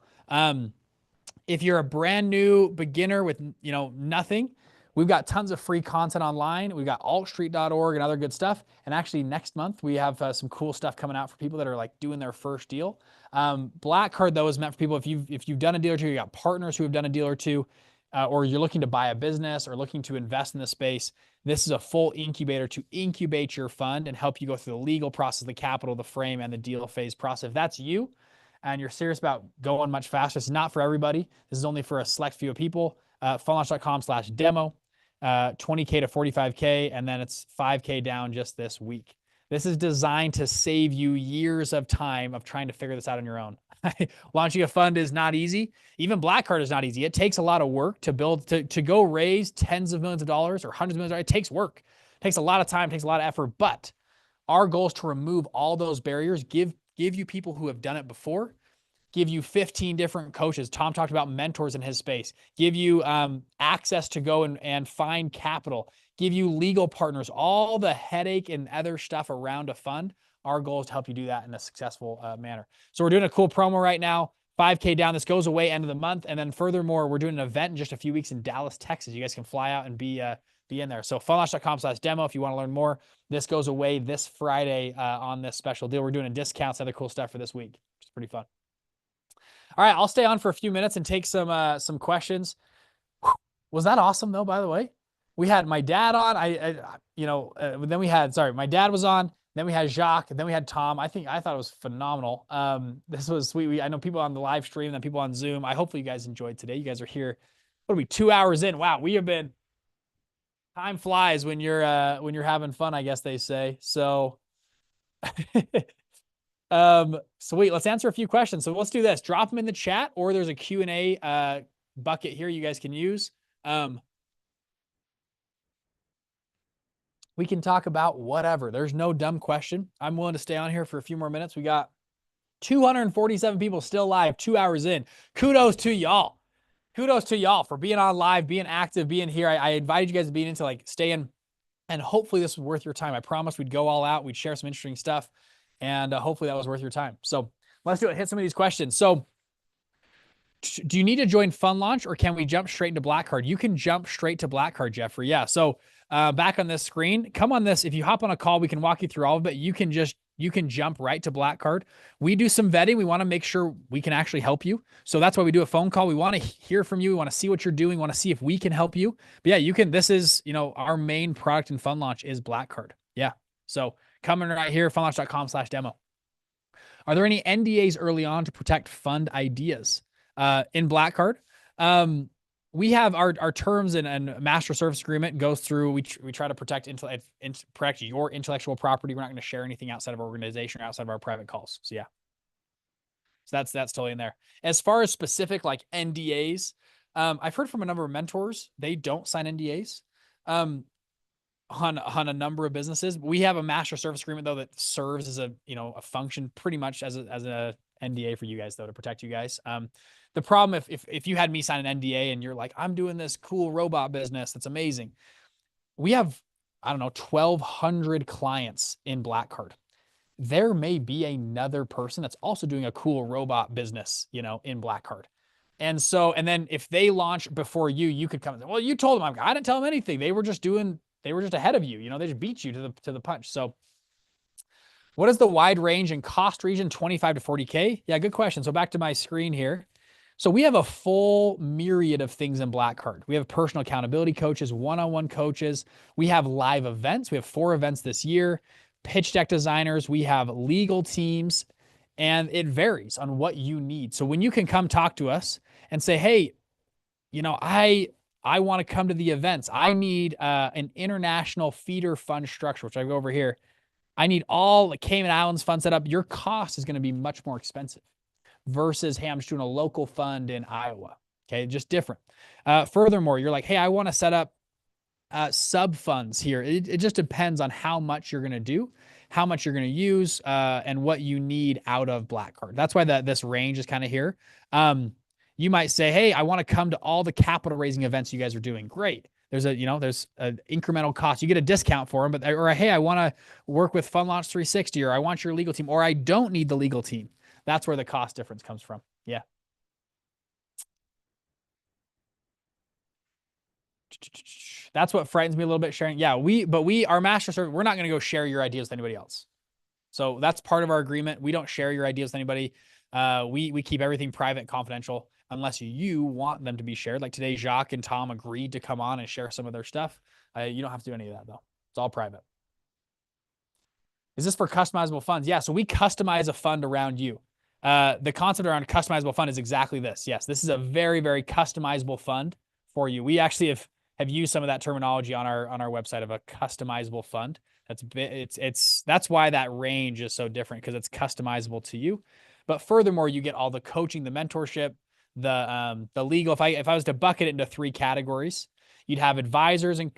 If you're a brand new beginner with nothing, we've got tons of free content online. We've got altstreet.org and other good stuff. And actually next month we have some cool stuff coming out for people that are like doing their first deal. Black Card though is meant for people if you've done a deal or two, you got partners who have done a deal or two, or you're looking to buy a business or looking to invest in this space. This is a full incubator to incubate your fund and help you go through the legal process, the capital, the frame, and the deal phase process. If that's you and you're serious about going much faster, it's not for everybody. This is only for a select few of people. Fundlaunch.com/demo, 20K to 45K, and then it's 5K down just this week. This is designed to save you years of time of trying to figure this out on your own. Launching a fund is not easy. Even Black Card is not easy. It takes a lot of work to build, to go raise tens of millions of dollars or hundreds of millions of dollars. It takes work. It takes a lot of time, it takes a lot of effort, but our goal is to remove all those barriers, give you people who have done it before, give you 15 different coaches. Tom talked about mentors in his space, give you access to go and find capital, give you legal partners, all the headache and other stuff around a fund. Our goal is to help you do that in a successful manner. So we're doing a cool promo right now, 5K down. This goes away end of the month. And then furthermore, we're doing an event in just a few weeks in Dallas, Texas. You guys can fly out and be in there. So fundlaunch.com/demo if you want to learn more. This goes away this Friday on this special deal. We're doing a discounts, other cool stuff for this week, which is pretty fun. All right, I'll stay on for a few minutes and take some questions. Was that awesome though, by the way? We had my dad on. Then we had, my dad was on. Then we had Jacques, and then we had Tom. I thought it was phenomenal. This was sweet. I know people on the live stream, then people on Zoom. Hopefully you guys enjoyed today. You guys are here. What are we, 2 hours in? Wow, we have been. Time flies when you're having fun, I guess they say. So, sweet. Let's answer a few questions. So let's do this. Drop them in the chat, or there's a Q&A bucket here you guys can use. We can talk about whatever. There's no dumb question. I'm willing to stay on here for a few more minutes. We got 247 people still live, 2 hours in. Kudos to y'all. Kudos to y'all for being on live, being active, being here. I invited you guys to be in to stay in, and hopefully this was worth your time. I promised we'd go all out. We'd share some interesting stuff, and hopefully that was worth your time. So Let's do it. Hit some of these questions. So do you need to join Fund Launch or can we jump straight into Black Card? You can jump straight to Black Card, Jeffrey. Yeah. So back on this screen, come on this. If you hop on a call, we can walk you through all of it. You can jump right to Black Card. We do some vetting. We want to make sure we can actually help you. So that's why we do a phone call. We want to hear from you. We want to see what you're doing. We want to see if we can help you. But yeah, you can, this is, our main product in Fund Launch is Black Card. Yeah. So coming right here, fundlaunch.com/demo. Are there any NDAs early on to protect fund ideas? In Black Card, we have our terms and master service agreement goes through. We try to protect protect your intellectual property. We're not going to share anything outside of our organization or outside of our private calls. So yeah, so that's totally in there. As far as specific like NDAs, I've heard from a number of mentors they don't sign NDAs on a number of businesses. We have a master service agreement though that serves as a function pretty much as a NDA for you guys though to protect you guys. The problem if you had me sign an NDA and you're like, I'm doing this cool robot business that's amazing. We have, I don't know, 1,200 clients in Black Card. There may be another person that's also doing a cool robot business, in Black Card. And then if they launch before you, you could come and say, well, you told them. I didn't tell them anything. They were just ahead of you. They just beat you to the punch. So what is the wide range in cost region, 25 to 40K? Yeah, good question. So back to my screen here. So we have a full myriad of things in Black Card. We have personal accountability coaches, one-on-one coaches. We have live events. We have 4 events this year. Pitch deck designers. We have legal teams, and it varies on what you need. So when you can come talk to us and say, hey, I want to come to the events. I need an international feeder fund structure, which I go over here. I need all the Cayman Islands fund set up. Your cost is going to be much more expensive versus, hey, I'm just doing a local fund in Iowa. Okay, just different. Furthermore, you're like, hey, I want to set up sub funds here. It just depends on how much you're going to do, how much you're going to use, and what you need out of Black Card. That's why this range is kind of here. You might say, hey, I want to come to all the capital raising events you guys are doing. Great. There's an incremental cost. You get a discount for them, or hey, I want to work with Fund Launch 360, or I want your legal team, or I don't need the legal team. That's where the cost difference comes from. Yeah. That's what frightens me a little bit, sharing. Yeah, our master service, we're not going to go share your ideas with anybody else. So that's part of our agreement. We don't share your ideas with anybody. We keep everything private and confidential unless you want them to be shared. Like today, Jacques and Tom agreed to come on and share some of their stuff. You don't have to do any of that though. It's all private. Is this for customizable funds? Yeah. So we customize a fund around you. The concept around customizable fund is exactly this. Yes. This is a very, very customizable fund for you. We actually have used some of that terminology on our website of a customizable fund. That's why that range is so different, because it's customizable to you. But furthermore, you get all the coaching, the mentorship, the legal. If I was to bucket it into 3 categories, you'd have advisors and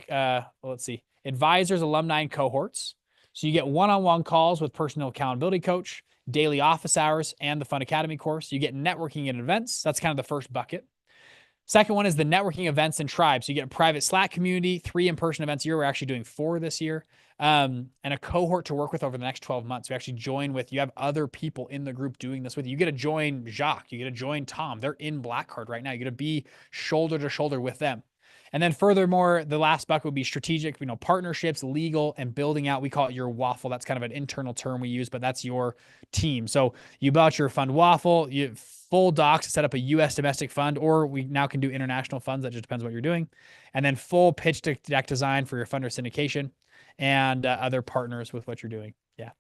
advisors, alumni, and cohorts. So you get one-on-one calls with personal accountability coach, daily office hours, and the Fund Academy course. You get networking and events. That's kind of the first bucket. Second one is the networking events and tribes. So you get a private Slack community, 3 in-person events a year. We're actually doing 4 this year. And a cohort to work with over the next 12 months. You actually join with, you have other people in the group doing this with you. You get to join Jacques. You get to join Tom. They're in Black Card right now. You get to be shoulder to shoulder with them. And then furthermore, the last bucket would be strategic, partnerships, legal, and building out. We call it your waffle. That's kind of an internal term we use, but that's your team. So you build out your fund waffle, you full docs to set up a U.S. domestic fund, or we now can do international funds. That just depends what you're doing. And then full pitch deck design for your funder syndication and other partners with what you're doing. Yeah.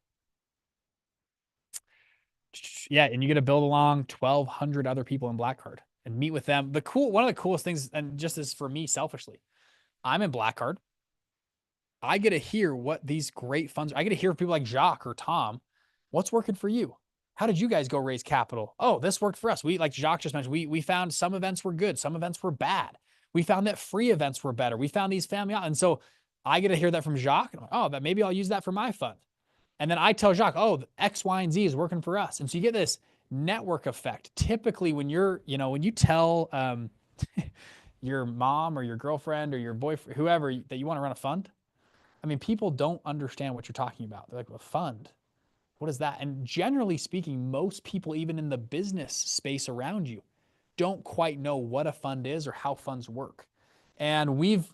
Yeah. And you get to build along 1,200 other people in Black Card and meet with them. One of the coolest things, and just as for me selfishly, I'm in Black Card. I get to hear what these great funds, I get to hear people like Jacques or Tom, what's working for you? How did you guys go raise capital? Oh, this worked for us. We, like Jacques just mentioned, we found some events were good. Some events were bad. We found that free events were better. We found these family, and so I get to hear that from Jacques. And I'm like, oh, that maybe I'll use that for my fund. And then I tell Jacques, oh, X, Y, and Z is working for us. And so you get this network effect. Typically when when you tell your mom or your girlfriend or your boyfriend, whoever, that you want to run a fund, I mean, people don't understand what you're talking about. They're like, a fund? What is that? And generally speaking, most people, even in the business space around you, don't quite know what a fund is or how funds work. And we've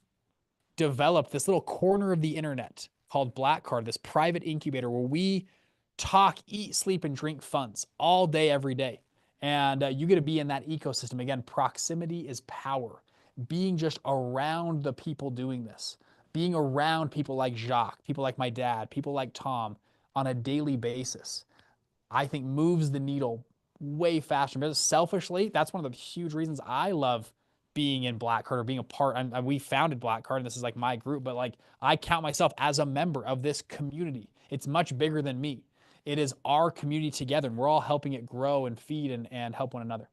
developed this little corner of the internet called Black Card, this private incubator where we talk, eat, sleep, and drink funds all day, every day. And you get to be in that ecosystem. Again, proximity is power. Being just around the people doing this, being around people like Jacques, people like my dad, people like Tom on a daily basis, I think moves the needle way faster. Because selfishly, that's one of the huge reasons I love being in Black Card or being a part. We founded Black Card, and this is like my group, but like I count myself as a member of this community. It's much bigger than me. It is our community together, and we're all helping it grow and feed and help one another.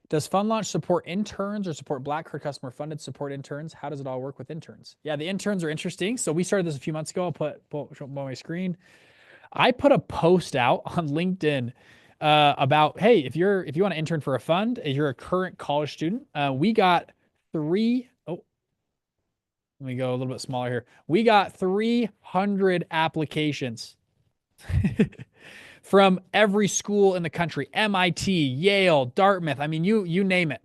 Does Fund Launch support interns or support Black Card customer funded support interns? How does it all work with interns? Yeah, the interns are interesting. So we started this a few months ago. I'll show my screen. I put a post out on LinkedIn about, hey, if you want to intern for a fund, if you're a current college student, we got let me go a little bit smaller here. We got 300 applications from every school in the country, MIT, Yale, Dartmouth. I mean, you name it.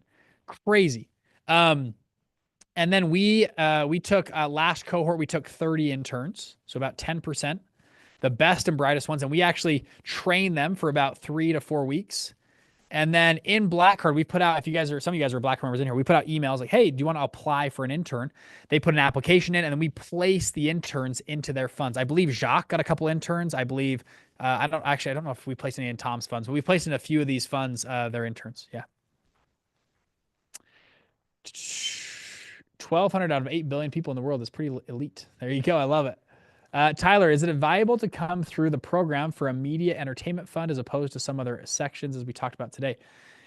Crazy. And then we took last cohort, we took 30 interns, so about 10%, the best and brightest ones. And we actually trained them for about 3 to 4 weeks. And then in Black Card, we put out, some of you guys are Black Card members in here, we put out emails like, hey, do you want to apply for an intern? They put an application in, and then we place the interns into their funds. I believe Jacques got a couple interns. I believe, I don't know if we placed any in Tom's funds, but we placed in a few of these funds, their interns. Yeah. 1,200 out of 8 billion people in the world is pretty elite. There you go. I love it. Tyler, is it valuable to come through the program for a media entertainment fund as opposed to some other sections as we talked about today?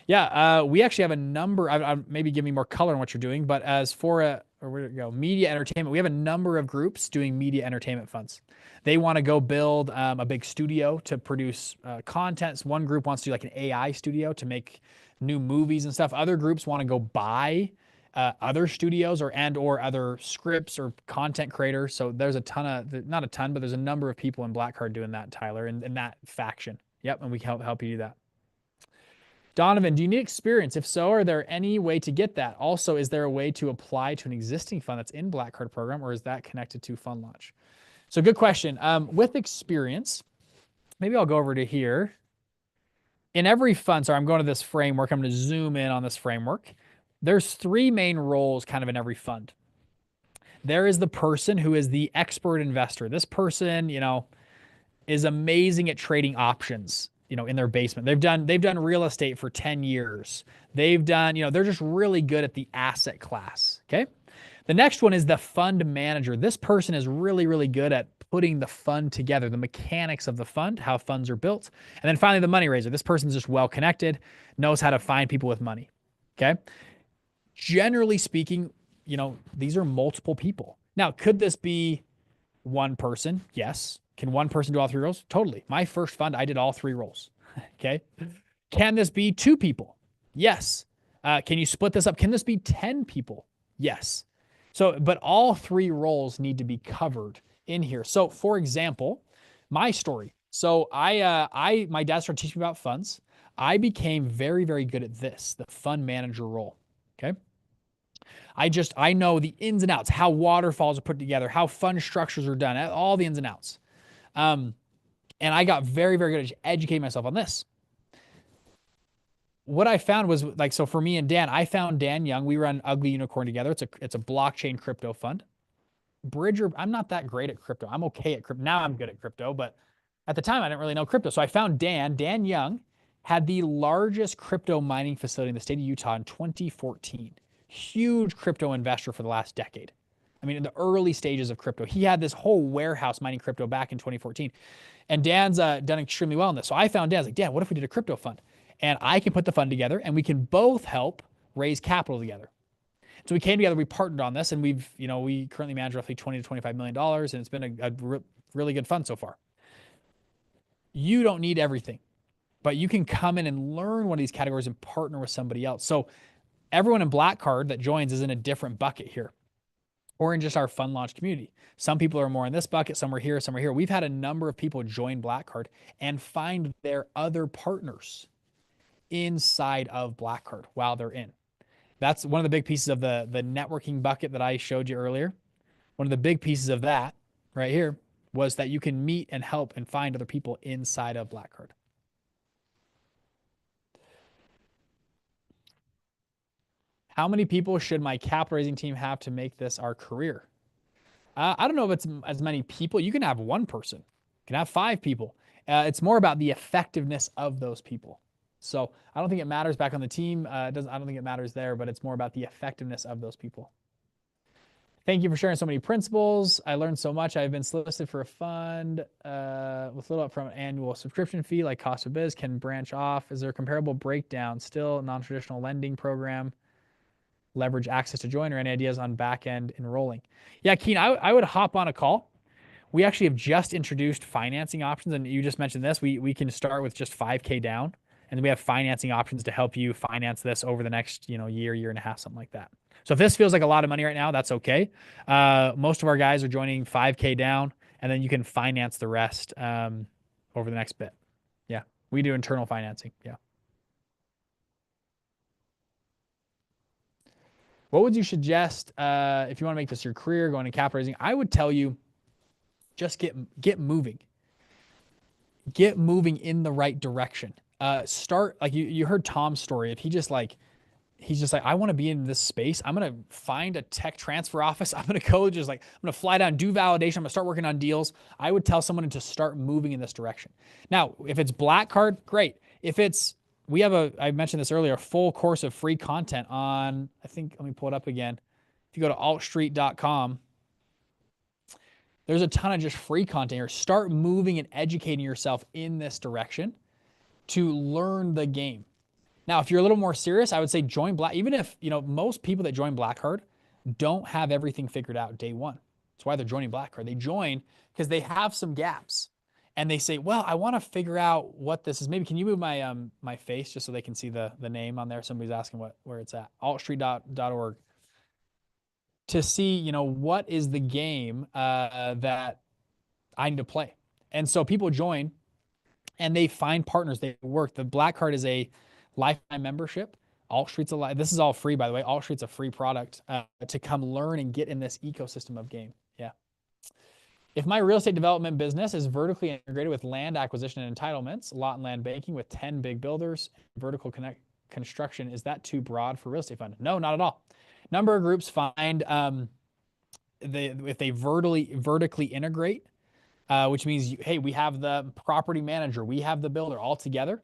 Yeah, we actually have a number. I maybe give me more color on what you're doing, but as for where did it go? Media entertainment, we have a number of groups doing media entertainment funds. They want to go build a big studio to produce content. One group wants to do like an AI studio to make new movies and stuff. Other groups want to go buy other studios or other scripts or content creators. So there's not a ton, but there's a number of people in Black Card doing that, Tyler, in that faction. Yep, and we can help you do that. Donovan, do you need experience? If so, are there any way to get that? Also, is there a way to apply to an existing fund that's in Black Card program, or is that connected to Fund Launch? So good question. With experience, maybe I'll go over to here. In every fund, sorry, I'm going to this framework. I'm going to zoom in on this framework. There's 3 main roles kind of in every fund. There is the person who is the expert investor. This person, is amazing at trading options, in their basement. They've done real estate for 10 years. They've done, they're just really good at the asset class. Okay. The next one is the fund manager. This person is really, really good at putting the fund together, the mechanics of the fund, how funds are built. And then finally, the money raiser. This person's just well connected, knows how to find people with money. Okay. Generally speaking, these are multiple people. Now, could this be one person? Yes. Can one person do all 3 roles? Totally. My first fund, I did all 3 roles. Okay. Can this be 2 people? Yes. Can you split this up? Can this be 10 people? Yes. So, but all 3 roles need to be covered in here. So, for example, my story. So my dad started teaching me about funds. I became very, very good at this, the fund manager role. Okay. I know the ins and outs, how waterfalls are put together, how fund structures are done, all the ins and outs. And I got very, very good at educating myself on this. What I found was so for me and Dan, I found Dan Young. We run Ugly Unicorn together. It's a blockchain crypto fund. Bridger, I'm not that great at crypto. I'm okay at crypto. Now I'm good at crypto, but at the time I didn't really know crypto. So I found Dan Young had the largest crypto mining facility in the state of Utah in 2014. Huge crypto investor for the last decade. I mean, in the early stages of crypto, he had this whole warehouse mining crypto back in 2014. And Dan's done extremely well in this. So I found Dan, I was like, Dan, what if we did a crypto fund? And I can put the fund together and we can both help raise capital together. So we came together, we partnered on this, and we currently manage roughly $20 to $25 million, and it's been a really good fund so far. You don't need everything. but you can come in and learn one of these categories and partner with somebody else. So everyone in Black Card that joins is in a different bucket here, or in just our fund launch community. Some people are more in this bucket, some are here, some are here. We've had a number of people join Black Card and find their other partners inside of Black Card while they're in. That's one of the big pieces of the networking bucket that I showed you earlier. One of the big pieces of that right here was that you can meet and help and find other people inside of Black Card. How many people should my capital raising team have to make this our career? I don't know if it's as many people. You can have one person. You can have 5 people. It's more about the effectiveness of those people. So I don't think it matters back on the team. I don't think it matters there, but it's more about the effectiveness of those people. Thank you for sharing so many principles. I learned so much. I've been solicited for a fund with little upfront annual subscription fee like cost of biz, can branch off. Is there a comparable breakdown? Still non-traditional lending program, leverage access to join, or any ideas on back end enrolling? Yeah, Keen, I would hop on a call. We actually have just introduced financing options, and you just mentioned this. We can start with just $5K down, and we have financing options to help you finance this over the next year and a half, something like that. So if this feels like a lot of money right now, that's okay. Most of our guys are joining $5K down, and then you can finance the rest over the next bit. Yeah, we do internal financing. Yeah. What would you suggest if you want to make this your career, going to capital raising? I would tell you, just get moving. Get moving in the right direction. Start, like you heard Tom's story. If he's just like, I want to be in this space. I'm going to find a tech transfer office. I'm going to go I'm going to fly down, do validation. I'm going to start working on deals. I would tell someone to start moving in this direction. Now, if it's Black Card, great. If it's, I mentioned this earlier, a full course of free content on, let me pull it up again. If you go to altstreet.com, there's a ton of just free content here. Start moving and educating yourself in this direction to learn the game. Now, if you're a little more serious, I would say join Black. Even if, most people that join Black Card don't have everything figured out day one. That's why they're joining Black Card. They join because they have some gaps. And they say, well, I want to figure out what this is. Maybe can you move my my face just so they can see the name on there? Somebody's asking where it's at. altstreet.org. To see, what is the game that I need to play. And so people join and they find partners. They work. The Black Card is a lifetime membership. AltStreet's this is all free, by the way. AltStreet's a free product to come learn and get in this ecosystem of game. Yeah. If my real estate development business is vertically integrated with land acquisition and entitlements, lot and land banking with 10 big builders, vertical construction, is that too broad for real estate fund? No, not at all. Number of groups find if they vertically integrate, which means, hey, we have the property manager, we have the builder all together.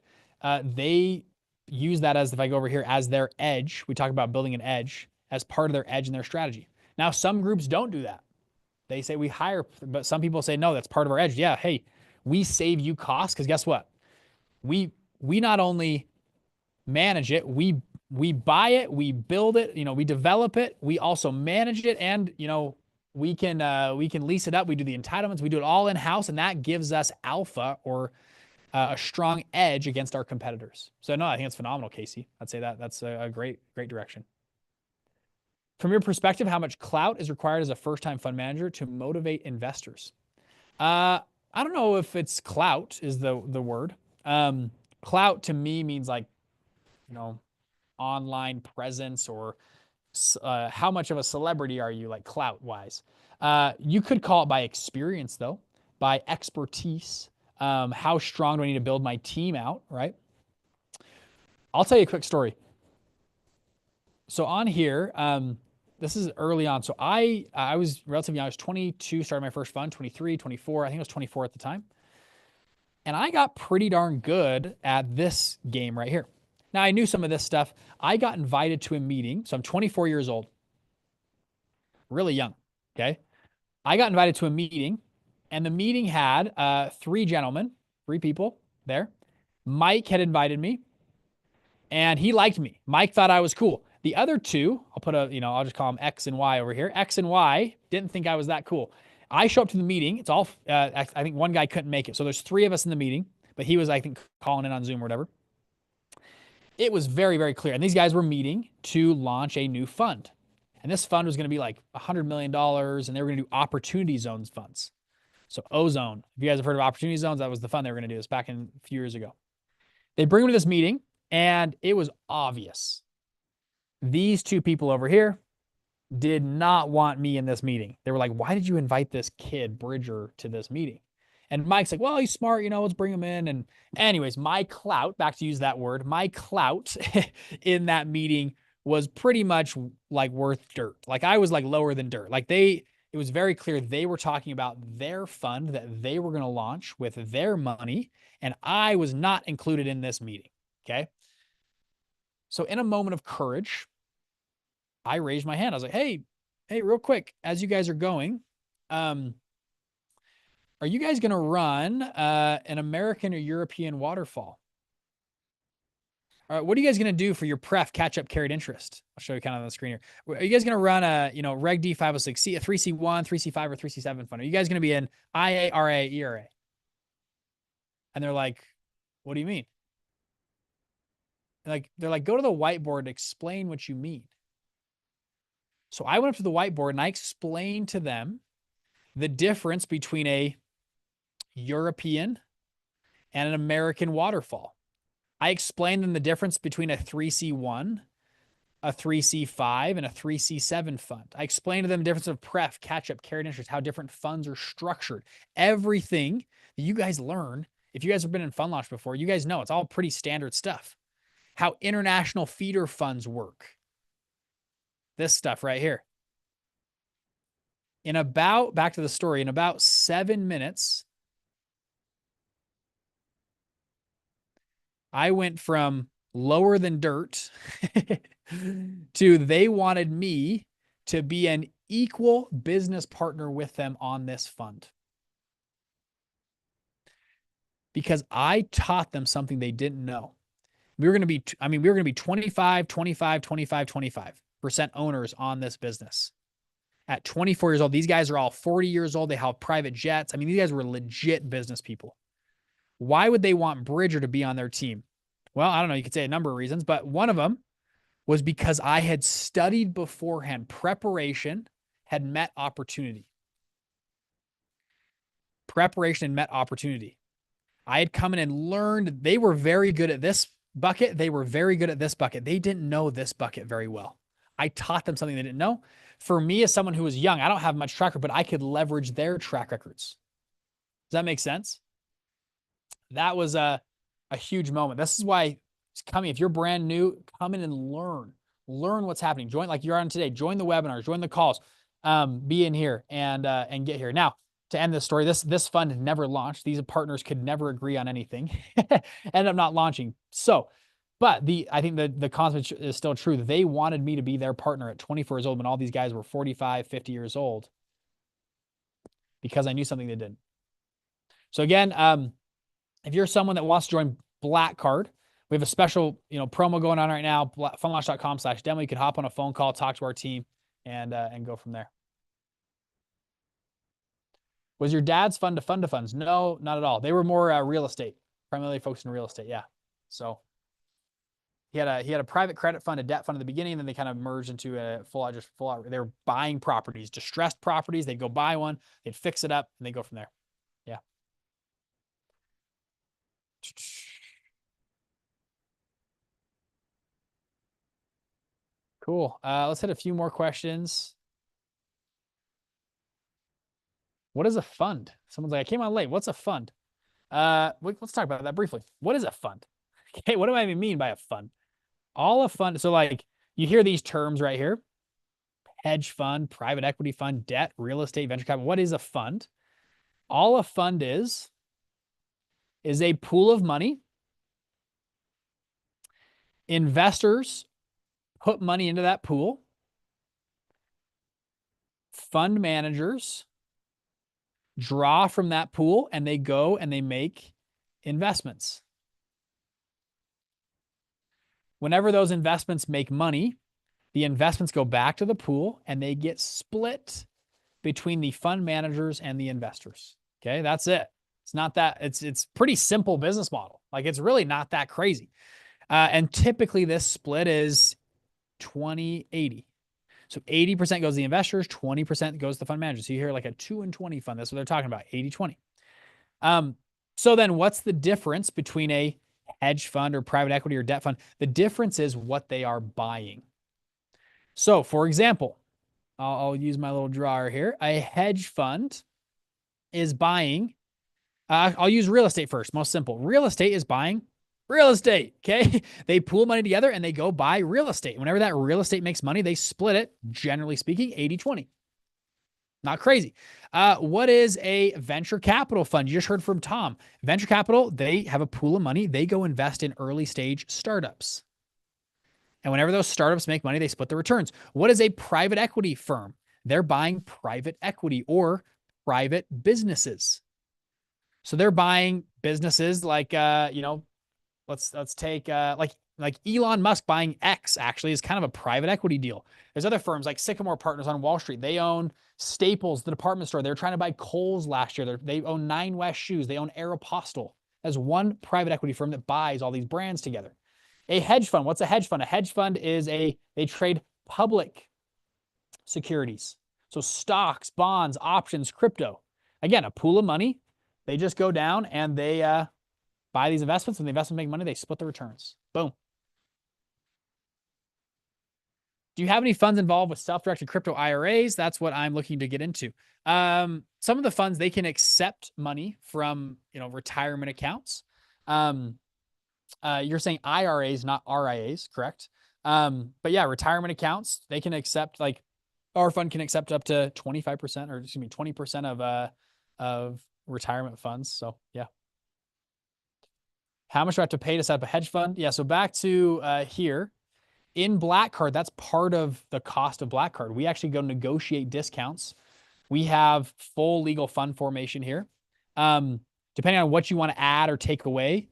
They use that as, if I go over here, as their edge. We talk about building an edge as part of their edge in their strategy. Now, some groups don't do that. They say we hire, but some people say, no, that's part of our edge. Yeah, hey, we save you costs because guess what? We not only manage it, we buy it, we build it, we develop it, we also manage it, and we can lease it up. We do the entitlements, we do it all in-house, and that gives us alpha or a strong edge against our competitors. So no, I think it's phenomenal, Casey. I'd say that's a great direction. From your perspective, how much clout is required as a first-time fund manager to motivate investors? I don't know if it's clout is the word. Clout to me means like, online presence, or how much of a celebrity are you, like clout-wise. You could call it by experience, though, by expertise. How strong do I need to build my team out, right? I'll tell you a quick story. So on here, this is early on. So I was relatively young. I was 22, started my first fund, 23, 24. I think I was 24 at the time. And I got pretty darn good at this game right here. Now, I knew some of this stuff. I got invited to a meeting. So I'm 24 years old. Really young, okay? I got invited to a meeting, and the meeting had 3 people there. Mike had invited me, and he liked me. Mike thought I was cool. The other 2, I'll put I'll just call them X and Y over here. X and Y didn't think I was that cool. I show up to the meeting. It's all, I think one guy couldn't make it. So there's 3 of us in the meeting. but he was, I think, calling in on Zoom or whatever. It was very, very clear. And these guys were meeting to launch a new fund. And this fund was going to be like $100 million, and they were going to do opportunity zones funds. So Ozone, if you guys have heard of opportunity zones, that was the fund they were going to do this back in a few years ago. They bring me to this meeting, and it was obvious. These two people over here did not want me in this meeting. They were like, why did you invite this kid, Bridger, to this meeting? And Mike's like, well, he's smart, let's bring him in. And anyways, my clout, back to use that word, my clout in that meeting was pretty much like worth dirt. Like I was like lower than dirt. Like it was very clear they were talking about their fund that they were going to launch with their money. And I was not included in this meeting. Okay. So in a moment of courage, I raised my hand. I was like, hey, real quick, as you guys are going, are you guys going to run an American or European waterfall? All right, what are you guys going to do for your pref catch-up carried interest? I'll show you kind of on the screen here. Are you guys going to run a, Reg D 506, a 3C1, 3C5, or 3C7 fund? Are you guys going to be in IA, RA, ERA? And they're like, what do you mean? They're like, go to the whiteboard and explain what you mean. So I went up to the whiteboard and I explained to them the difference between a European and an American waterfall. I explained them the difference between a 3C1, a 3C5, and a 3C7 fund. I explained to them the difference of pref, catch-up, carried interest, how different funds are structured. Everything that you guys learn, if you guys have been in fund launch before, you guys know it's all pretty standard stuff. How international feeder funds work. This stuff right here. Back to the story, in about 7 minutes, I went from lower than dirt to they wanted me to be an equal business partner with them on this fund. Because I taught them something they didn't know. We were going to be 25, 25, 25, 25% owners on this business. At 24 years old, these guys are all 40 years old. They have private jets. These guys were legit business people. Why would they want Bridger to be on their team? Well, I don't know. You could say a number of reasons, but one of them was because I had studied beforehand. Preparation had met opportunity. Preparation had met opportunity. I had come in and learned they were very good at this bucket. They were very good at this bucket. They didn't know this bucket very well. I taught them something they didn't know. For me, as someone who was young, I don't have much track record, but I could leverage their track records. Does that make sense? That was a huge moment. This is why it's coming. If you're brand new, come in and learn what's happening. Join like you're on today. Join the webinars, join the calls, be in here and get here. Now, to end this story, this fund never launched. These partners could never agree on anything. Ended up not launching. But I think the concept is still true. They wanted me to be their partner at 24 years old when all these guys were 45, 50 years old because I knew something they didn't. So again, if you're someone that wants to join Black Card, we have a special, promo going on right now, fundlaunch.com/demo. You could hop on a phone call, talk to our team and go from there. Was your dad's fund to fund of funds? No, not at all. They were more real estate, primarily focused on real estate. Yeah. So he had a private credit fund, a debt fund at the beginning, and then they kind of merged into a full out. They were buying properties, distressed properties. They'd go buy one, they'd fix it up, and they go from there. Yeah. Cool. Let's hit a few more questions. What is a fund? Someone's like, I came on late. What's a fund? Let's talk about that briefly. What is a fund? Okay, what do I even mean by a fund? All a fund. So like you hear these terms right here: hedge fund, private equity fund, debt, real estate, venture capital. What is a fund? All a fund is a pool of money. Investors put money into that pool. Fund managers draw from that pool and they go and they make investments. Whenever those investments make money, the investments go back to the pool and they get split between the fund managers and the investors. Okay, that's it. It's not that, it's pretty simple business model. Like it's really not that crazy. And typically this split is 20-80. So 80% goes to the investors, 20% goes to the fund manager. So you hear like a 2 and 20 fund. That's what they're talking about, 80-20. So then what's the difference between a hedge fund or private equity or debt fund? The difference is what they are buying. So for example, I'll use my little drawer here. A hedge fund is buying, I'll use real estate first, most simple. Real estate is buying real estate, okay? They pool money together and they go buy real estate. Whenever that real estate makes money, they split it, generally speaking, 80-20. Not crazy. What is a venture capital fund? You just heard from Tom. Venture capital, they have a pool of money. They go invest in early stage startups. And whenever those startups make money, they split the returns. What is a private equity firm? They're buying private equity or private businesses. So they're buying businesses like, let's take like Elon Musk buying X actually is kind of a private equity deal. There's other firms like Sycamore Partners on Wall Street. They own Staples, the department store. They were trying to buy Kohl's last year. They own Nine West Shoes. They own Aeropostale. As one private equity firm that buys all these brands together. A hedge fund. What's a hedge fund? A hedge fund is they trade public securities. So stocks, bonds, options, crypto. Again, a pool of money. They just go down and they buy these investments. When the investment make money, they split the returns. Boom. Do you have any funds involved with self-directed crypto IRAs? That's what I'm looking to get into. Some of the funds, they can accept money from, retirement accounts. You're saying IRAs, not RIAs, correct? But yeah, retirement accounts, they can accept, like our fund can accept up to 25% or 20% of retirement funds. So yeah. How much do I have to pay to set up a hedge fund? Yeah. So back to here in Black Card, that's part of the cost of Black Card. We actually go negotiate discounts. We have full legal fund formation here. Depending on what you want to add or take away,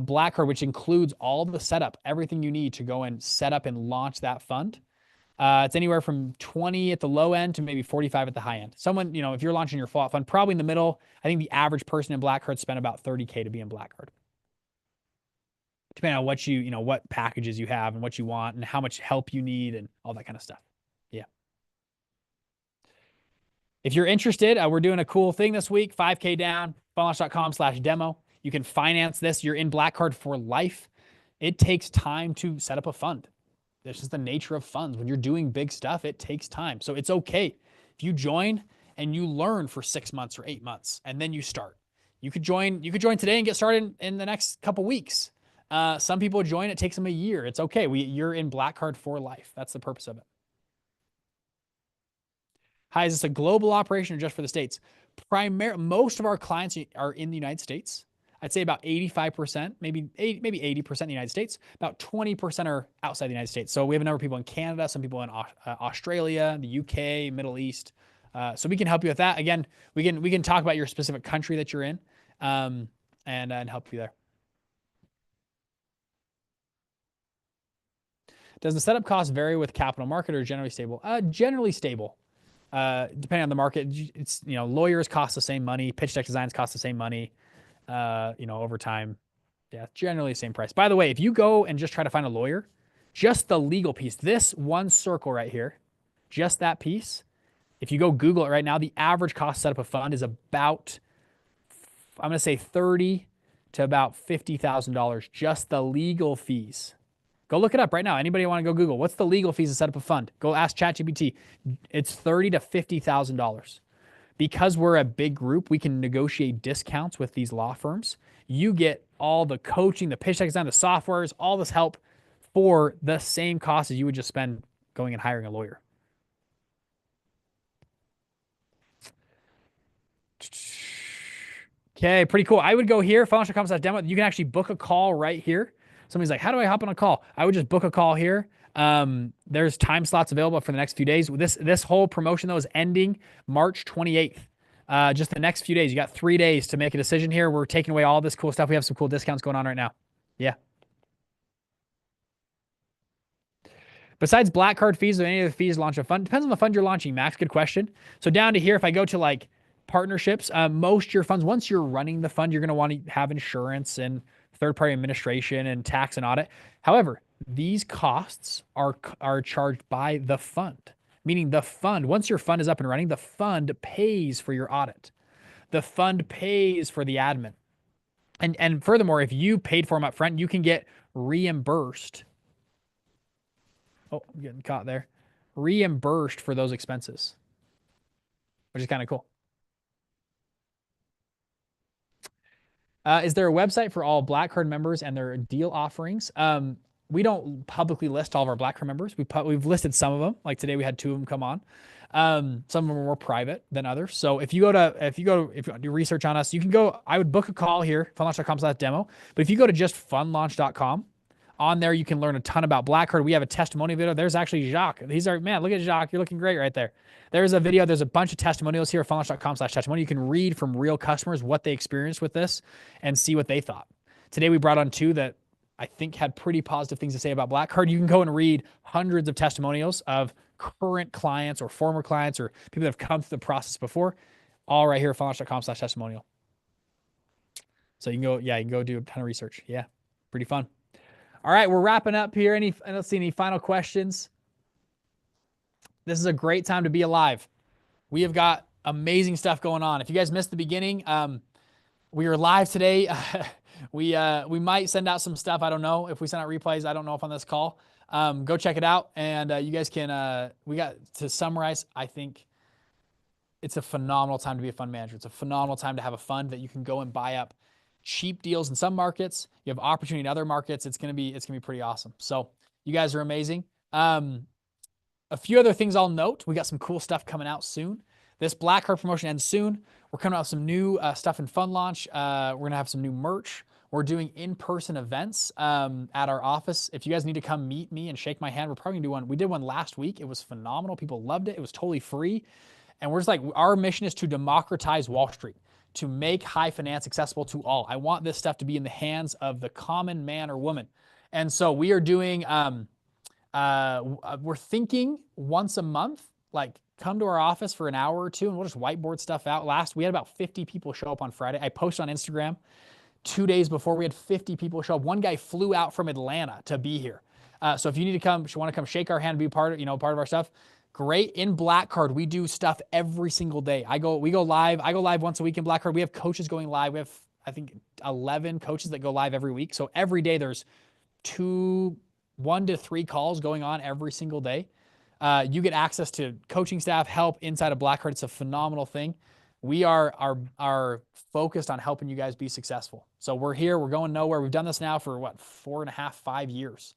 Black Card, which includes all the setup, everything you need to go and set up and launch that fund. It's anywhere from 20 at the low end to maybe 45 at the high end. Someone, if you're launching your full fund, probably in the middle. I think the average person in Black Card spent about $30K to be in Black Card. Depending on what what packages you have and what you want and how much help you need and all that kind of stuff. Yeah. If you're interested, we're doing a cool thing this week, 5K down, fundlaunch.com/demo. You can finance this. You're in Black Card for life. It takes time to set up a fund. This is the nature of funds. When you're doing big stuff, it takes time. So it's okay. If you join and you learn for 6 months or 8 months, and then you start. You could join today and get started in the next couple weeks. Some people join, it takes them a year. It's okay. You're in Black Card for life. That's the purpose of it. Hi, is this a global operation or just for the States? Most of our clients are in the United States. I'd say about 85%, maybe 80% in the United States. About 20% are outside the United States. So we have a number of people in Canada, some people in Australia, the UK, Middle East. So we can help you with that. Again, we can talk about your specific country that you're in, and help you there. Does the setup cost vary with capital market or generally stable? Generally stable. Depending on the market, it's lawyers cost the same money, pitch deck designs cost the same money. Over time, yeah, generally the same price. By the way, if you go and just try to find a lawyer, just the legal piece, this one circle right here, just that piece, if you go Google it right now, the average cost to set up a fund is about, I'm going to say $30,000 to about $50,000, just the legal fees. Go look it up right now. Anybody want to go Google, what's the legal fees to set up a fund? Go ask ChatGPT. It's $30,000 to $50,000. Because we're a big group, we can negotiate discounts with these law firms. You get all the coaching, the pitch deck design, the softwares, all this help for the same cost as you would just spend going and hiring a lawyer. Okay, pretty cool. I would go here, fundlaunch.com/demo. You can actually book a call right here. Somebody's like, how do I hop on a call? I would just book a call here. There's time slots available for the next few days. This whole promotion though is ending March 28th. Just the next few days. You got 3 days to make a decision here. We're taking away all this cool stuff. We have some cool discounts going on right now. Yeah. Besides Black Card fees, are there any other fees to launch a fund? Depends on the fund you're launching, Max. Good question. So down to here, if I go to like partnerships. Most of your funds, once you're running the fund, you're going to want to have insurance and third-party administration and tax and audit. However, these costs are charged by the fund, meaning the fund, once your fund is up and running, the fund pays for your audit. The fund pays for the admin. And furthermore, if you paid for them up front, you can get reimbursed. Oh, I'm getting caught there. Reimbursed for those expenses, which is kind of cool. Is there a website for all Black Card members and their deal offerings? We don't publicly list all of our Black Card members. We've listed some of them. Like today, we had 2 of them come on. Some of them are more private than others. So if you do research on us, you can go. I would book a call here, fundlaunch.com/demo. But if you go to just fundlaunch.com, on there you can learn a ton about Black Card. We have a testimony video. There's actually Jacques. Man, look at Jacques. You're looking great right there. There's a video. There's a bunch of testimonials here at fundlaunch.com/testimony. You can read from real customers what they experienced with this and see what they thought. Today we brought on 2 that I think had pretty positive things to say about Black Card. You can go and read hundreds of testimonials of current clients or former clients or people that have come through the process before, all right here at fundlaunch.com/testimonial. So you can go do a ton of research. Yeah, pretty fun. All right, we're wrapping up here. Let's see, any final questions? This is a great time to be alive. We have got amazing stuff going on. If you guys missed the beginning, we are live today. We might send out some stuff. I don't know if we send out replays. I don't know if on this call. Go check it out, and you guys can. To summarize, I think it's a phenomenal time to be a fund manager. It's a phenomenal time to have a fund that you can go and buy up cheap deals in some markets. You have opportunity in other markets. It's gonna be pretty awesome. So you guys are amazing. A few other things I'll note. We got some cool stuff coming out soon. This Black Card promotion ends soon. We're coming out with some new stuff in Fund Launch. We're gonna have some new merch. We're doing in-person events at our office. If you guys need to come meet me and shake my hand, we're probably gonna do one. We did one last week. It was phenomenal. People loved it. It was totally free. And we're just like, our mission is to democratize Wall Street, to make high finance accessible to all. I want this stuff to be in the hands of the common man or woman. And so we are doing, we're thinking once a month, like come to our office for an hour or 2 and we'll just whiteboard stuff out. We had about 50 people show up on Friday. I posted on Instagram 2 days before, we had 50 people show up. One guy flew out from Atlanta to be here. So if you need to come, if you want to come shake our hand, be part of our stuff, great. In Black Card, we do stuff every single day. We go live. I go live once a week in Black Card. We have coaches going live. We have, I think, 11 coaches that go live every week. So every day there's 1 to 3 calls going on every single day. You get access to coaching staff, help inside of Black Card. It's a phenomenal thing. We are focused on helping you guys be successful. So we're here. We're going nowhere. We've done this now for 4.5, 5 years.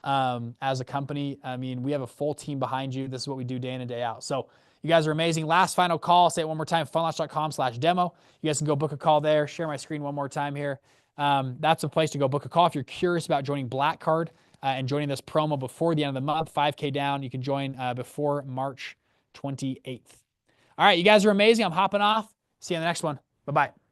As a company, I mean, we have a full team behind you. This is what we do day in and day out. So you guys are amazing. Last final call. Say it one more time, fundlaunch.com/demo. You guys can go book a call there. Share my screen one more time here. That's a place to go book a call. If you're curious about joining Black Card and joining this promo before the end of the month, 5K down, you can join before March 28th. All right, you guys are amazing. I'm hopping off. See you on the next one. Bye-bye.